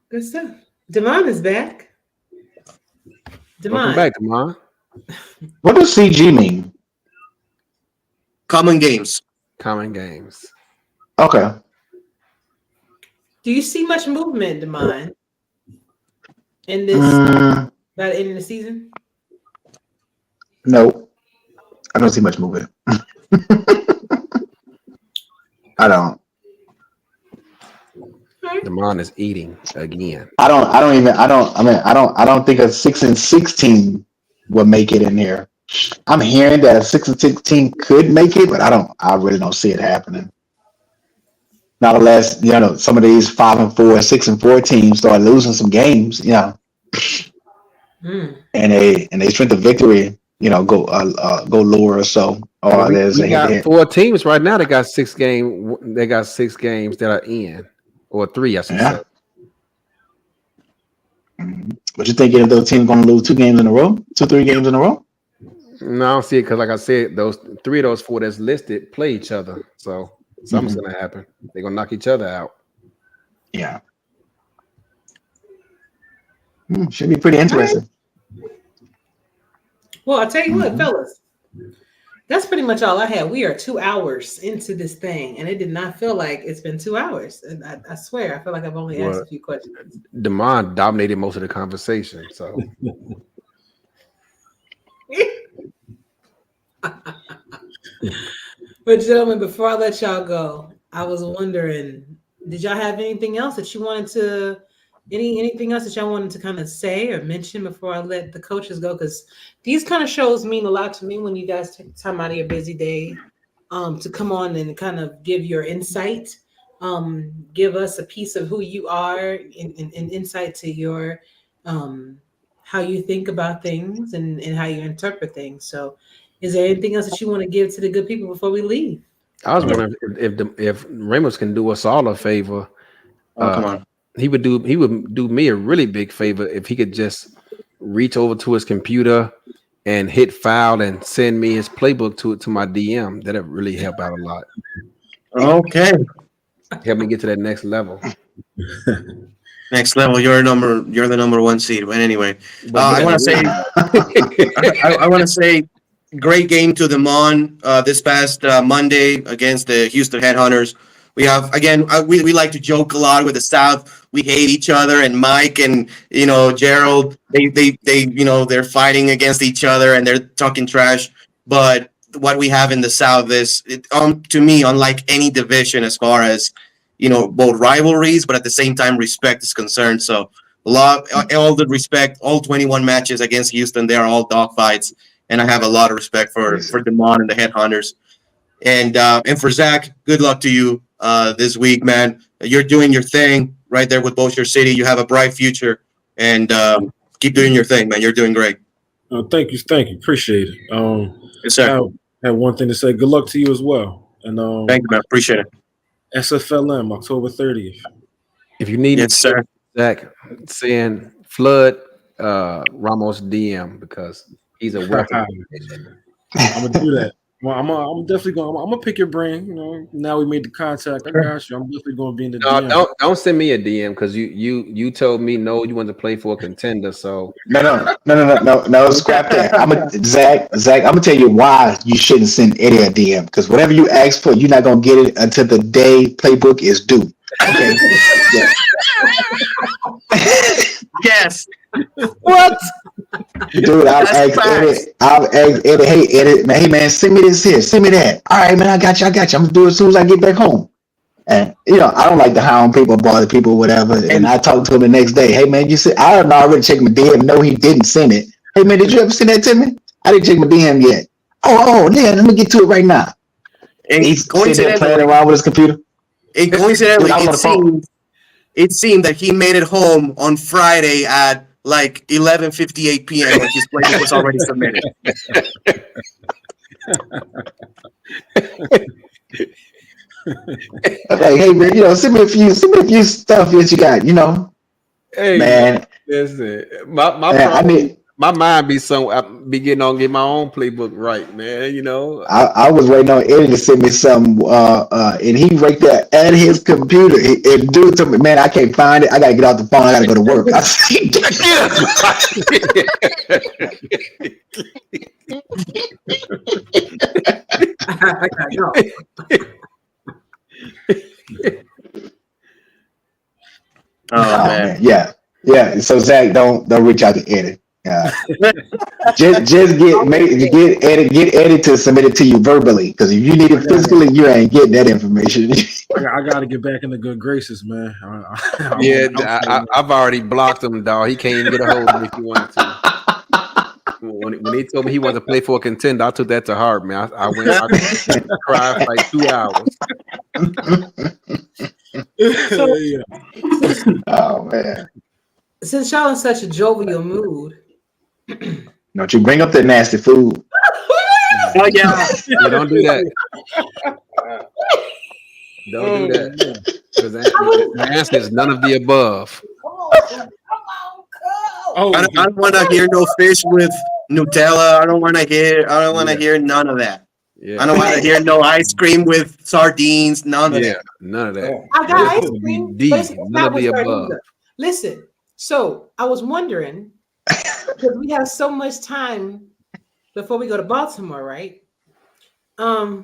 Good stuff. Damon is back. Welcome back, Damon. What does CG mean? Common games. Common games. Okay. Do you see much movement, Damon, in this by the end of the season? No, I don't see much movement. I don't. Damon is eating again. I don't think a 6-16 will make it in there. I'm hearing that a 6-16 could make it, but I really don't see it happening. Not unless, some of these 5-4, 6-4 teams start losing some games, and they strength of victory, go lower or so. Or we got 4 teams right now that got 6 games. They got 6 games that are in, or 3, I should say. But you think if those teams going to lose 3 games in a row? No, I don't see it because, like I said, those 3 of those 4 that's listed play each other. So something's going to happen. They're going to knock each other out. Yeah. Should be pretty interesting. Well, I'll tell you what, fellas. That's pretty much all I had. We are 2 hours into this thing, and it did not feel like it's been 2 hours. And I swear, I feel like I've only asked a few questions. Damon dominated most of the conversation. So. But gentlemen, before I let y'all go, I was wondering, did y'all have anything else that you wanted to, anything else that y'all wanted to kind of say or mention before I let the coaches go? Because these kind of shows mean a lot to me when you guys take time out of your busy day to come on and kind of give your insight, give us a piece of who you are and insight to your how you think about things and how you interpret things. So is there anything else that you want to give to the good people before we leave? I was wondering if Ramos can do us all a favor. Come on. He would do me a really big favor if he could just reach over to his computer and hit file and send me his playbook to my DM. That'd really help out a lot. Okay. Help me get to that next level. Next level. You're the number 1 seed. But anyway, I want to say, great game to them on this past Monday against the Houston Headhunters. We have, again, we like to joke a lot with the South. We hate each other, and Mike and Gerald, they they're fighting against each other and they're talking trash. But what we have in the South is, to me, unlike any division as far as both rivalries, but at the same time respect is concerned. So all the respect, all 21 matches against Houston, they are all dogfights. And I have a lot of respect for Damon and the Headhunters. And for Zach, good luck to you this week, man. You're doing your thing right there with Bossier City. You have a bright future, and keep doing your thing, man. You're doing great. Thank you. Appreciate it. Yes, sir. I have one thing to say. Good luck to you as well. And thank you, man. Appreciate it. SFLM, October 30th. If you need yes, sir. Zach, send flood Ramos DM because he's a weapon. I'm gonna do that. Well, I'm definitely going. I'm gonna pick your brain. Now we made the contact. I got you. I'm definitely going to be in the DM. Don't send me a DM because you told me no. You want to play for a contender. So no. Scrap that. Zach. I'm gonna tell you why you shouldn't send Eddie a DM because whatever you ask for, you're not gonna get it until the day playbook is due. Okay. Yes. What? Dude, I'll ask Eddie, hey man, send me this here, send me that. All right, man, I got you. I'm gonna do it as soon as I get back home. And I don't like to hound people, bother people, whatever. And I talked to him the next day. Hey man, you said I don't know, I already checked my DM. No, he didn't send it. Hey man, did you ever send that to me? I didn't check my DM yet. Oh, yeah, let me get to it right now. And he's sitting there playing around with his computer. And coincidentally, it seemed that he made it home on Friday at like 11:58 p.m. when his playbook was already submitted. Like, hey man, send me a few stuff that you got, Hey man. That's it. My Man, problem, my mind be getting on get my own playbook right, man. I was waiting on Eddie to send me something, and he right there at his computer. And dude told me, man, I can't find it. I gotta get off the phone. I gotta go to work. I said, I gotta go. Oh man. yeah. So Zach, don't reach out to Eddie. Just get Eddie to submit it to you verbally, because if you need it physically, you ain't getting that information. I got to get back in the good graces, man. I've already blocked him, dog. He can't even get a hold of me if he wanted to. When he told me he wanted to play for a contender, I took that to heart, man. I cried for like 2 hours. Oh man! Since y'all in such a jovial mood, don't you bring up that nasty food? Oh yeah. Don't do that. Don't do that. Because the answer is none of the above. I don't want to hear no fish with Nutella. I don't want to hear none of that. Yeah. I don't want to hear no ice cream with sardines. None of that. None of that. I got ice cream. D, but it's none not of the with above. sardines. Listen, so I was wondering, because we have so much time before we go to Baltimore, right? How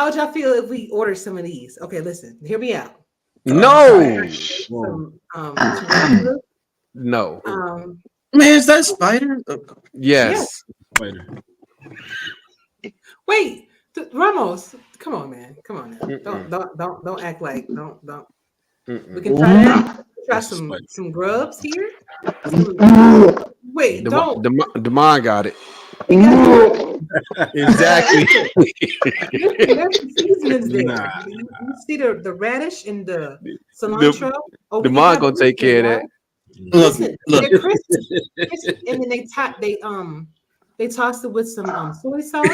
would y'all feel if we order some of these? Okay, listen, hear me out. No. Some, No. Man, is that Spider? Yes. Spider. Wait, Ramos, come on, man, come on now. Don't act like don't. We can try that. Try some grubs here. Wait, don't. Demond got it. Exactly. There's some seasonings there. You see the radish and the cilantro. Demond gonna take care of that. Listen, they're crispy, and then they toss it with some soy sauce.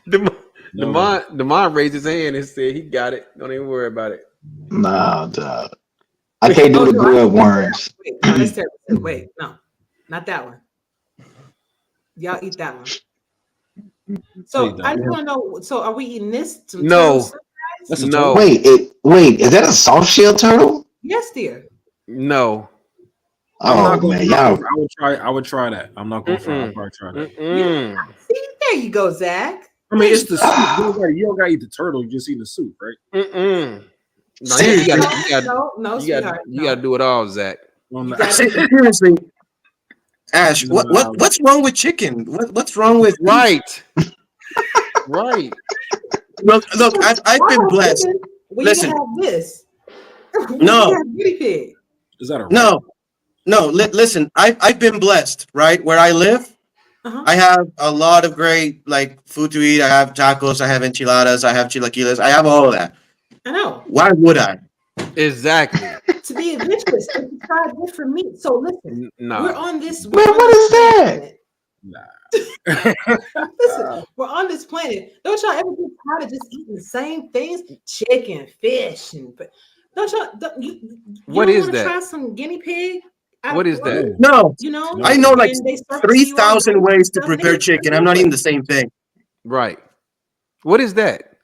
Demond raised his hand and said he got it. Don't even worry about it. Nah, dog. I can't do the grilled worms. Wait, no, not that one. Y'all eat that one. So I just want to know. So are we eating this? No. No. Wait, is that a soft shell turtle? Yes, dear. No. Oh man, y'all. I would try that. I'm not gonna try. I'll probably try that. See, there you go, Zach. I mean, it's the soup. You don't gotta eat the turtle. You just eat the soup, right? No, you gotta do it all, Zach. Seriously, Ash, what's wrong with chicken? What's wrong with right? Look, I've been blessed. Listen, this. No, is that a no? Listen, I've been blessed, right? Where I live, I have a lot of great food to eat. I have tacos, I have enchiladas, I have chilaquiles, I have all of that. I know. Why would I? Exactly. To be adventurous, to try different meat. So listen, we're on this. Man, what is that? Nah. Listen, we're on this planet. Don't y'all ever get tired of just eating the same things? Chicken, fish, and don't y'all? You what is that? Try some guinea pig. What is that? No, I know 3,000 ways to stuff prepare chicken. I'm not eating the same thing. Right. What is that?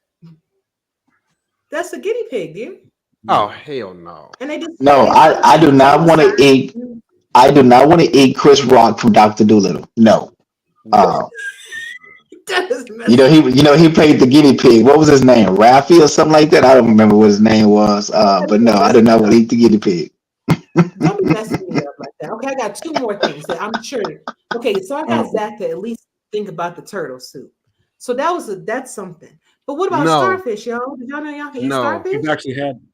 That's a guinea pig, dude. Oh hell no! And they just I do not want to eat. I do not want to eat Chris Rock from Dr. Dolittle. No. He played the guinea pig. What was his name? Rafi or something like that. I don't remember what his name was. But no, I do not want to eat the guinea pig. Don't be messing me up like that. Okay, I got two more things that I'm sure. Okay, so I got Zach to at least think about the turtle soup. So that's something. But what about starfish, y'all? Did y'all know y'all can eat starfish?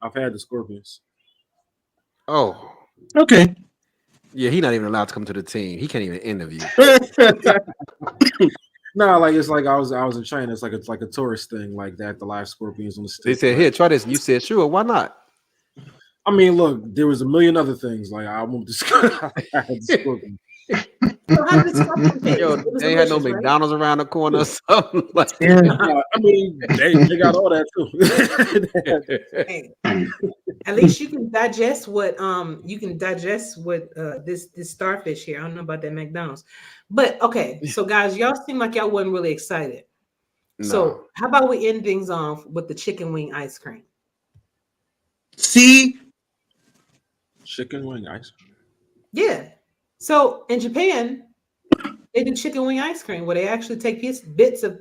I've had the scorpions. Oh, okay. Yeah, he's not even allowed to come to the team. He can't even interview. No, it's like I was in China. It's like a tourist thing like that. The live scorpions on the stick. They said, "Here, try this." And you said, "Sure, why not?" I mean, look, there was a million other things. Like I won't discuss. So how did this fucking taste? Yo, It was they ain't had no delicious, right? McDonald's around the corner or something. Like Yeah. I mean, they got all that too. Hey, at least you can digest what this starfish here. I don't know about that McDonald's, but okay. So guys, y'all seem like y'all wasn't really excited. No. So how about we end things off with the chicken wing ice cream? See, Chicken wing ice. Yeah. So in Japan, they do chicken wing ice cream where they actually take bits of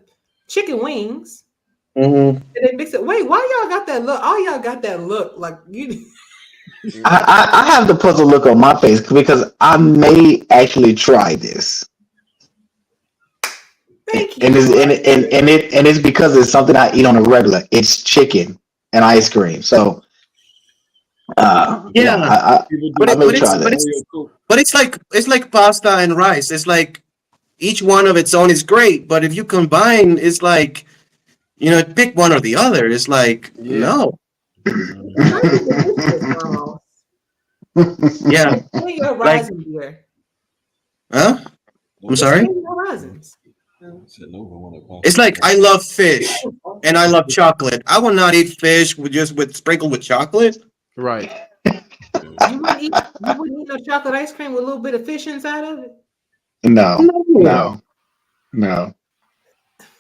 chicken wings and they mix it. Wait, why y'all got that look? All y'all got that look like you. I have the puzzle look on my face because I may actually try this. Thank you. And it's because it's something I eat on a regular. It's chicken and ice cream. So I may try that. But it's like pasta and rice. It's like each one of its own is great, but if you combine, it's like pick one or the other. It's like no. Yeah. Like, huh? I'm sorry. It's like I love fish and I love chocolate. I will not eat fish with sprinkled with chocolate. Right. You wouldn't eat no chocolate ice cream with a little bit of fish inside of it? No.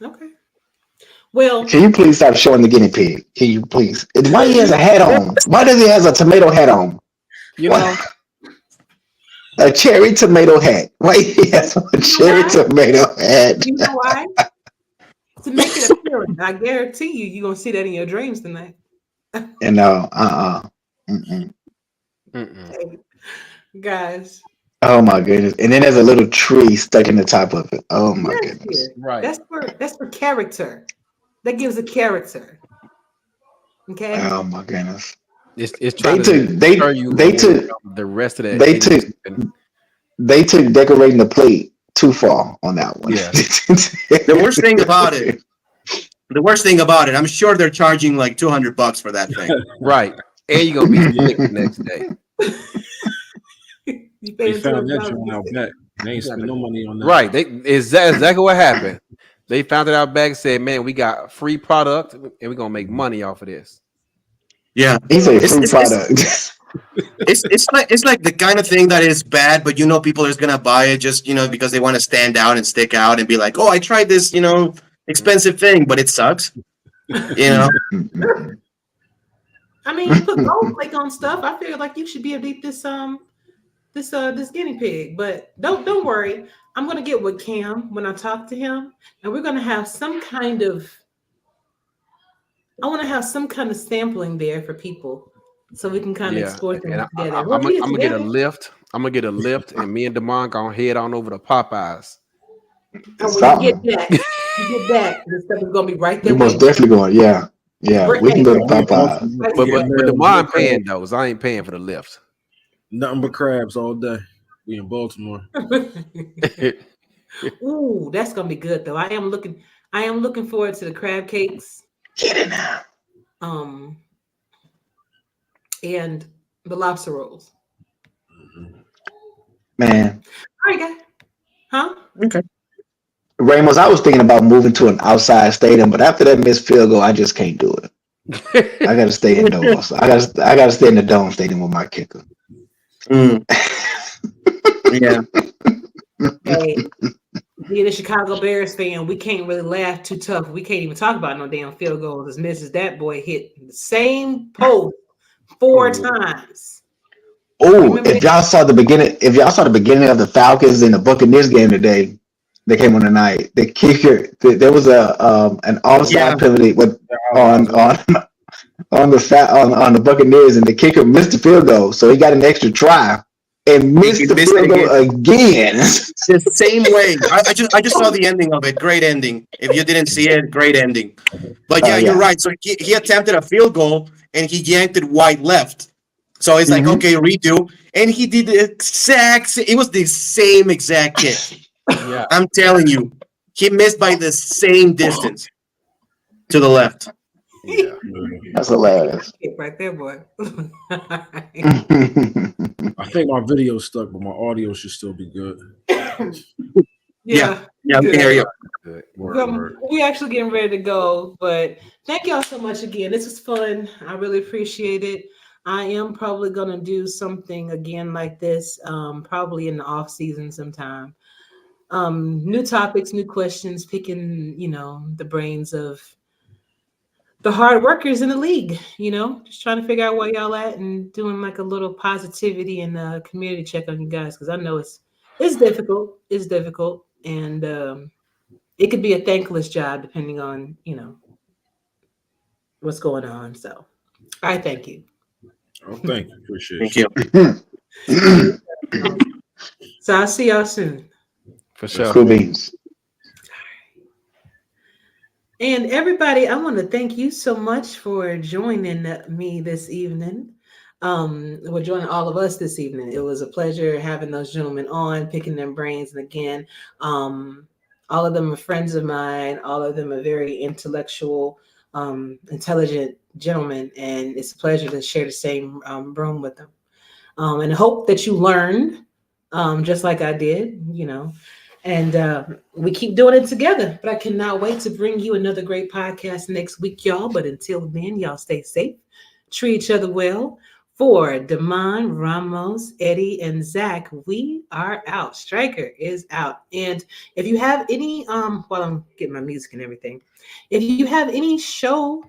Okay. Well, can you please stop showing the guinea pig? Can you please? Why he has a hat on? Why does he have a tomato hat on? You know, a cherry tomato hat. Why he has a cherry tomato hat? You know why? To make it appear. I guarantee you're gonna see that in your dreams tonight. And Guys. Oh my goodness! And then there's a little tree stuck in the top of it. Oh my goodness! Right. That's for character. That gives a character. Okay. Oh my goodness! It's trying they took the rest of that. They took decorating the plate too far on that one. Yeah. The worst thing about it, I'm sure they're charging like $200 for that thing. Right. And you're gonna be sick the next day. They found that joint out back. They ain't spent no money on that. Right. Exactly what happened. They found it out back and said, "Man, we got free product and we're gonna make money off of this." Yeah, he's a free product. It's like the kind of thing that is bad, but people are gonna buy it just because they want to stand out and stick out and be like, "Oh, I tried this expensive thing, but it sucks." I mean, you put gold flake on stuff. I feel like you should be able to eat this this guinea pig, but don't worry. I'm gonna get with Cam when I talk to him, and we're gonna have some kind of. I want to have some kind of sampling there for people, so we can kind of explore things together. I'm gonna get a lift. I'm gonna get a lift, and me and Damon gonna head on over to Popeyes. And when you get back, this stuff is gonna be right there. We're most definitely going. Yeah. We can go to Popeyes. But Damon paying those. I ain't paying for the lift. Nothing but crabs all day. We in Baltimore. Ooh, that's gonna be good though. I am looking forward to the crab cakes. Get it now. And the lobster rolls. Man. All right, guys. Huh? Okay. Ramos, I was thinking about moving to an outside stadium, but after that missed field goal, I just can't do it. I gotta stay indoors. I gotta stay in the dome stadium with my kicker. Yeah. Hey, being a Chicago Bears fan, we can't really laugh too tough. We can't even talk about no damn field goals as Mrs. That boy hit the same post 4 times. Oh, if y'all saw the beginning of the Falcons and the Buccaneers game today, they came on tonight. The kicker, there was an offside penalty on the Buccaneers, and the kicker missed the field goal, so he got an extra try and missed the field goal again. The same way. I just saw the ending of it. Great ending. If you didn't see it, great ending. But you're right. So he attempted a field goal and he yanked it wide left. So it's like, okay, redo. And he did the exact same. It was the same exact kick. Yeah. I'm telling you. He missed by the same distance to the left. Yeah. That's hilarious. Right there, boy. I think my video's stuck, but my audio should still be good. Yeah, we good. can hear you. Good. We actually getting ready to go, but thank y'all so much again. This was fun. I really appreciate it. I am probably gonna do something again like this, probably in the off season sometime. New topics, new questions, picking, the brains of the hard workers in the league, just trying to figure out where y'all at and doing like a little positivity and community check on you guys, because I know it's difficult. It's difficult, and it could be a thankless job depending on what's going on. So I thank you. Oh, thank you. Appreciate Thank you. So I'll see y'all soon. For sure. Cool beans. And everybody, I want to thank you so much for joining me this evening. Well, joining all of us this evening. It was a pleasure having those gentlemen on, picking their brains. And again, all of them are friends of mine. All of them are very intellectual, intelligent gentlemen. And it's a pleasure to share the same room with them. And I hope that you learned just like I did, And we keep doing it together. But I cannot wait to bring you another great podcast next week, y'all. But until then, y'all stay safe, treat each other well. For Damon, Ramos, Eddie, and Zach, we are out. Striker is out. And if you have any, while I'm getting my music and everything, if you have any show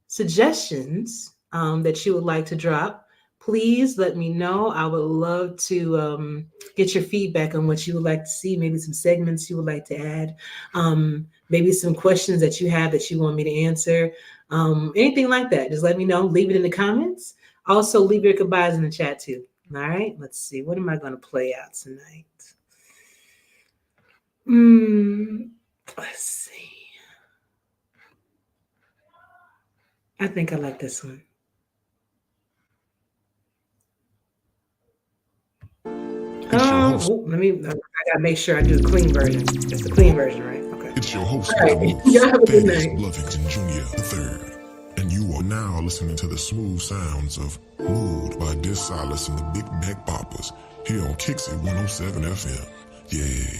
suggestions that you would like to drop, please let me know. I would love to get your feedback on what you would like to see, maybe some segments you would like to add, maybe some questions that you have that you want me to answer, anything like that. Just let me know. Leave it in the comments. Also, leave your goodbyes in the chat too. All right, let's see. What am I going to play out tonight? Let's see. I think I like this one. I gotta make sure I do the clean version. It's the clean version, right? Okay. It's your host, All right. Y'all have a good night. Bluffington Jr. III. And you are now listening to the smooth sounds of Mood by Dis Silas and the Big Back Poppers here on Kicks at 107 FM. Yeah,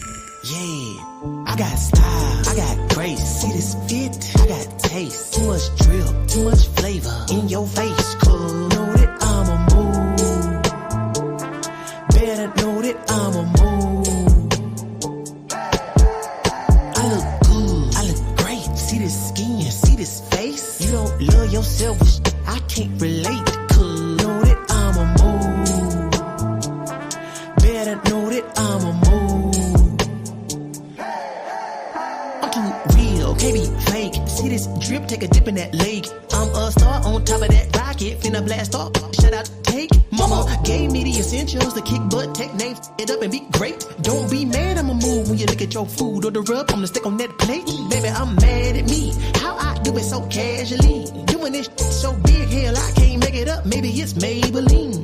I got style, I got grace. See this fit, I got taste. Too much drip, too much flavor in your face. Cause know that I'm a move. Better know that I'm a move. I look good, I look great. See this skin, see this face. You don't love yourself, I can't relate. Cause know that I'm a move. Better know that I'm a move. Can't be fake. See this drip, take a dip in that lake. I'm a star on top of that rocket. Finna blast off. Shout out, take. Mama gave me the essentials to kick butt, take names, it up and be great. Don't be mad, I'ma move when you look at your food or the rub on the stick on that plate. Baby, I'm mad at me. How I do it so casually. Doing this so big, hell, I can't make it up. Maybe it's Maybelline.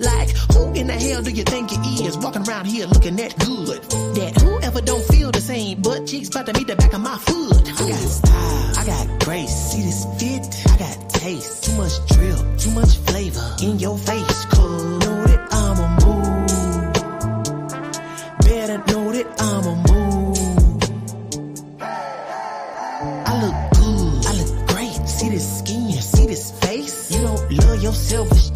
Like, who in the hell do you think it is? Walking around here looking that good. That whoever don't feel the same, butt cheeks about to meet the back of my foot. I got style, I got grace. See this fit, I got taste. Too much drip, too much flavor in your face. Cause know that I'm a move. Better know that I'm a move. I look good, I look great. See this skin, see this face. You don't love yourself.